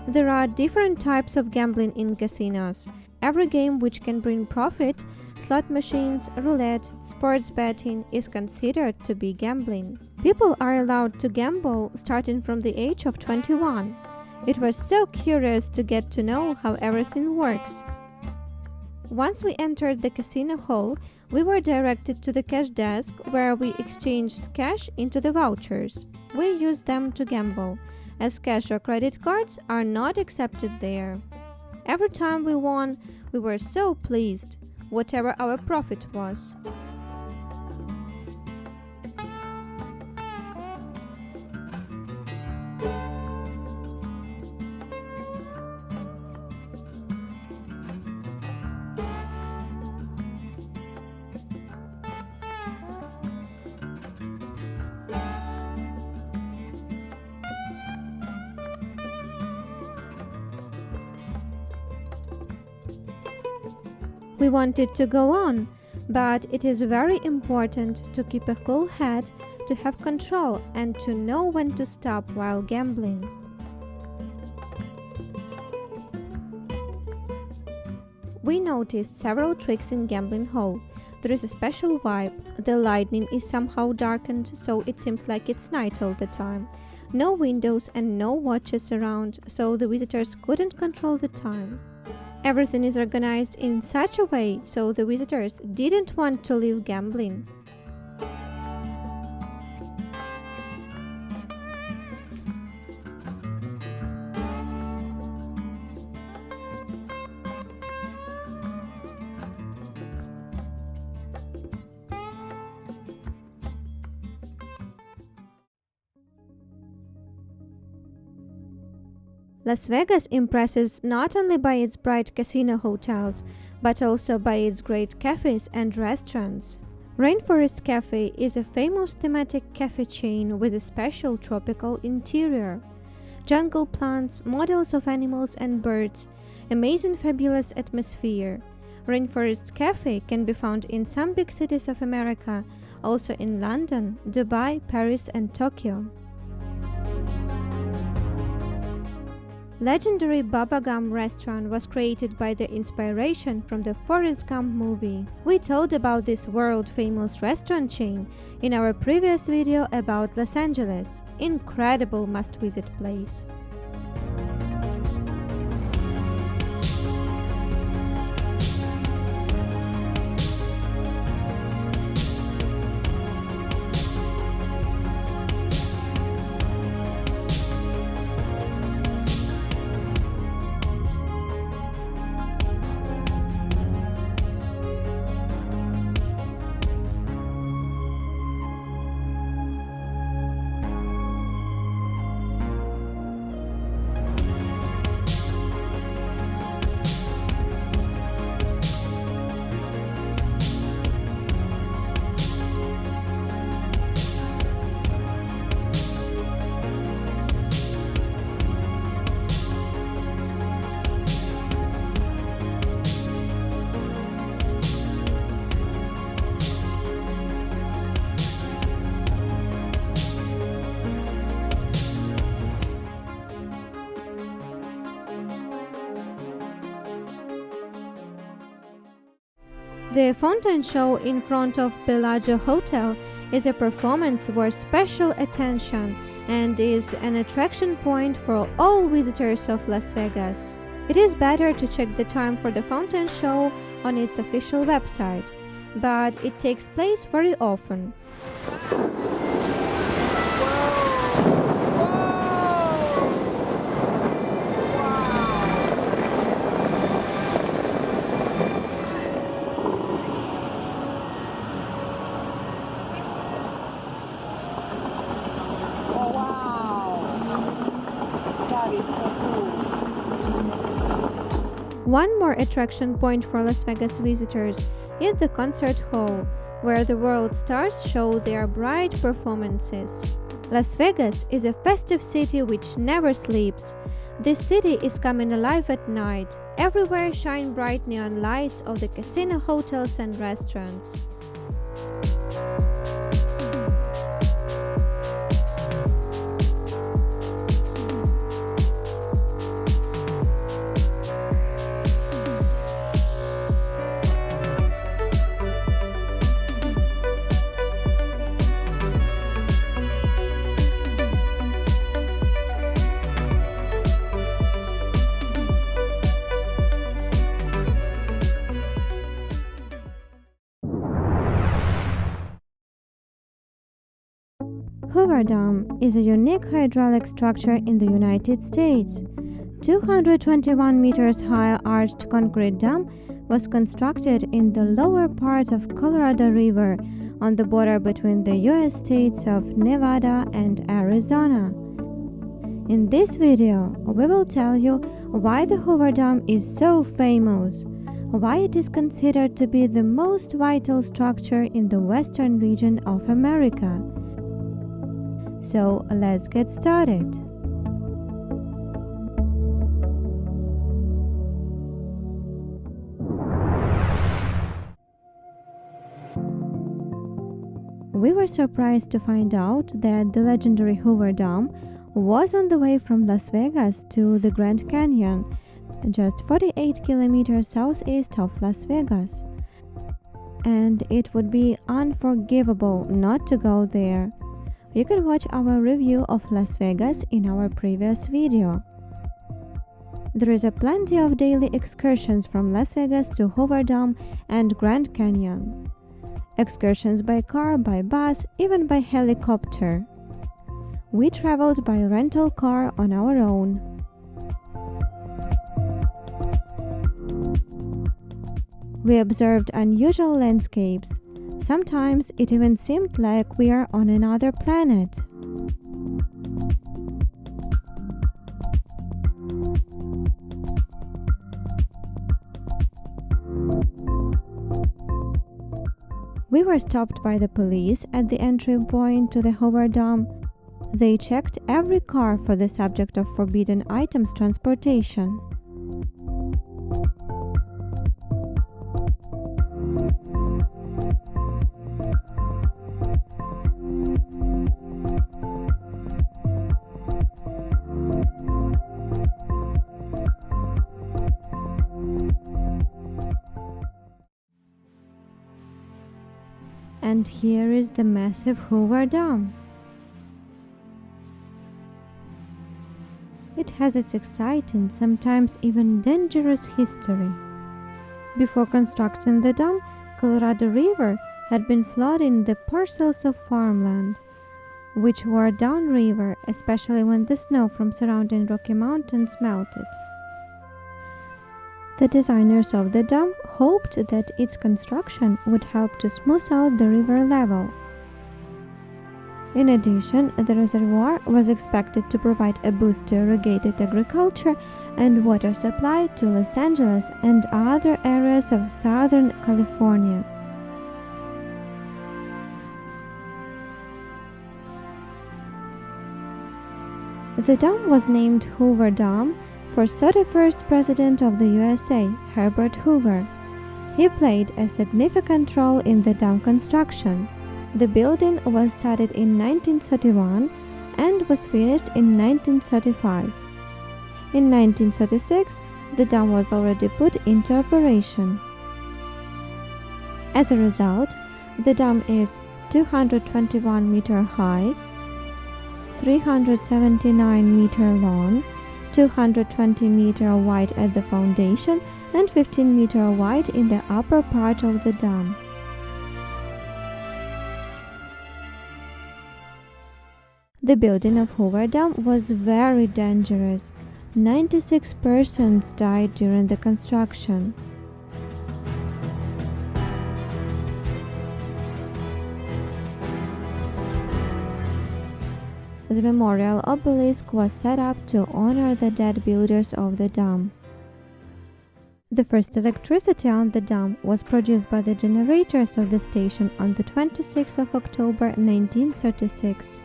There are different types of gambling in casinos. Every game which can bring profit, slot machines, roulette, sports betting, is considered to be gambling. People are allowed to gamble starting from the age of 21. It was so curious to get to know how everything works. Once we entered the casino hall, we were directed to the cash desk where we exchanged cash into the vouchers. We used them to gamble, as cash or credit cards are not accepted there. Every time we won, we were so pleased, whatever our profit was. We wanted to go on, but it is very important to keep a cool head, to have control, and to know when to stop while gambling. We noticed several tricks in gambling hall. There is a special vibe. The lighting is somehow darkened, so it seems like it's night all the time. No windows and no watches around, so the visitors couldn't control the time. Everything is organized in such a way so the visitors didn't want to leave gambling. Las Vegas impresses not only by its bright casino hotels, but also by its great cafes and restaurants. Rainforest Cafe is a famous thematic cafe chain with a special tropical interior. Jungle plants, models of animals and birds, amazing fabulous atmosphere. Rainforest Cafe can be found in some big cities of America, also in London, Dubai, Paris and Tokyo. Legendary Bubba Gum restaurant was created by the inspiration from the Forrest Gump movie. We told about this world-famous restaurant chain in our previous video about Los Angeles. Incredible must-visit place. The fountain show in front of Bellagio Hotel is a performance worth special attention and is an attraction point for all visitors of Las Vegas. It is better to check the time for the fountain show on its official website, but it takes place very often. One more attraction point for Las Vegas visitors is the concert hall, where the world stars show their bright performances. Las Vegas is a festive city which never sleeps. This city is coming alive at night. Everywhere shine bright neon lights of the casino, hotels and restaurants. Hoover Dam is a unique hydraulic structure in the United States. 221 meters high arched concrete dam was constructed in the lower part of Colorado River on the border between the US states of Nevada and Arizona. In this video, we will tell you why the Hoover Dam is so famous, why it is considered to be the most vital structure in the western region of America. So let's get started. We were surprised to find out that the legendary Hoover Dam was on the way from Las Vegas to the Grand Canyon, just 48 kilometers southeast of Las Vegas. And it would be unforgivable not to go there. You can watch our review of Las Vegas in our previous video. There is plenty of daily excursions from Las Vegas to Hoover Dam and Grand Canyon. Excursions by car, by bus, even by helicopter. We traveled by rental car on our own. We observed unusual landscapes. Sometimes it even seemed like we are on another planet. We were stopped by the police at the entry point to the Hoover Dam. They checked every car for the subject of forbidden items transportation. And here is the massive Hoover Dam. It has its exciting, sometimes even dangerous history. Before constructing the dam, Colorado River had been flooding the parcels of farmland, which were downriver, especially when the snow from surrounding Rocky Mountains melted. The designers of the dam hoped that its construction would help to smooth out the river level. In addition, the reservoir was expected to provide a boost to irrigated agriculture and water supply to Los Angeles and other areas of Southern California. The dam was named Hoover Dam for 31st President of the USA, Herbert Hoover. He played a significant role in the dam construction. The building was started in 1931 and was finished in 1935. In 1936, the dam was already put into operation. As a result, the dam is 221 meter high, 379 meter long, 220 meter wide at the foundation and 15 meter wide in the upper part of the dam. The building of Hoover Dam was very dangerous. 96 persons died during the construction. The memorial obelisk was set up to honor the dead builders of the dam. The first electricity on the dam was produced by the generators of the station on the 26th of October 1936.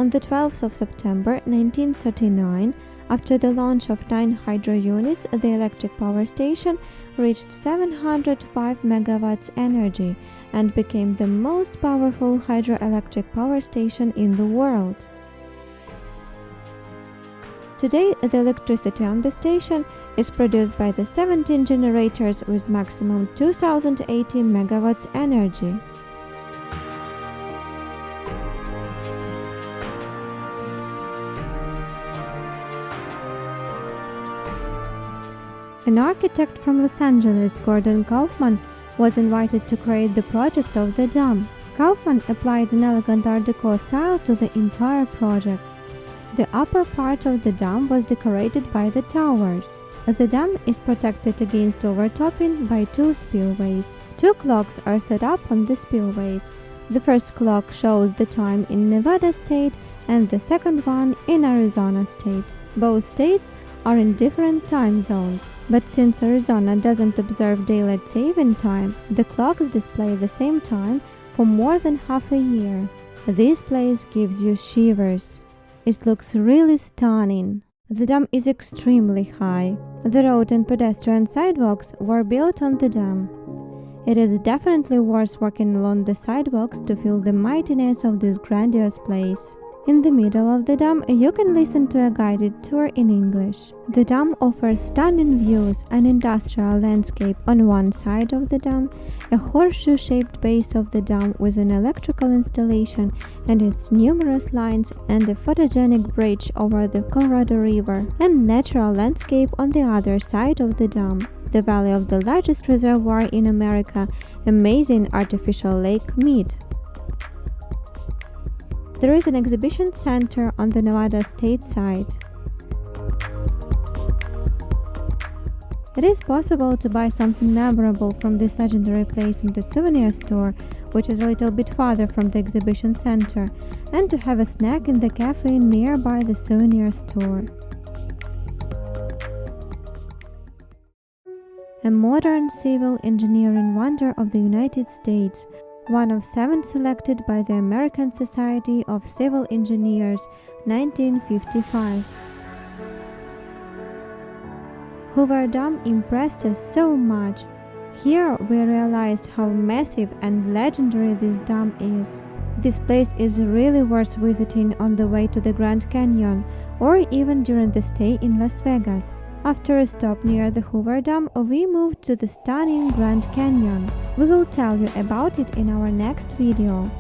On the 12th of September 1939, after the launch of 9 hydro units, the electric power station reached 705 megawatts energy and became the most powerful hydroelectric power station in the world. Today, the electricity on the station is produced by the 17 generators with maximum 2080 megawatts energy. An architect from Los Angeles, Gordon Kaufman, was invited to create the project of the dam. Kaufman applied an elegant Art Deco style to the entire project. The upper part of the dam was decorated by the towers. The dam is protected against overtopping by 2 spillways. 2 clocks are set up on the spillways. The first clock shows the time in Nevada state and the second one in Arizona state. Both states are in different time zones, but since Arizona doesn't observe daylight saving time, the clocks display the same time for more than half a year. This place gives you shivers. It looks really stunning. The dam is extremely high. The road and pedestrian sidewalks were built on the dam. It is definitely worth walking along the sidewalks to feel the mightiness of this grandiose place. In the middle of the dam, you can listen to a guided tour in English. The dam offers stunning views, an industrial landscape on one side of the dam, a horseshoe-shaped base of the dam with an electrical installation and its numerous lines, and a photogenic bridge over the Colorado River, and natural landscape on the other side of the dam. The valley of the largest reservoir in America, amazing artificial lake Mead. There is an exhibition center on the Nevada state side. It is possible to buy something memorable from this legendary place in the souvenir store, which is a little bit farther from the exhibition center, and to have a snack in the cafe nearby the souvenir store. A modern civil engineering wonder of the United States, one of 7 selected by the American Society of Civil Engineers, 1955. Hoover Dam impressed us so much. Here we realized how massive and legendary this dam is. This place is really worth visiting on the way to the Grand Canyon, or even during the stay in Las Vegas. After a stop near the Hoover Dam, we moved to the stunning Grand Canyon. We will tell you about it in our next video.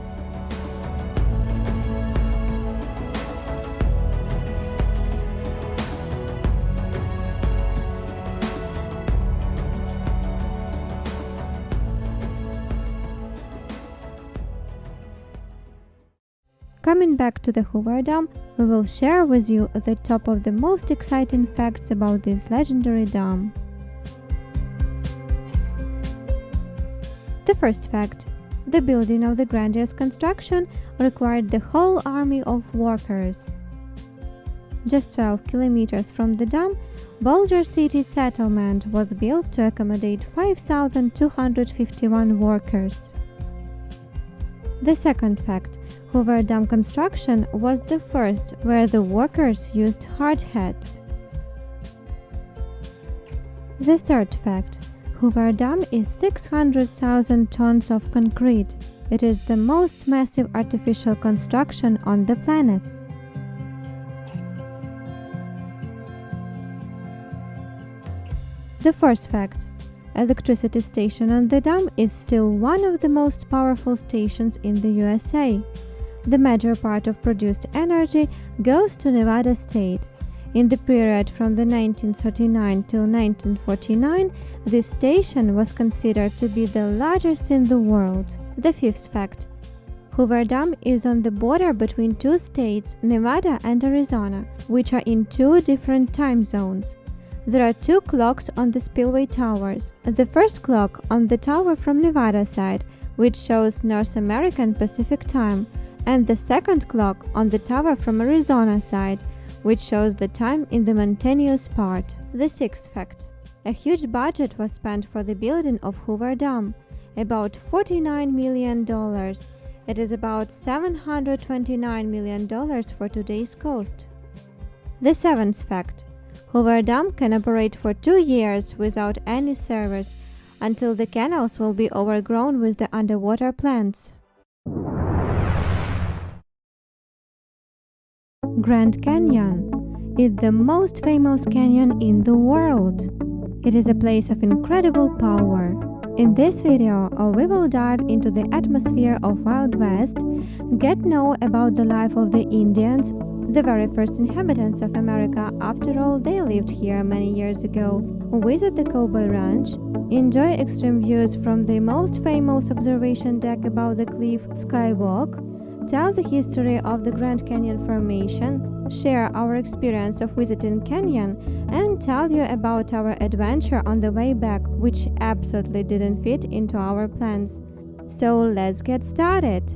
Coming back to the Hoover Dam, we will share with you the top of the most exciting facts about this legendary dam. The first fact: the building of the grandiose construction required the whole army of workers. Just 12 kilometers from the dam, Boulder City settlement was built to accommodate 5,251 workers. The second fact: Hoover Dam construction was the first where the workers used hard hats. The third fact: Hoover Dam is 600,000 tons of concrete. It is the most massive artificial construction on the planet. The fourth fact: electricity station on the dam is still one of the most powerful stations in the USA. The major part of produced energy goes to Nevada state. In the period from the 1939 till 1949, this station was considered to be the largest in the world. The fifth fact: Hoover Dam is on the border between 2 states, Nevada and Arizona, which are in 2 different time zones. There are 2 clocks on the spillway towers. The first clock on the tower from Nevada side, which shows North American Pacific time, and the second clock on the tower from Arizona side, which shows the time in the mountainous part. The sixth fact: a huge budget was spent for the building of Hoover Dam, about $49 million. It is about $729 million for today's cost. The seventh fact: Hoover Dam can operate for 2 years without any service until the canals will be overgrown with the underwater plants. Grand Canyon is the most famous canyon in the world. It is a place of incredible power. In this video, we will dive into the atmosphere of Wild West, get know about the life of the Indians, the very first inhabitants of America. After all, they lived here many years ago. Visit the cowboy ranch, enjoy extreme views from the most famous observation deck above the cliff skywalk, tell the history of the Grand Canyon formation, share our experience of visiting Canyon, and tell you about our adventure on the way back, which absolutely didn't fit into our plans. So let's get started!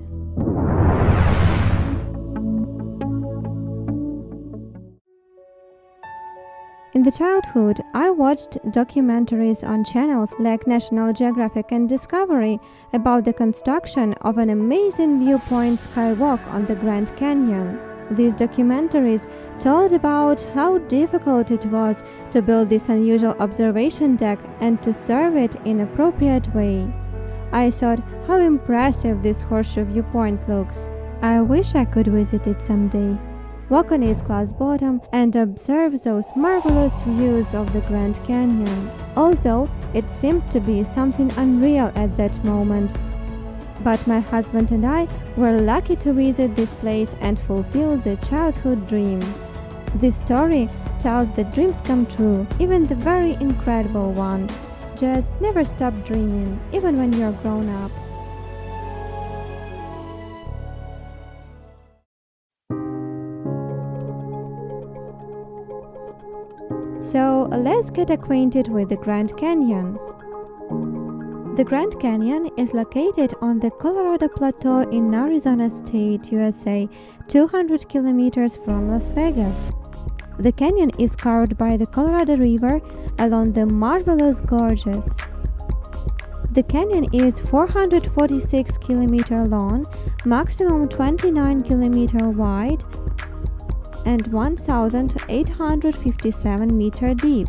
In the childhood, I watched documentaries on channels like National Geographic and Discovery about the construction of an amazing viewpoint skywalk on the Grand Canyon. These documentaries told about how difficult it was to build this unusual observation deck and to serve it in an appropriate way. I thought how impressive this horseshoe viewpoint looks. I wish I could visit it someday. Walk on its glass bottom and observe those marvelous views of the Grand Canyon, although it seemed to be something unreal at that moment. But my husband and I were lucky to visit this place and fulfill the childhood dream. This story tells that dreams come true, even the very incredible ones. Just never stop dreaming, even when you're grown up. So let's get acquainted with the Grand Canyon. The Grand Canyon is located on the Colorado Plateau in Arizona State, USA, 200 kilometers from Las Vegas. The canyon is carved by the Colorado River along the marvelous gorges. The canyon is 446 kilometers long, maximum 29 kilometers wide, and 1,857 meters deep.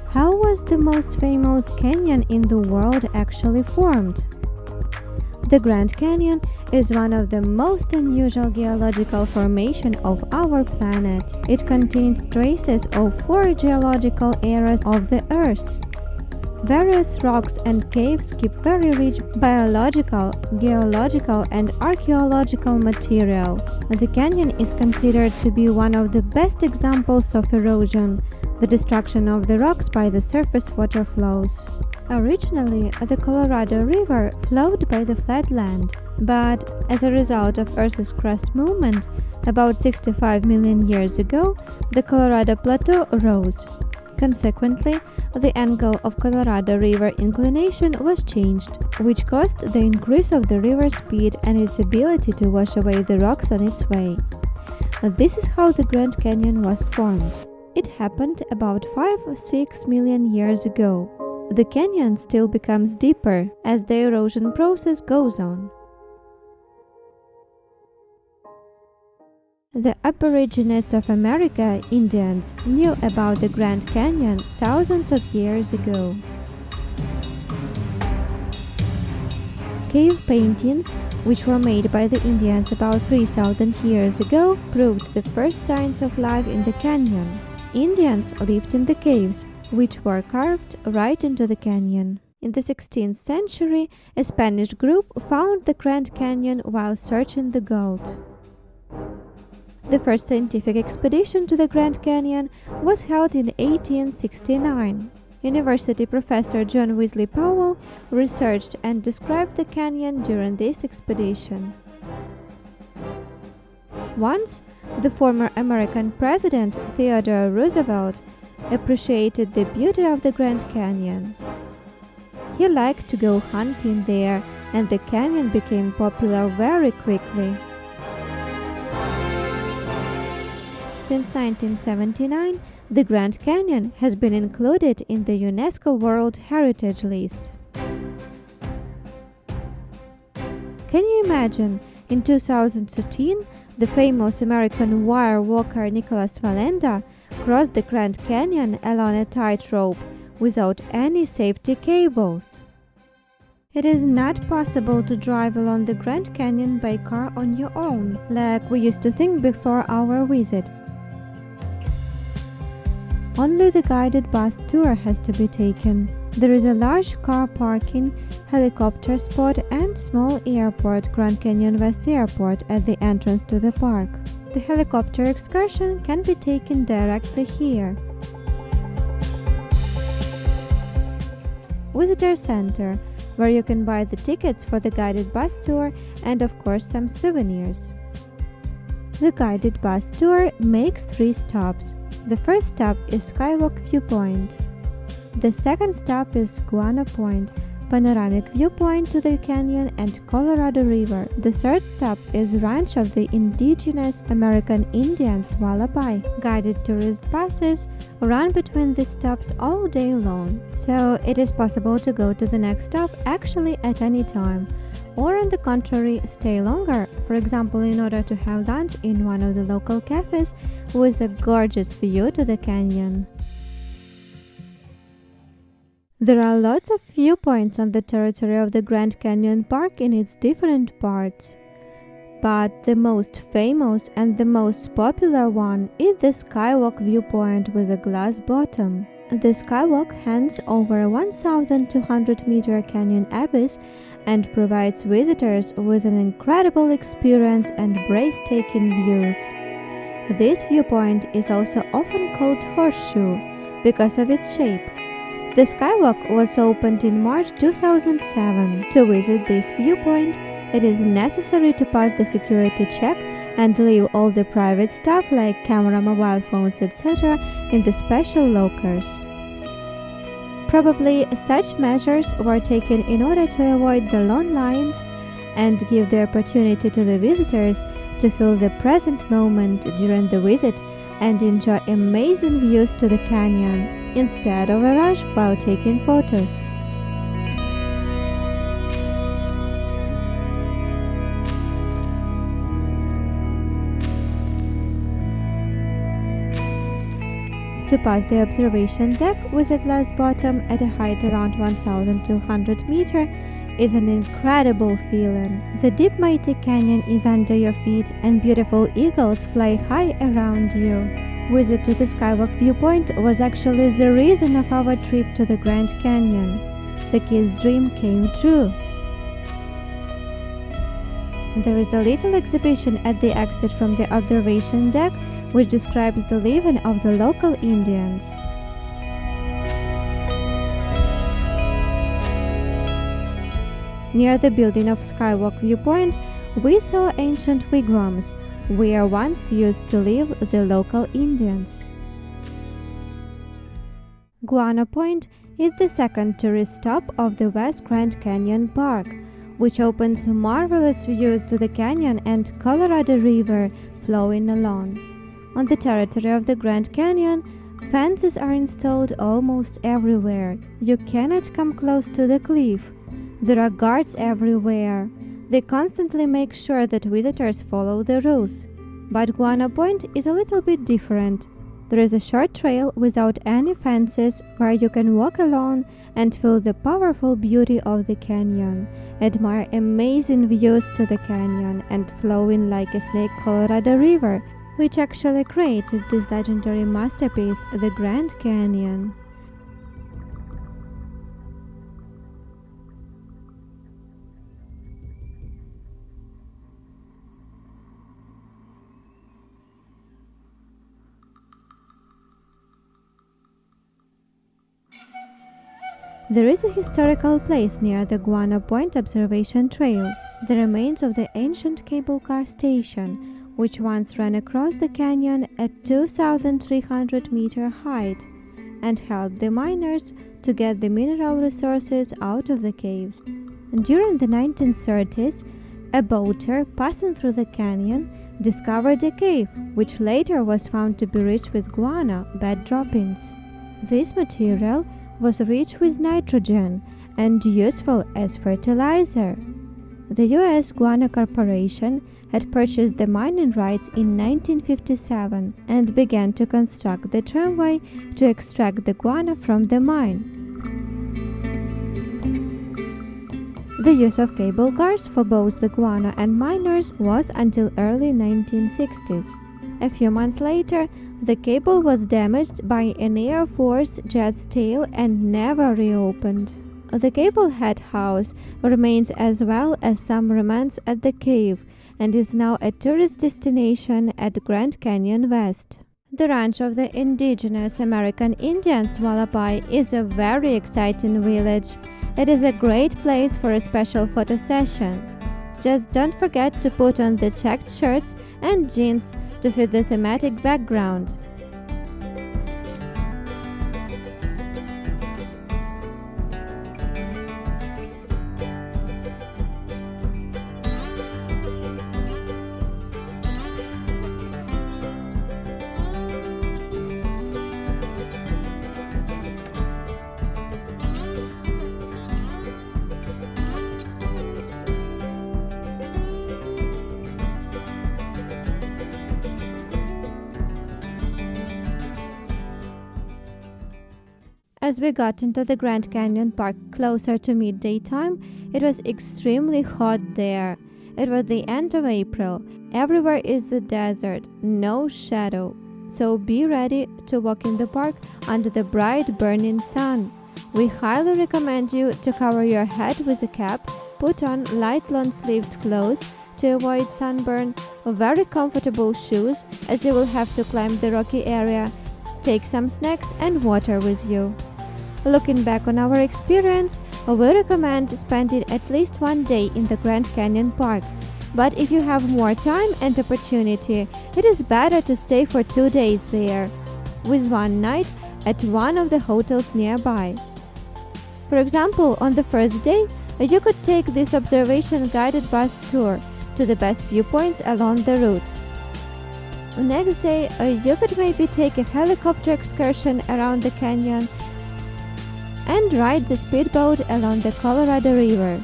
How was the most famous canyon in the world actually formed? The Grand Canyon is one of the most unusual geological formations of our planet. It contains traces of 4 geological eras of the Earth. Various rocks and caves keep very rich biological, geological, and archaeological material. The canyon is considered to be one of the best examples of erosion, the destruction of the rocks by the surface water flows. Originally, the Colorado River flowed by the flat land, but as a result of Earth's crust movement, about 65 million years ago, the Colorado Plateau rose. Consequently, the angle of Colorado River inclination was changed, which caused the increase of the river speed and its ability to wash away the rocks on its way. This is how the Grand Canyon was formed. It happened about 5 or 6 million years ago. The canyon still becomes deeper as the erosion process goes on. The Aborigines of America, Indians, knew about the Grand Canyon thousands of years ago. Cave paintings, which were made by the Indians about 3,000 years ago, proved the first signs of life in the canyon. Indians lived in the caves, which were carved right into the canyon. In the 16th century, a Spanish group found the Grand Canyon while searching the gold. The first scientific expedition to the Grand Canyon was held in 1869. University professor John Wesley Powell researched and described the canyon during this expedition. Once, the former American president Theodore Roosevelt appreciated the beauty of the Grand Canyon. He liked to go hunting there, and the canyon became popular very quickly. Since 1979, the Grand Canyon has been included in the UNESCO World Heritage List. Can you imagine? In 2013, the famous American wire walker Nicholas Valenda crossed the Grand Canyon along a tightrope without any safety cables. It is not possible to drive along the Grand Canyon by car on your own, like we used to think before our visit. Only the guided bus tour has to be taken. There is a large car parking, helicopter spot and small airport, Grand Canyon West Airport, at the entrance to the park. The helicopter excursion can be taken directly here. Visitor Center, where you can buy the tickets for the guided bus tour and of course some souvenirs. The guided bus tour makes 3 stops. The first stop is Skywalk Viewpoint. The second stop is Guana Point, panoramic viewpoint to the canyon and Colorado River. The third stop is Ranch of the Indigenous American Indians Wallaby. Guided tourist buses run between the stops all day long, so it is possible to go to the next stop actually at any time, or on the contrary, stay longer, for example in order to have lunch in one of the local cafes with a gorgeous view to the canyon. There are lots of viewpoints on the territory of the Grand Canyon Park in its different parts, but the most famous and the most popular one is the Skywalk viewpoint with a glass bottom. The Skywalk hangs over a 1,200-meter canyon abyss and provides visitors with an incredible experience and breathtaking views. This viewpoint is also often called Horseshoe because of its shape. The Skywalk was opened in March 2007. To visit this viewpoint, it is necessary to pass the security check and leave all the private stuff like camera, mobile phones, etc. in the special lockers. Probably such measures were taken in order to avoid the long lines and give the opportunity to the visitors to feel the present moment during the visit and enjoy amazing views to the canyon, instead of a rush while taking photos. To pass the observation deck with a glass bottom at a height around 1,200 meters is an incredible feeling. The deep mighty canyon is under your feet and beautiful eagles fly high around you. Visit to the Skywalk viewpoint was actually the reason of our trip to the Grand Canyon. The kid's dream came true. There is a little exhibition at the exit from the observation deck which describes the living of the local Indians. Near the building of Skywalk viewpoint, we saw ancient wigwams where once used to live the local Indians. Guana Point is the second tourist stop of the West Grand Canyon Park, which opens marvelous views to the canyon and Colorado River flowing along. On the territory of the Grand Canyon, fences are installed almost everywhere. You cannot come close to the cliff. There are guards everywhere. They constantly make sure that visitors follow the rules. But Guana Point is a little bit different. There is a short trail without any fences where you can walk alone and feel the powerful beauty of the canyon, admire amazing views to the canyon and flowing like a snake Colorado River, which actually created this legendary masterpiece, the Grand Canyon. There is a historical place near the Guana Point Observation Trail, the remains of the ancient cable car station, which once ran across the canyon at 2,300-meter height and helped the miners to get the mineral resources out of the caves. And during the 1930s, a boater passing through the canyon discovered a cave, which later was found to be rich with guano, bed droppings. This material was rich with nitrogen and useful as fertilizer. The U.S. Guano Corporation had purchased the mining rights in 1957 and began to construct the tramway to extract the guano from the mine. The use of cable cars for both the guano and miners was until early 1960s. A few months later, the cable was damaged by an Air Force jet's tail and never reopened. The cable-head house remains as well as some remnants at the cave and is now a tourist destination at Grand Canyon West. The ranch of the indigenous American Indians, Wallapai, is a very exciting village. It is a great place for a special photo session. Just don't forget to put on the checked shirts and jeans to fit the thematic background. As we got into the Grand Canyon Park closer to midday time, it was extremely hot there. It was the end of April. Everywhere is the desert, no shadow. So be ready to walk in the park under the bright burning sun. We highly recommend you to cover your head with a cap, put on light long-sleeved clothes to avoid sunburn, very comfortable shoes as you will have to climb the rocky area. Take some snacks and water with you. Looking back on our experience, we recommend spending at least one day in the Grand Canyon Park. But if you have more time and opportunity, it is better to stay for 2 days there, with one night at one of the hotels nearby. For example, on the first day, you could take this observation-guided bus tour to the best viewpoints along the route. Next day, you could maybe take a helicopter excursion around the canyon and ride the speedboat along the Colorado River.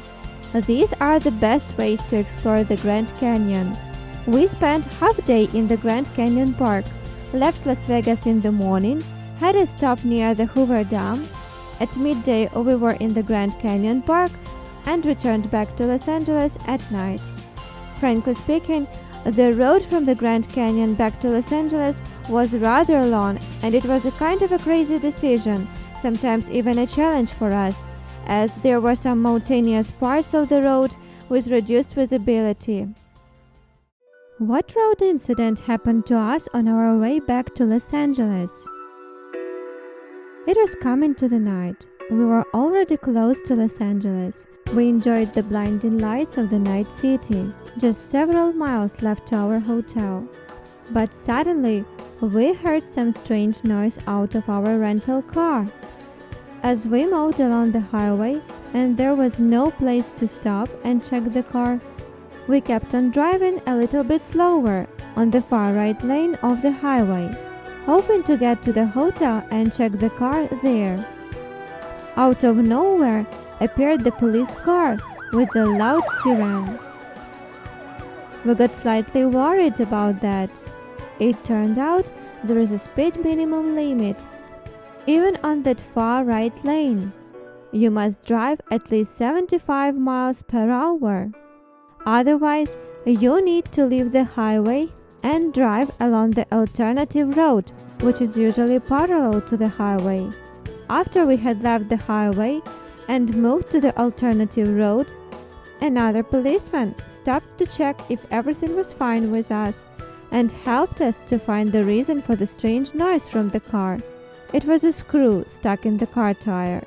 These are the best ways to explore the Grand Canyon. We spent half day in the Grand Canyon Park, left Las Vegas in the morning, had a stop near the Hoover Dam. At midday we were in the Grand Canyon Park and returned back to Los Angeles at night. Frankly speaking, the road from the Grand Canyon back to Los Angeles was rather long, and it was a kind of a crazy decision, sometimes even a challenge for us, as there were some mountainous parts of the road with reduced visibility. What road incident happened to us on our way back to Los Angeles? It was coming to the night. We were already close to Los Angeles. We enjoyed the blinding lights of the night city, just several miles left to our hotel. But suddenly, we heard some strange noise out of our rental car. As we moved along the highway and there was no place to stop and check the car, we kept on driving a little bit slower on the far right lane of the highway, hoping to get to the hotel and check the car there. Out of nowhere appeared the police car with a loud siren. We got slightly worried about that. It turned out there is a speed minimum limit even on that far right lane. You must drive at least 75 miles per hour. Otherwise, you need to leave the highway and drive along the alternative road, which is usually parallel to the highway. After we had left the highway and moved to the alternative road, another policeman stopped to check if everything was fine with us and helped us to find the reason for the strange noise from the car. It was a screw stuck in the car tire.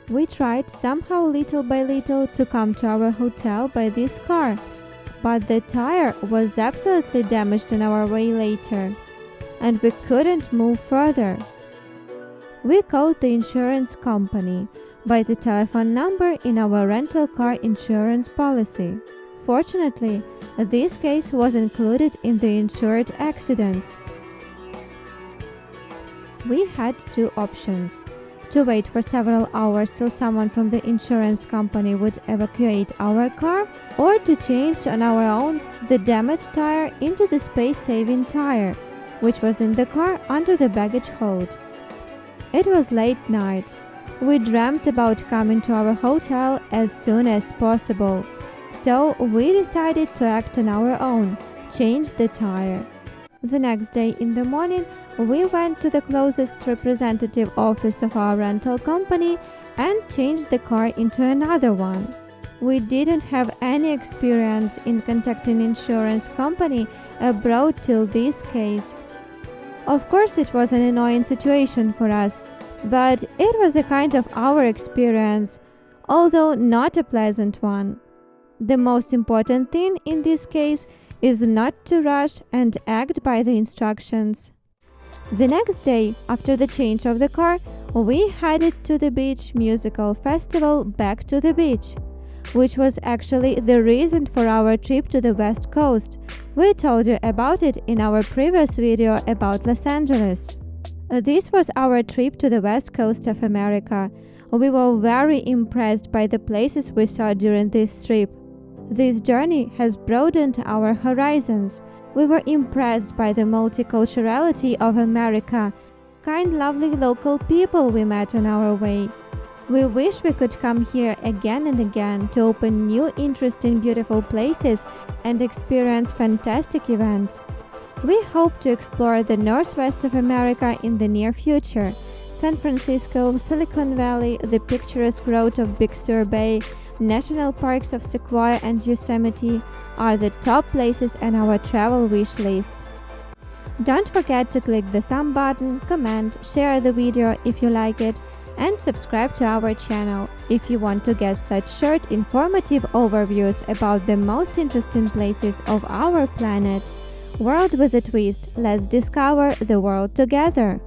We tried somehow little by little to come to our hotel by this car, but the tire was absolutely damaged on our way later, and we couldn't move further. We called the insurance company by the telephone number in our rental car insurance policy. Fortunately, this case was included in the insured accidents. We had two options: to wait for several hours till someone from the insurance company would evacuate our car, or to change on our own the damaged tire into the space-saving tire, which was in the car under the baggage hold. It was late night. We dreamt about coming to our hotel as soon as possible, so we decided to act on our own, change the tire. The next day in the morning, we went to the closest representative office of our rental company and changed the car into another one. We didn't have any experience in contacting insurance company abroad till this case. Of course, it was an annoying situation for us, but it was a kind of our experience, although not a pleasant one. The most important thing in this case is not to rush and act by the instructions. The next day, after the change of the car, we headed to the beach musical festival Back to the Beach, which was actually the reason for our trip to the West Coast. We told you about it in our previous video about Los Angeles. This was our trip to the West Coast of America. We were very impressed by the places we saw during this trip. This journey has broadened our horizons. We were impressed by the multiculturality of America, kind, lovely local people we met on our way. We wish we could come here again and again to open new, interesting, beautiful places and experience fantastic events. We hope to explore the northwest of America in the near future. San Francisco, Silicon Valley, the picturesque road of Big Sur Bay, national parks of Sequoia and Yosemite are the top places on our travel wish list. Don't forget to click the thumb button, comment, share the video if you like it, and subscribe to our channel if you want to get such short, informative overviews about the most interesting places of our planet. World with a twist. Let's discover the world together!